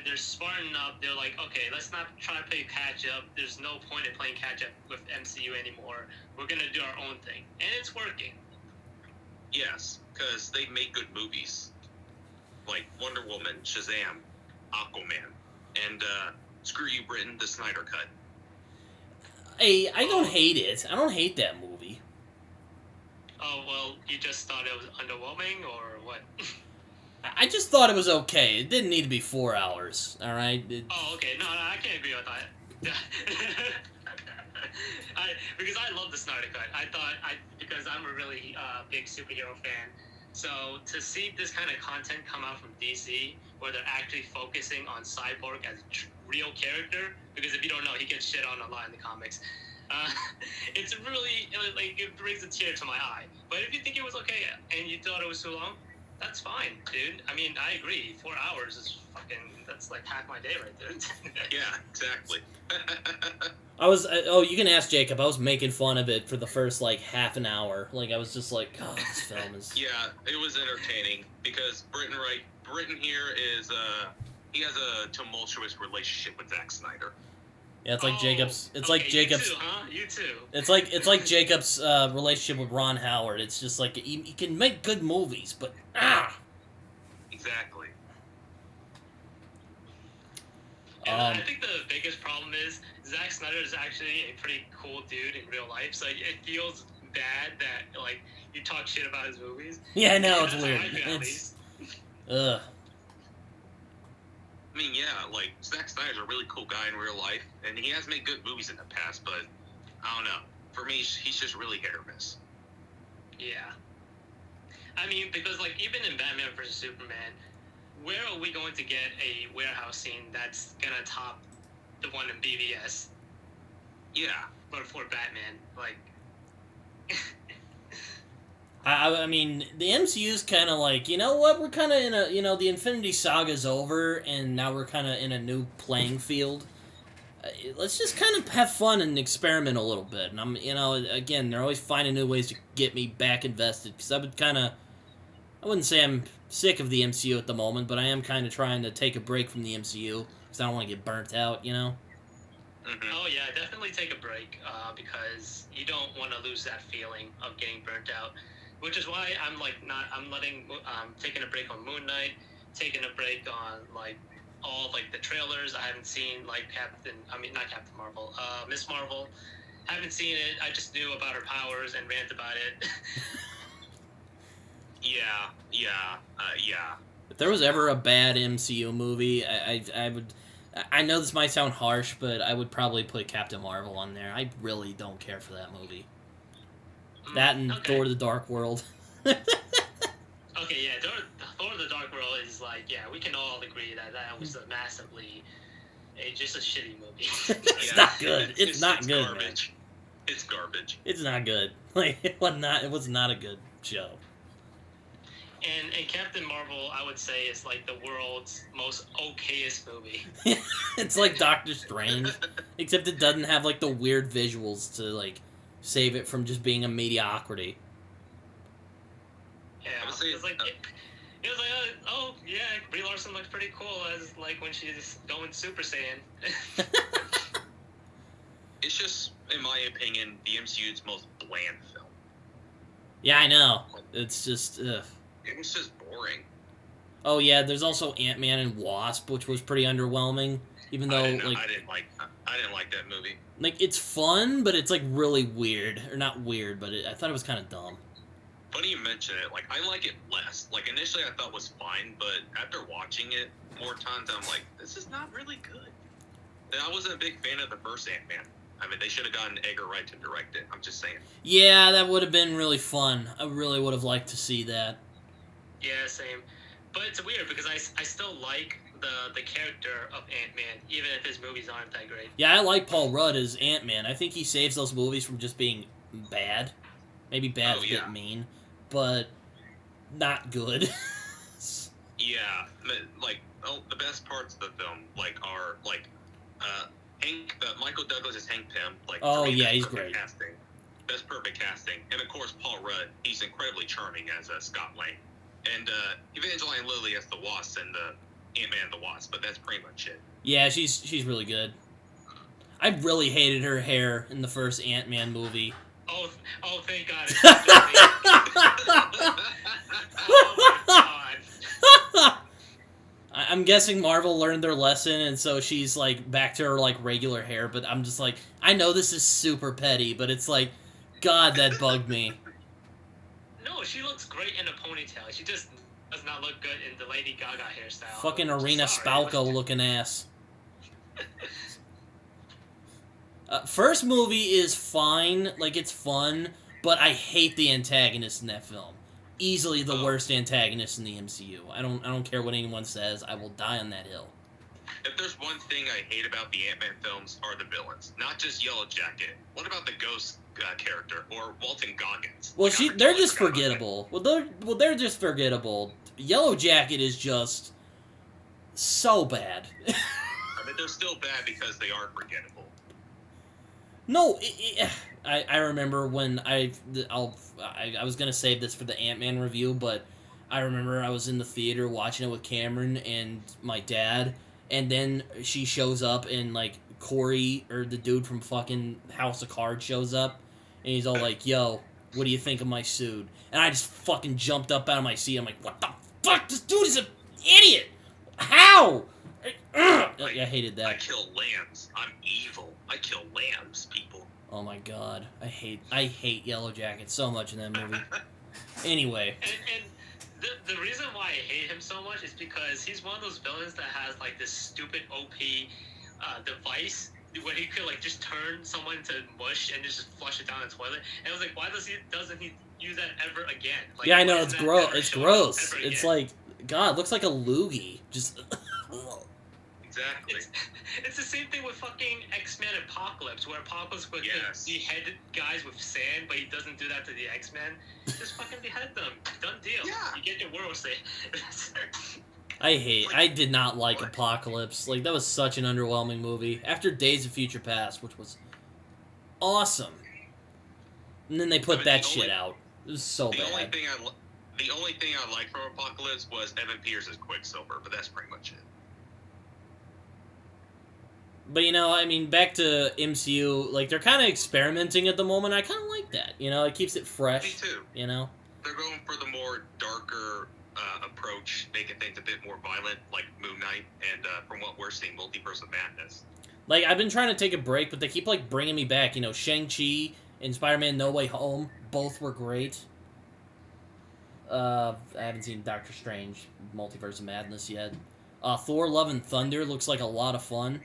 they're smarting up. They're like, okay, let's not try to play catch up. There's no point in playing catch up with MCU anymore. We're gonna do our own thing, and it's working. Yes, because they make good movies, like Wonder Woman, Shazam, Aquaman, and screw you, Britain, the Snyder Cut. Hey, I don't hate it. I don't hate that movie. Oh well, you just thought it was underwhelming, or what? I just thought it was okay. It didn't need to be 4 hours, alright? Oh, okay. No, I can't agree with that. Because I love the Snyder Cut. Because I'm a really big superhero fan. So to see this kind of content come out from DC, where they're actually focusing on Cyborg as a real character, because if you don't know, he gets shit on a lot in the comics. It's really, it brings a tear to my eye. But if you think it was okay and you thought it was too long, that's fine, dude. I mean, I agree. 4 hours is that's like half my day right there. Yeah, exactly. You can ask Jacob. I was making fun of it for the first, half an hour. I was just like, God, this film is... Yeah, it was entertaining, because Britton here is, he has a tumultuous relationship with Zack Snyder. Yeah, it's like Jacob's... It's like Jacob's... You too, huh? You too. It's like Jacob's relationship with Ron Howard. It's just like, he can make good movies, but... Exactly. And I think the biggest problem is Zack Snyder is actually a pretty cool dude in real life, so it feels bad that you talk shit about his movies. Yeah, I know, That's it's weird. how I feel, at least. Ugh. I mean, yeah, like, Zack Snyder's a really cool guy in real life, and he has made good movies in the past, but I don't know. For me, he's just really hit or miss. Yeah. I mean, because, like, even in Batman vs. Superman, where are we going to get a warehouse scene that's gonna top the one in BVS? Yeah. But for Batman, like... I mean, the MCU's kind of like, you know what, we're kind of in a, you know, the Infinity Saga's over, and now we're kind of in a new playing field. Let's just kind of have fun and experiment a little bit. And I'm, you know, again, they're always finding new ways to get me back invested, because I wouldn't say I'm sick of the MCU at the moment, but I am kind of trying to take a break from the MCU, because I don't want to get burnt out, you know? Mm-hmm. Oh yeah, definitely take a break, because you don't want to lose that feeling of getting burnt out. Which is why I'm taking a break on Moon Knight, taking a break on like all like the trailers. I haven't seen like not Captain Marvel, Miss Marvel. Haven't seen it. I just knew about her powers and rant about it. Yeah. If there was ever a bad MCU movie, I would. I know this might sound harsh, but I would probably put Captain Marvel on there. I really don't care for that movie. That and Okay. Thor: The Dark World. Okay, yeah, Thor: The Dark World is like, yeah, we can all agree that was just a shitty movie. It's not good. It's not good, garbage. man. It's garbage. It's not good. Like it was not a good show. And Captain Marvel, I would say, is like the world's most okayest movie. It's like Doctor Strange, except it doesn't have like the weird visuals to like save it from just being a mediocrity. Yeah, I would say, it was like, oh yeah, Brie Larson looks pretty cool as like when she's going Super Saiyan. It's just, in my opinion, the MCU's most bland film. Yeah, I know. It's just, ugh. It was just boring. Oh yeah, there's also Ant-Man and Wasp, which was pretty underwhelming. Even though, I didn't like that movie. Like, it's fun, but it's, like, really weird. Or not weird, but I thought it was kind of dumb. Funny you mention it. Like, I like it less. Like, initially I thought it was fine, but after watching it more times, I'm like, this is not really good. And I wasn't a big fan of the first Ant-Man. I mean, they should have gotten Edgar Wright to direct it. I'm just saying. Yeah, that would have been really fun. I really would have liked to see that. Yeah, same. But it's weird because I still like the character of Ant-Man, even if his movies aren't that great. Yeah, I like Paul Rudd as Ant-Man. I think he saves those movies from just being bad. Maybe bad is a bit mean, but not good. Yeah, like, the best parts of the film, like, are, like, Michael Douglas as Hank Pym. Like, oh, for me, yeah, that's he's perfect great. Casting. That's perfect casting. And, of course, Paul Rudd, he's incredibly charming as Scott Lang. And Evangeline Lilly as the Wasp and the Ant-Man and the Wasp, but that's pretty much it. Yeah, she's really good. I really hated her hair in the first Ant-Man movie. Oh, thank God. It's not just me. Oh, my God. I'm guessing Marvel learned their lesson, and so she's, like, back to her, like, regular hair, but I'm just like, I know this is super petty, but it's like, God, that bugged me. No, she looks great in a ponytail. She just does not look good in the Lady Gaga hairstyle. Fucking Arena Spalko-looking ass. First movie is fine, like, it's fun, but I hate the antagonist in that film. Easily the worst antagonist in the MCU. I don't care what anyone says. I will die on that hill. If there's one thing I hate about the Ant-Man films are the villains, not just Yellow Jacket. What about the Ghost character or Walton Goggins? Well, Like, they're just forgettable. Well, they're just forgettable. Yellow Jacket is just so bad. I mean, they're still bad because they are forgettable. No, I remember when I was gonna save this for the Ant-Man review, but I remember I was in the theater watching it with Cameron and my dad, and then she shows up and like Corey or the dude from fucking House of Cards shows up, and he's all like, "Yo, what do you think of my suit?" And I just fucking jumped up out of my seat. I'm like, "What the fuck? This dude is an idiot! How?" I hated that. I kill lambs. I'm evil. I kill lambs, people. Oh my god, I hate Yellow Jacket so much in that movie. Anyway, And the reason why I hate him so much is because he's one of those villains that has like this stupid OP device where he could like just turn someone to mush and just flush it down the toilet. And I was like, why doesn't he use that ever again? Like, yeah, I know, why it's does that gross. never It's show up gross. ever It's again? like, God, it looks like a loogie. Just. Exactly. It's the same thing with fucking X-Men Apocalypse, where Apocalypse would Yes. behead guys with sand, but he doesn't do that to the X-Men. Just fucking behead them. Done deal. Yeah. You get your world saved. I did not like What? Apocalypse. Like, that was such an underwhelming movie. After Days of Future Past, which was awesome. And then they put mean, that the shit only- out. It was so The only bad. thing I liked from Apocalypse was Evan Peters as Quicksilver, but that's pretty much it. But, you know, I mean, back to MCU, like, they're kind of experimenting at the moment. I kind of like that. You know, it keeps it Me fresh, too. you know? They're going for the more darker approach, making things a bit more violent, like Moon Knight, and from what we're seeing, Multiverse of Madness. Like, I've been trying to take a break, but they keep, like, bringing me back. You know, Shang-Chi and Spider-Man No Way Home, both were great. I haven't seen Doctor Strange, Multiverse of Madness yet. Thor Love and Thunder looks like a lot of fun.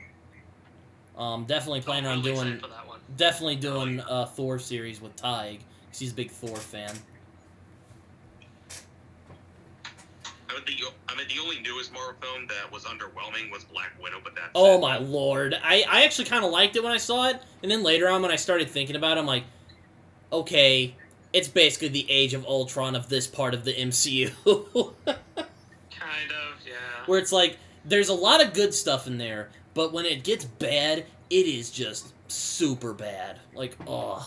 Definitely planning on really doing... excited for that one. Definitely doing a Thor series with Tig, because he's a big Thor fan. I mean, the only newest Marvel film that was underwhelming was Black Widow, but that's Oh it. my lord. I actually kind of liked it when I saw it, and then later on when I started thinking about it, I'm like, okay, it's basically the Age of Ultron of this part of the MCU. Kind of, yeah. Where it's like, there's a lot of good stuff in there, but when it gets bad, it is just super bad. Like, ugh.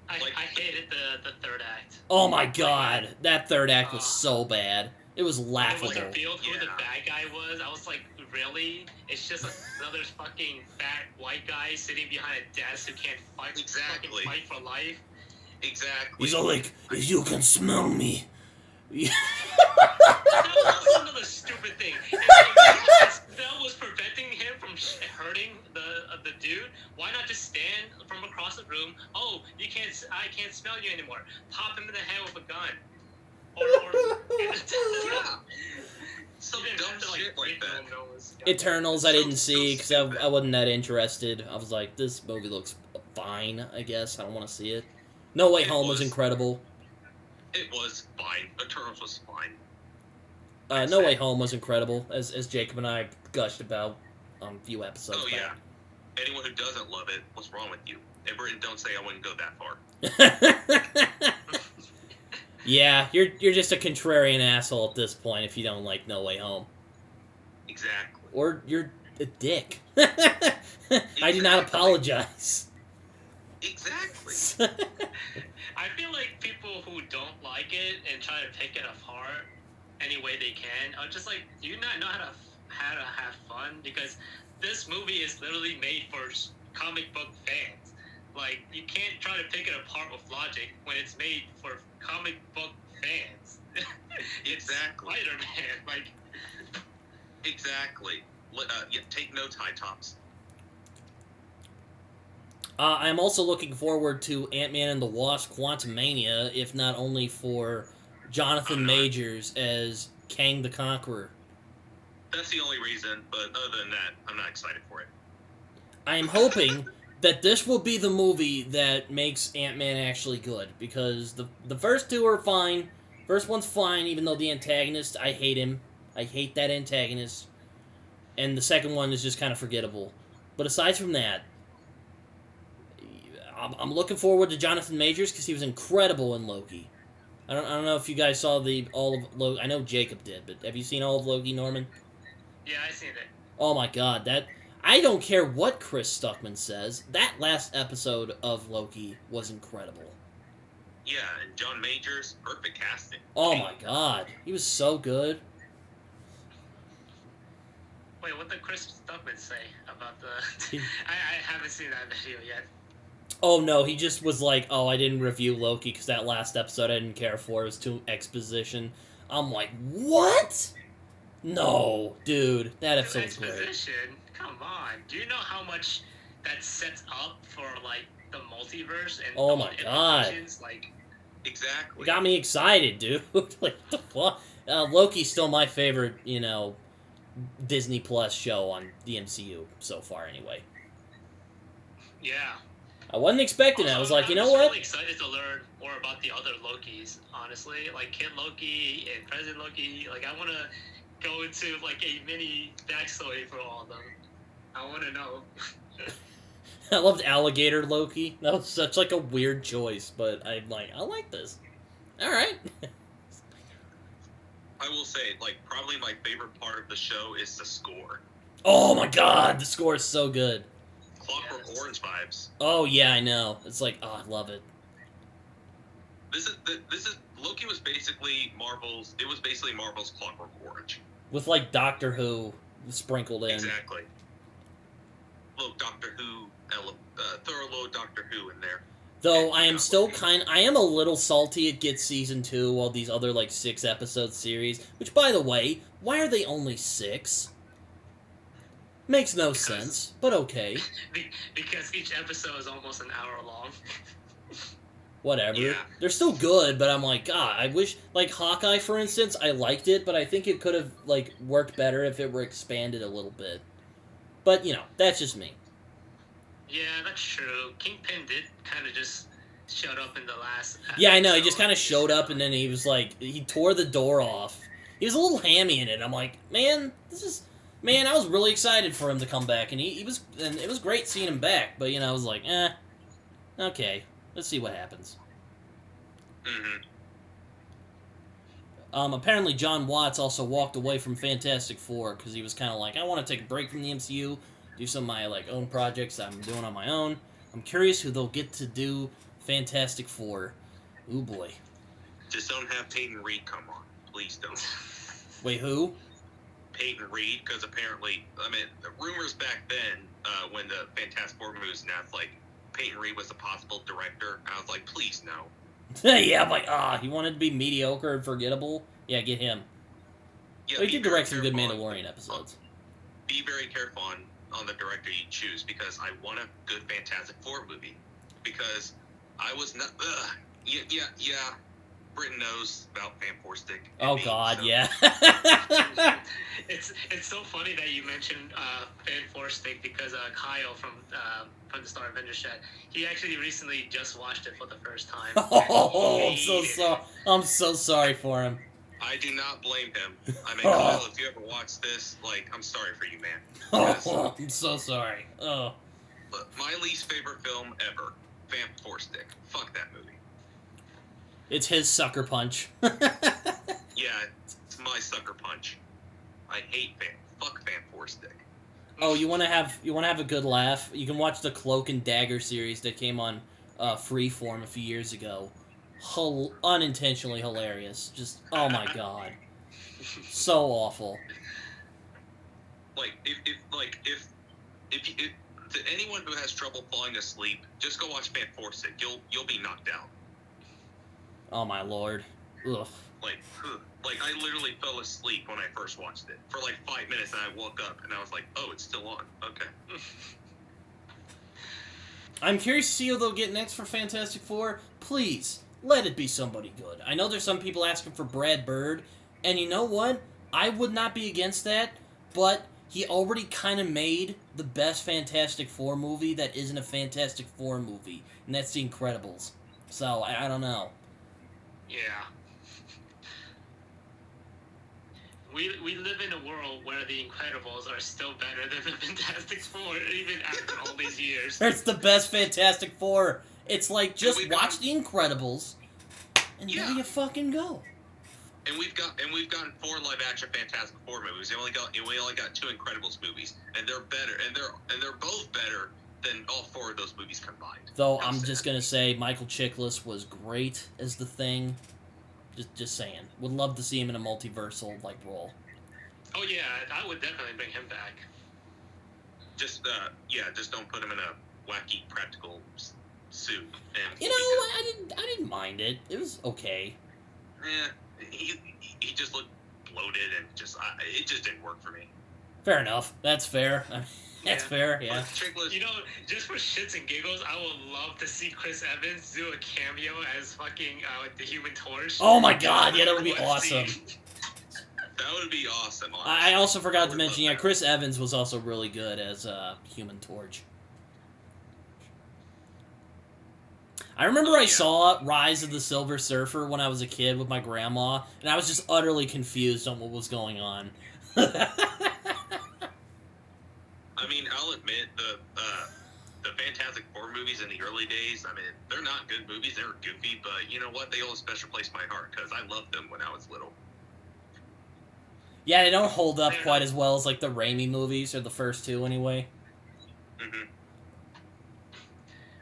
I hated the third act. Oh my god, that third act was so bad. It was When it laughable. was revealed who the Yeah. bad guy was, I was like, really? It's just another fucking fat white guy sitting behind a desk who can't fight, Exactly. fucking fight for life. Exactly. He's all like, you can smell me. That was also another stupid thing. If that was preventing him from hurting the dude, why not just stand from across the room? Oh, I can't smell you anymore. Pop him in the head with a gun. Yeah. Some You didn't dumb have to, shit like break that. him nose. Eternals I didn't So see because I stupid. wasn't that interested. I was like, this movie looks fine, I guess. I don't want to see it. No Way It Home was was. incredible. It was fine. Eternals was fine. No Way Home was incredible, as Jacob and I gushed about a few episodes Oh, yeah. back. Anyone who doesn't love it, what's wrong with you? And Britton, don't say I wouldn't go that far. Yeah, you're just a contrarian asshole at this point if you don't like No Way Home. Exactly. Or you're a dick. I do not apologize. Exactly. I feel like people who don't like it and try to pick it apart any way they can are just like, do you not know how to have fun? Because this movie is literally made for comic book fans. Like, you can't try to pick it apart with logic when it's made for comic book fans. It's Exactly. Spider-Man. Like, Exactly. Yeah, take notes, High Tops. I'm also looking forward to Ant-Man and the Wasp: Quantumania, if not only for Jonathan I'm not. Majors as Kang the Conqueror. That's the only reason, but other than that, I'm not excited for it. I am hoping that this will be the movie that makes Ant-Man actually good, because the first two are fine. First one's fine, even though the antagonist, I hate him. I hate that antagonist. And the second one is just kind of forgettable. But aside from that, I'm looking forward to Jonathan Majors because he was incredible in Loki. I don't know if you guys saw all of Loki. I know Jacob did, but have you seen all of Loki, Norman? yeah, I seen it. Oh my god, I don't care what Chris Stuckman says. That last episode of Loki was incredible. Yeah, and John Majors, perfect casting. Oh my god, he was so good. Wait, what did Chris Stuckman say about the... I haven't seen that video yet. Oh no, he just was like, oh, I didn't review Loki because that last episode I didn't care for. It was too exposition. I'm like, what? No, dude, that episode was great. Exposition? Come on. Do you know how much that sets up for, like, the multiverse and Oh all my the God. implications? Like, Exactly. It got me excited, dude. Like, what the fuck? Loki's still my favorite, Disney Plus show on the MCU so far, anyway. Yeah. I wasn't expecting it. I was like, you know I'm what? really excited to learn more about the other Lokis, honestly. Like Kid Loki and President Loki. Like, I want to go into, like, a mini backstory for all of them. I want to know. I loved Alligator Loki. That was such, like, a weird choice, but I like this. Alright. I will say, like, probably my favorite part of the show is the score. Oh my god, the score is so good. Clockwork Orange vibes. Oh yeah, I know. It's like, oh, I love it. This is Loki was basically Marvel's. It was basically Marvel's Clockwork Orange. With like Doctor Who sprinkled in. Exactly. Little Doctor Who, throw a little Doctor Who in there. Though I am still I am a little salty it gets season 2 while these other like 6 episode series. Which, by the way, why are they only 6? Makes no sense, but okay. Because each episode is almost an hour long. Whatever. Yeah. They're still good, but I'm like, God, I wish, like, Hawkeye, for instance, I liked it, but I think it could have, like, worked better if it were expanded a little bit. But, that's just me. Yeah, that's true. Kingpin did kind of just showed up in the last episode. Yeah, I know, he just kind of showed up, and then he was like, he tore the door off. He was a little hammy in it. I'm like, man, I was really excited for him to come back, and he was, and it was great seeing him back, but, I was like, okay, let's see what happens. Mm-hmm. Apparently John Watts also walked away from Fantastic Four, because he was kind of like, I want to take a break from the MCU, do some of my, like, own projects I'm doing on my own. I'm curious who they'll get to do Fantastic Four. Ooh, boy. Just don't have Peyton Reed come on. Please don't. Wait, who? Peyton Reed, because apparently, the rumors back then, when the Fantastic Four movie was announced, like, Peyton Reed was a possible director. I was like, please no. Yeah, I'm like, he wanted to be mediocre and forgettable? Yeah, get him. Yeah, He did direct some good careful Mandalorian episodes. Be very careful on the director you choose, because I want a good Fantastic Four movie. Because I was not. Yeah. Britton knows about Fan Four Stick. Oh God, yeah. It's so funny that you mentioned Fan Four Stick because Kyle from the Star Avengers chat, he actually recently just watched it for the first time. Oh, I'm so sorry for him. I do not blame him. Kyle, if you ever watch this, like, I'm sorry for you, man. Oh, I'm so sorry. Oh. Look, my least favorite film ever, Fan Four Stick. Fuck that movie. It's his sucker punch. Yeah, it's my sucker punch. I hate fuck Fan Four Stick. Oh, you want to have a good laugh? You can watch the Cloak and Dagger series that came on Freeform a few years ago. Unintentionally hilarious. Just, oh my God. So awful. Like, if to anyone who has trouble falling asleep, just go watch Fan Four Stick. You'll be knocked out. Oh my Lord. Ugh. Like I literally fell asleep when I first watched it for like 5 minutes, and I woke up and I was like, oh, it's still on. Okay. I'm curious to see who they'll get next for Fantastic Four. Please, let it be somebody good. I know there's some people asking for Brad Bird, and you know what? I would not be against that, but he already kind of made the best Fantastic Four movie that isn't a Fantastic Four movie, and that's The Incredibles. So, I don't know. Yeah. We live in a world where The Incredibles are still better than the Fantastic Four, even after all these years. It's the best Fantastic Four. It's like, just watch The Incredibles, and there you fucking go. And we've gotten 4 live action Fantastic Four movies. We only got 2 Incredibles movies, and they're better, and they're both better than all 4 of those movies combined. Though I'm just gonna say Michael Chiklis was great as the Thing. Just saying. Would love to see him in a multiversal like role. Oh yeah, I would definitely bring him back. Just don't put him in a wacky practical suit. And I didn't mind it. It was okay. Yeah, he just looked bloated and it just didn't work for me. Fair enough. That's fair. That's fair, yeah. Chickless. You know, just for shits and giggles, I would love to see Chris Evans do a cameo as fucking the Human Torch. Oh my god, yeah, that would be One awesome. scene. That would be awesome. Honestly. I also forgot to would mention, love yeah, that. Chris Evans was also really good as Human Torch. I remember I saw Rise of the Silver Surfer when I was a kid with my grandma, and I was just utterly confused on what was going on. I mean, I'll admit the Fantastic Four movies in the early days. I mean, they're not good movies; they're goofy, but you know what? They hold a special place in my heart because I loved them when I was little. Yeah, they don't hold up quite as well as like the Raimi movies, or the first two anyway. Mm-hmm.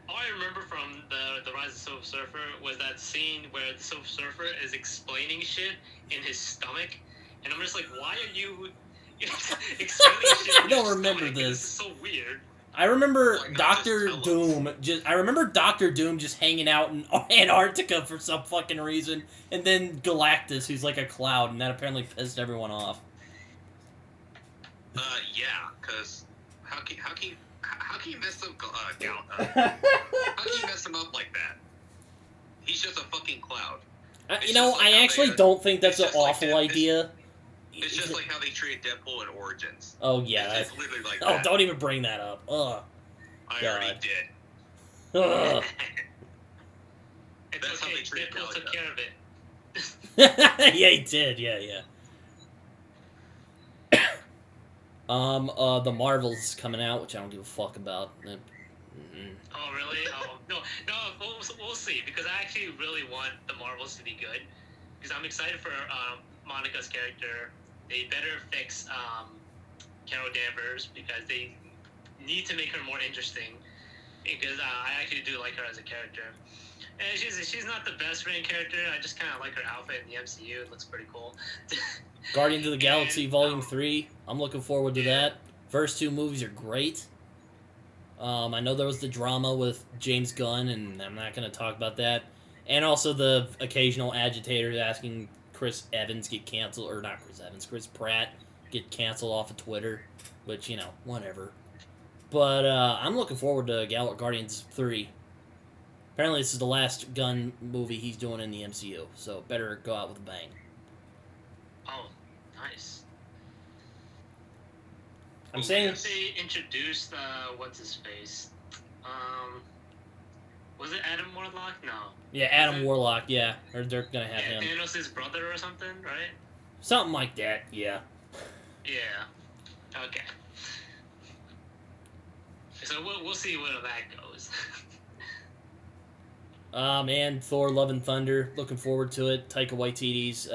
All I remember from the Rise of the Silver Surfer was that scene where the Silver Surfer is explaining shit in his stomach, and I'm just like, why are you explaining shit? I don't remember this. This is so weird. I remember Why not Doctor just tell us? Doom. I remember Doctor Doom just hanging out in Antarctica for some fucking reason, and then Galactus, who's like a cloud, and that apparently pissed everyone off. Yeah, because how can you mess up how can you mess him up like that? He's just a fucking cloud. You know, just like I how actually they- don't think that's an it's just like awful that. idea. It's just like how they treated Deadpool in Origins. Oh yeah. It's literally like Oh, that. don't even bring that up. Ugh. I already God. did. Ugh. It's That's how okay. they treat Deadpool took Metallica. care of it. Yeah, he did. Yeah. The Marvels coming out, which I don't give a fuck about. Oh really? Oh no. We'll see, because I actually really want the Marvels to be good, because I'm excited for Monica's character. They better fix Carol Danvers, because they need to make her more interesting, because I actually do like her as a character. And she's not the best written character. I just kind of like her outfit in the MCU. It looks pretty cool. Guardians of the Galaxy And, Volume 3. I'm looking forward to yeah. that. First two movies are great. I know there was the drama with James Gunn, and I'm not going to talk about that. And also the occasional agitators asking Chris Evans get canceled, or not Chris Evans, Chris Pratt get canceled off of Twitter, which, you know, whatever. But I'm looking forward to Guardians 3. Apparently this is the last Gunn movie he's doing in the MCU, so better go out with a bang. Oh, nice. I'm saying... They introduced what's his face? Was it Adam Warlock? No. Yeah, Adam Warlock, yeah. Or they're gonna have Yeah, him. Thanos' brother or something, right? Something like that, yeah. Yeah. Okay. So we'll see where that goes. Man, Thor: Love and Thunder. Looking forward to it. Taika Waititi's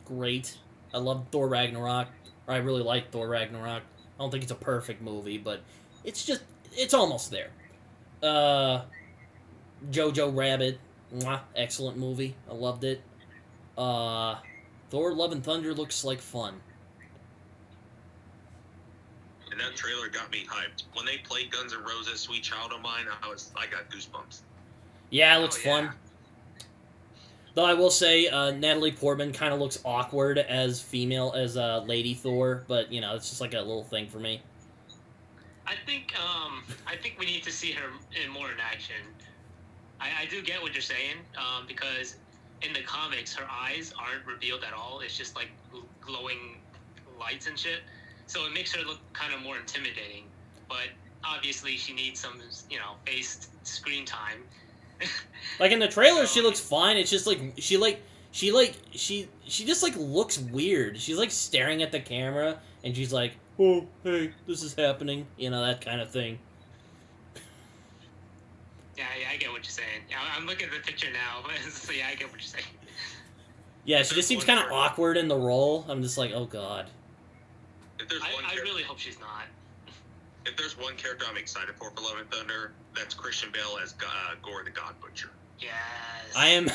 great. I love Thor Ragnarok. Or I really like Thor Ragnarok. I don't think it's a perfect movie, but it's almost there. Jojo Rabbit. Mwah, excellent movie. I loved it. Thor: Love and Thunder looks like fun. And that trailer got me hyped. When they played Guns N' Roses, Sweet Child of Mine, I got goosebumps. Yeah, it looks Oh, yeah. fun. Though I will say, Natalie Portman kind of looks awkward as Lady Thor, but you know, it's just like a little thing for me. I think we need to see her more in action. I do get what you're saying, because in the comics her eyes aren't revealed at all. It's just like glowing lights and shit. So it makes her look kind of more intimidating. But obviously she needs some, face screen time. Like in the trailer, she looks fine. It's just like she just like looks weird. She's like staring at the camera, and she's like, "Oh, hey, this is happening," that kind of thing. Yeah, I get what you're saying. I'm looking at the picture now, so yeah, I get what you're saying. Yeah, she just seems kind of awkward in the role. I'm just like, oh god. If there's one I character, really hope she's not. if there's one character I'm excited for Love and Thunder, that's Christian Bale as Gore the God Butcher. Yes. I am.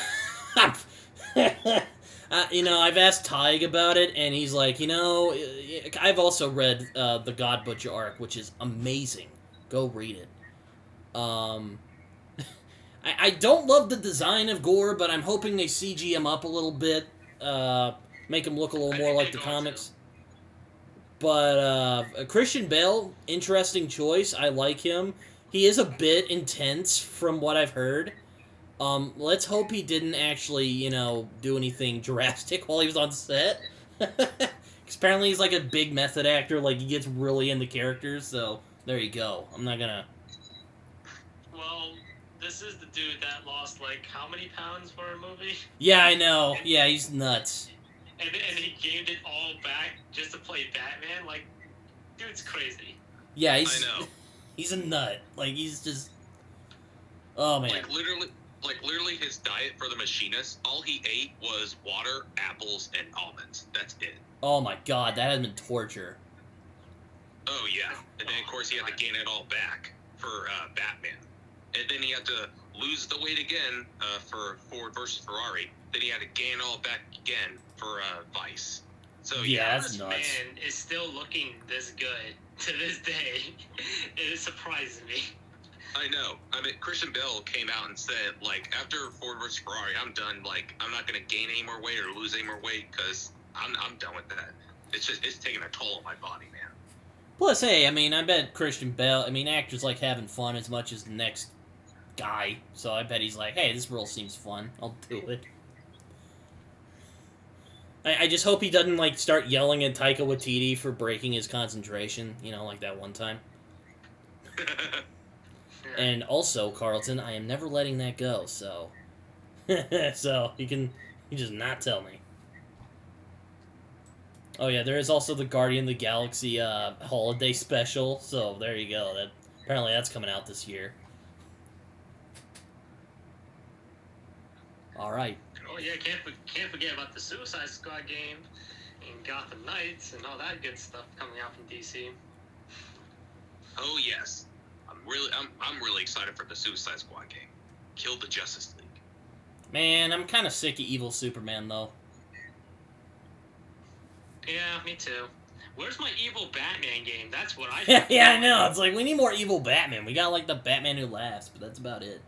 I've asked Tig about it, and he's like, I've also read the God Butcher arc, which is amazing. Go read it. I don't love the design of Gore, but I'm hoping they CG him up a little bit, make him look a little I more think like the they're going comics. But Christian Bale, interesting choice. I like him. He is a bit intense from what I've heard. Let's hope he didn't actually, do anything drastic while he was on set. 'Cause apparently he's like a big method actor. Like, he gets really into characters, so there you go. I'm not gonna... Well, this is the dude that lost, like, how many pounds for a movie? Yeah, I know. Yeah, he's nuts. And he gained it all back just to play Batman? Like, dude's crazy. Yeah, I know. he's a nut. Like, he's just... Oh, man. Like literally his diet for the machinist, all he ate was water, apples, and almonds. That's it. Oh, my God. That has been torture. Oh, yeah. And then, of course, he had to gain it all back for Batman. And then he had to lose the weight again for Ford versus Ferrari. Then he had to gain it all back again for Vice. So, yeah, that's this nuts. man is still looking this good to this day. It surprises me. I know. I mean, Christian Bale came out and said, like, after Ford versus Ferrari, I'm done. Like, I'm not going to gain any more weight or lose any more weight because I'm done with that. It's taking a toll on my body, man. Plus, hey, I mean, I bet Christian Bale, actors like having fun as much as the next guy. So I bet he's like, hey, this role seems fun. I'll do it. I just hope he doesn't, like, start yelling at Taika Waititi for breaking his concentration, like that one time. And also, Carlton, I am never letting that go, so... so, you just not tell me. Oh yeah, there is also the Guardian of the Galaxy holiday special, so there you go. Apparently that's coming out this year. Alright. Oh yeah, can't forget about the Suicide Squad game, and Gotham Knights, and all that good stuff coming out from DC. Oh, yes. I'm really excited for the Suicide Squad game. Kill the Justice League. Man, I'm kind of sick of evil Superman, though. Yeah, me too. Where's my evil Batman game? That's what I Yeah, I know. It's like, we need more evil Batman. We got, like, the Batman Who Laughs, but that's about it.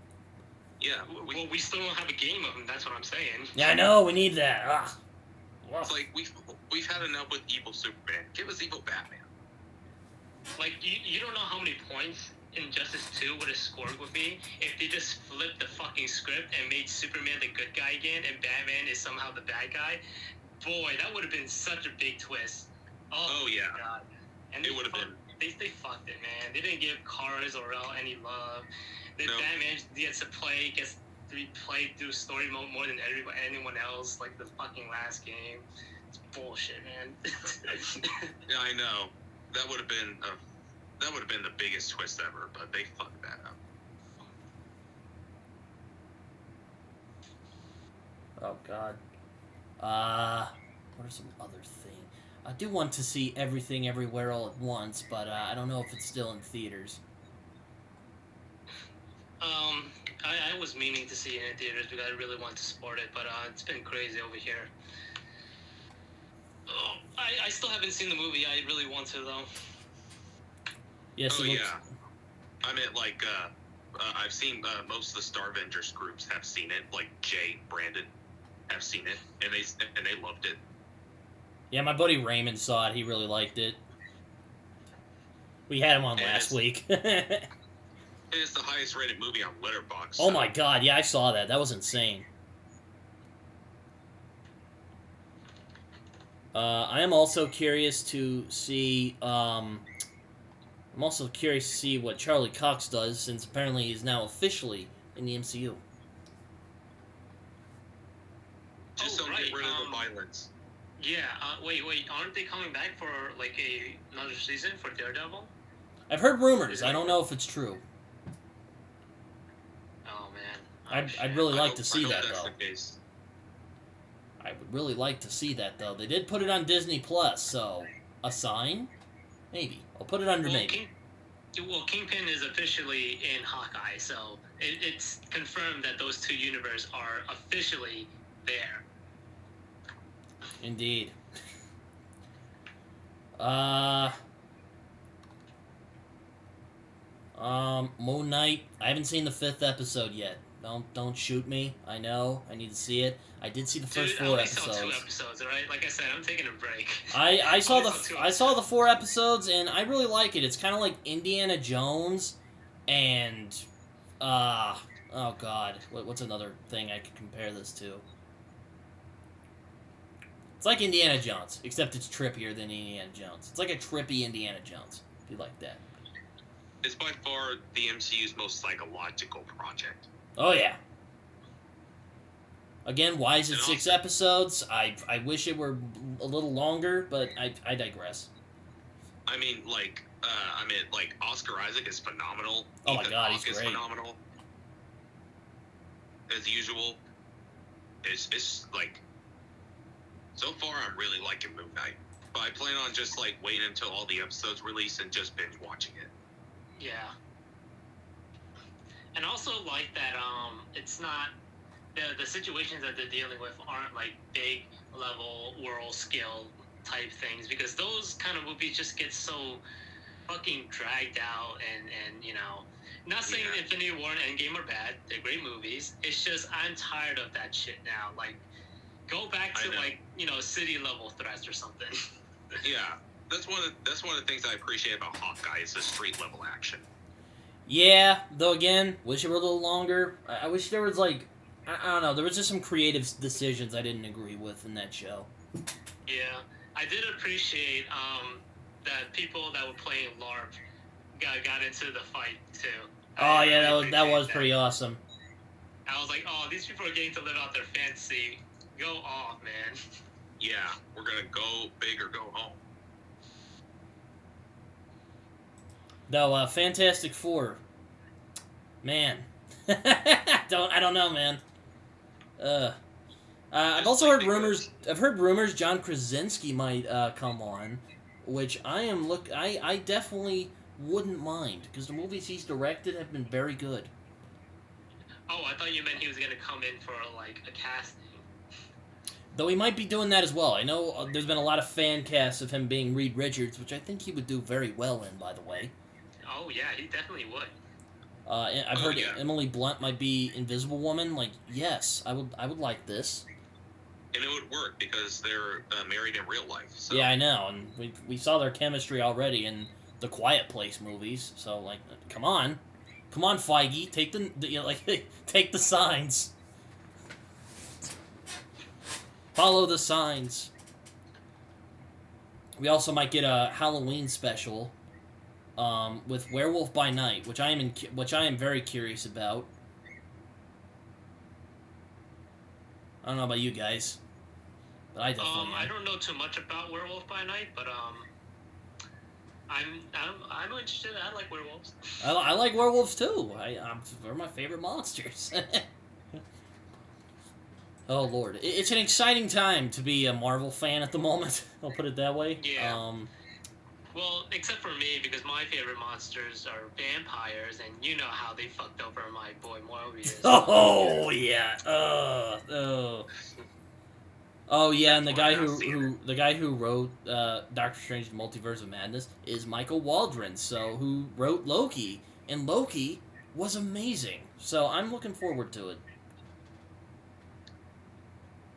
Yeah. Well, we still don't have a game of him. That's what I'm saying. Yeah, I know. We need that. Ugh. It's like, we've had enough with evil Superman. Give us evil Batman. Like, you don't know how many points Injustice 2 would have scored with me if they just flipped the fucking script and made Superman the good guy again and Batman is somehow the bad guy. Boy, that would have been such a big twist. Oh yeah. God. And it would have been. They fucked it, man. They didn't give Kara Zor-El any love. The Batman gets to play through story mode more than anyone else, like the fucking last game. It's bullshit, man. Yeah, I know. That would have been the biggest twist ever, but they fucked that up. Oh, God. What are some other things? I do want to see Everything Everywhere All at Once, but I don't know if it's still in theaters. I was meaning to see it in theaters because I really want to support it, but it's been crazy over here. Oh, I still haven't seen the movie. I really want to, though. Yes, oh, yeah. I mean, like, I've seen most of the Star Avengers groups have seen it. Like, Jay, Brandon have seen it, and they loved it. Yeah, my buddy Raymond saw it. He really liked it. We had him on last week. It's the highest rated movie on Letterboxd. Oh my God, yeah, I saw that. That was insane. I am also curious to see. I'm also curious to see what Charlie Cox does, since apparently he's now officially in the MCU. Just don't get rid of the violence. Yeah. Wait. Aren't they coming back for like another season for Daredevil? I've heard rumors. I don't know if it's true. Oh man. I'd really like to see that that's though. The case. I would really like to see that though. They did put it on Disney Plus, so a sign, maybe. I'll put it under maybe. Kingpin is officially in Hawkeye, so it's confirmed that those two universes are officially there. Indeed. Moon Knight. I haven't seen the 5th episode yet. Don't shoot me. I know. I need to see it. I did see the first Dude, 4 I only saw episodes. 2 episodes, alright? Like I said, I'm taking a break. I saw only the saw 2 I saw the 4 episodes and I really like it. It's kind of like Indiana Jones, and oh god, what's another thing I could compare this to? It's like Indiana Jones, except it's trippier than Indiana Jones. It's like a trippy Indiana Jones, if you like that. It's by far the MCU's most psychological project. Oh yeah. Again, why is it And 6 also- episodes? I wish it were a little longer, but I digress. I mean, like Oscar Isaac is phenomenal. Oh my Ethan God, Hawke he's is great. phenomenal. As usual, it's like so far I'm really liking Moon Knight, but I plan on just like waiting until all the episodes release and just binge watching it. Yeah. And also like that, it's not the situations that they're dealing with aren't like big level world scale type things, because those kind of movies just get so fucking dragged out and you know, not saying Yeah. Infinity War and Endgame are bad, they're great movies. It's just I'm tired of that shit now. Like, go back to I know. like, you know, city level threats or something. Yeah, that's one of the things I appreciate about Hawkeye is the street level action. Yeah, though again, wish it were a little longer. I wish there was like, I don't know, there was just some creative decisions I didn't agree with in that show. Yeah, I did appreciate that people that were playing LARP got into the fight too. Oh I yeah, really that was appreciate pretty awesome. I was like, oh, these people are getting to live out their fantasy. Go off, man. Yeah, we're gonna go big or go home. Though Fantastic Four, man, I don't know, man. I've also heard rumors. I've heard rumors John Krasinski might come on, which I definitely wouldn't mind, because the movies he's directed have been very good. Oh, I thought you meant he was gonna come in for like a casting. Though he might be doing that as well. I know there's been a lot of fan casts of him being Reed Richards, which I think he would do very well in, by the way. Oh yeah, he definitely would. I've Oh, heard yeah. Emily Blunt might be Invisible Woman. Like, yes, I would like this. And it would work because they're married in real life. So. Yeah, I know, and we saw their chemistry already in the Quiet Place movies. So like, come on, Feige, take take the signs, follow the signs. We also might get a Halloween special, with Werewolf by Night, which I am very curious about. I don't know about you guys, but I definitely I am. don't know too much about Werewolf by Night, but I'm interested. I like werewolves. I like werewolves too. They're my favorite monsters. Oh Lord, it's an exciting time to be a Marvel fan at the moment. I'll put it that way. Yeah. Well, except for me, because my favorite monsters are vampires, and you know how they fucked over my boy Morbius. Oh yeah. Oh yeah, and the guy That's why I've the guy who wrote Doctor Strange: The Multiverse of Madness is Michael Waldron. So who wrote Loki, and Loki was amazing. So I'm looking forward to it.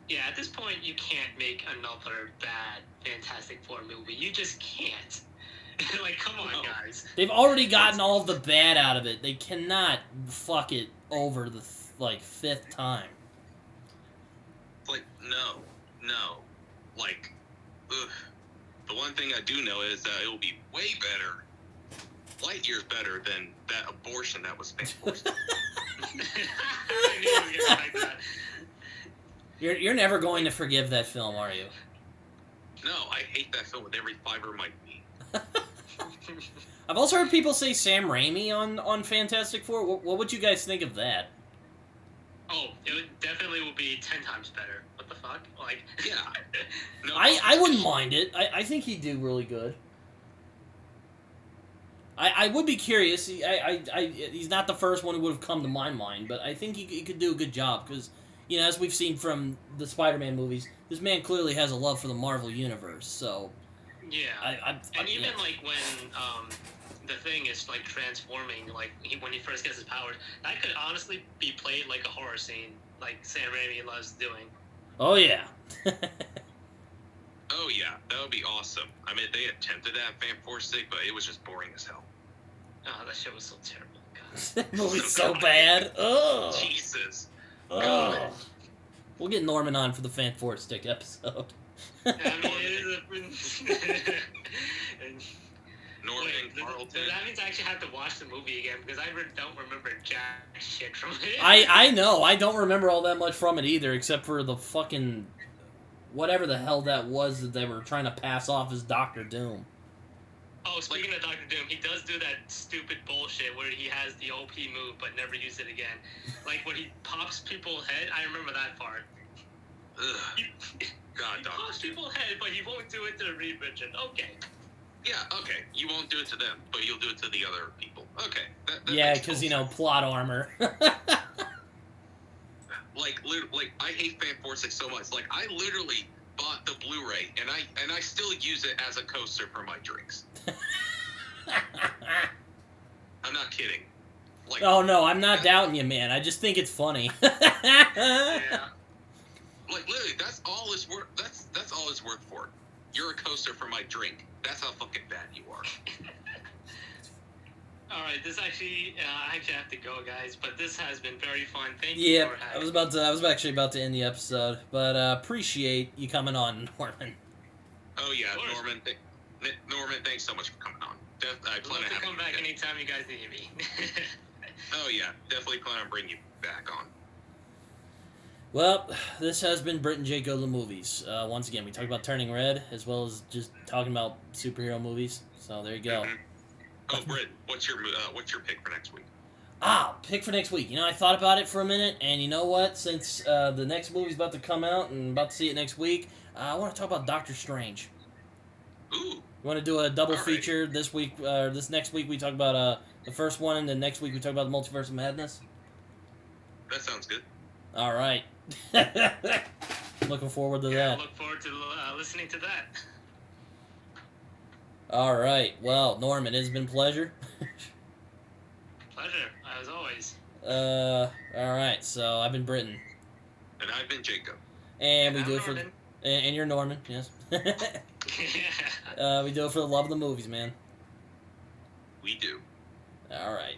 Yeah, at this point, you can't make another bad Fantastic Four movie. You just can't. Like, come on, No. guys. They've already gotten all of the bad out of it. They cannot fuck it over the fifth time. Like, no. Like, ugh. The one thing I do know is that it will be way better, light years better than that abortion that was forced. I knew you were gonna like that. You're never going to forgive that film, are you? No, I hate that film with every fiber of my being. I've also heard people say Sam Raimi on Fantastic Four. What would you guys think of that? Oh, it definitely will be 10 times better. What the fuck? Like, Yeah. No, I wouldn't mind it. I think he'd do really good. I would be curious. He's not the first one who would have come to my mind, but I think he could do a good job because, you know, as we've seen from the Spider-Man movies, this man clearly has a love for the Marvel Universe. So yeah. I And even yeah. like when the thing is like transforming, like when he first gets his powers. That could honestly be played like a horror scene, like Sam Raimi loves doing. Oh yeah. Oh yeah, that would be awesome. I mean, they attempted that Fan Force stick, but it was just boring as hell. Oh, that shit was so terrible. God. That movie's so bad. Oh. Jesus. Oh. We'll get Norman on for the Fan Force Stick episode. I mean, it is Norman Wait, Carlton. that means I actually have to watch the movie again because I don't remember jack shit from it. I know. I don't remember all that much from it either, except for the fucking whatever the hell that was that they were trying to pass off as Doctor Doom. Oh, speaking of Doctor Doom, he does do that stupid bullshit where he has the OP move but never use it again. Like when he pops people's head, I remember that part. Ugh. God, He Doctor pops Doom. people's head, but he won't do it to Reed Richards. Okay. Yeah, okay. You won't do it to them, but you'll do it to the other people. Okay. That Yeah, makes because, total sense. plot armor. Like, I hate Fan Force Stick so much. Like, I literally bought the Blu-ray, and I still use it as a coaster for my drinks. I'm not kidding. Like, Oh, no, I'm not doubting you, man. I just think it's funny. Yeah. like literally, that's all it's worth. That's all it's worth for. You're a coaster for my drink. That's how fucking bad you are. All right, this actually, I actually have to go, guys. But this has been very fun. Thank you Yeah, for I having was actually about to end the episode, but appreciate you coming on, Norman. Oh yeah, Of course. Norman, thanks so much for coming on. I I'd plan love to to have come you back again. anytime you guys need me. Oh yeah, definitely plan on bringing you back on. Well, this has been Brit and Jacob the movies. Once again, we talked about Turning Red, as well as just talking about superhero movies. So there you go. Mhm. Oh, Brit, what's your pick for next week? Pick for next week. I thought about it for a minute, and you know what? Since the next movie's about to come out, and about to see it next week, I want to talk about Doctor Strange. Ooh, You want to do a double All right. feature this week? This next week we talk about the first one, and then next week we talk about the Multiverse of Madness. that sounds good. All right. Looking forward to Yeah, I that. look forward to listening to that. All right. Well, Norman, it's been a pleasure. Pleasure, as always. All right. So I've been Britton, And I've been Jacob. and we I'm do it for, Norman. and you're Norman. Yes. Yeah. We do it for the love of the movies, man. We do. All right.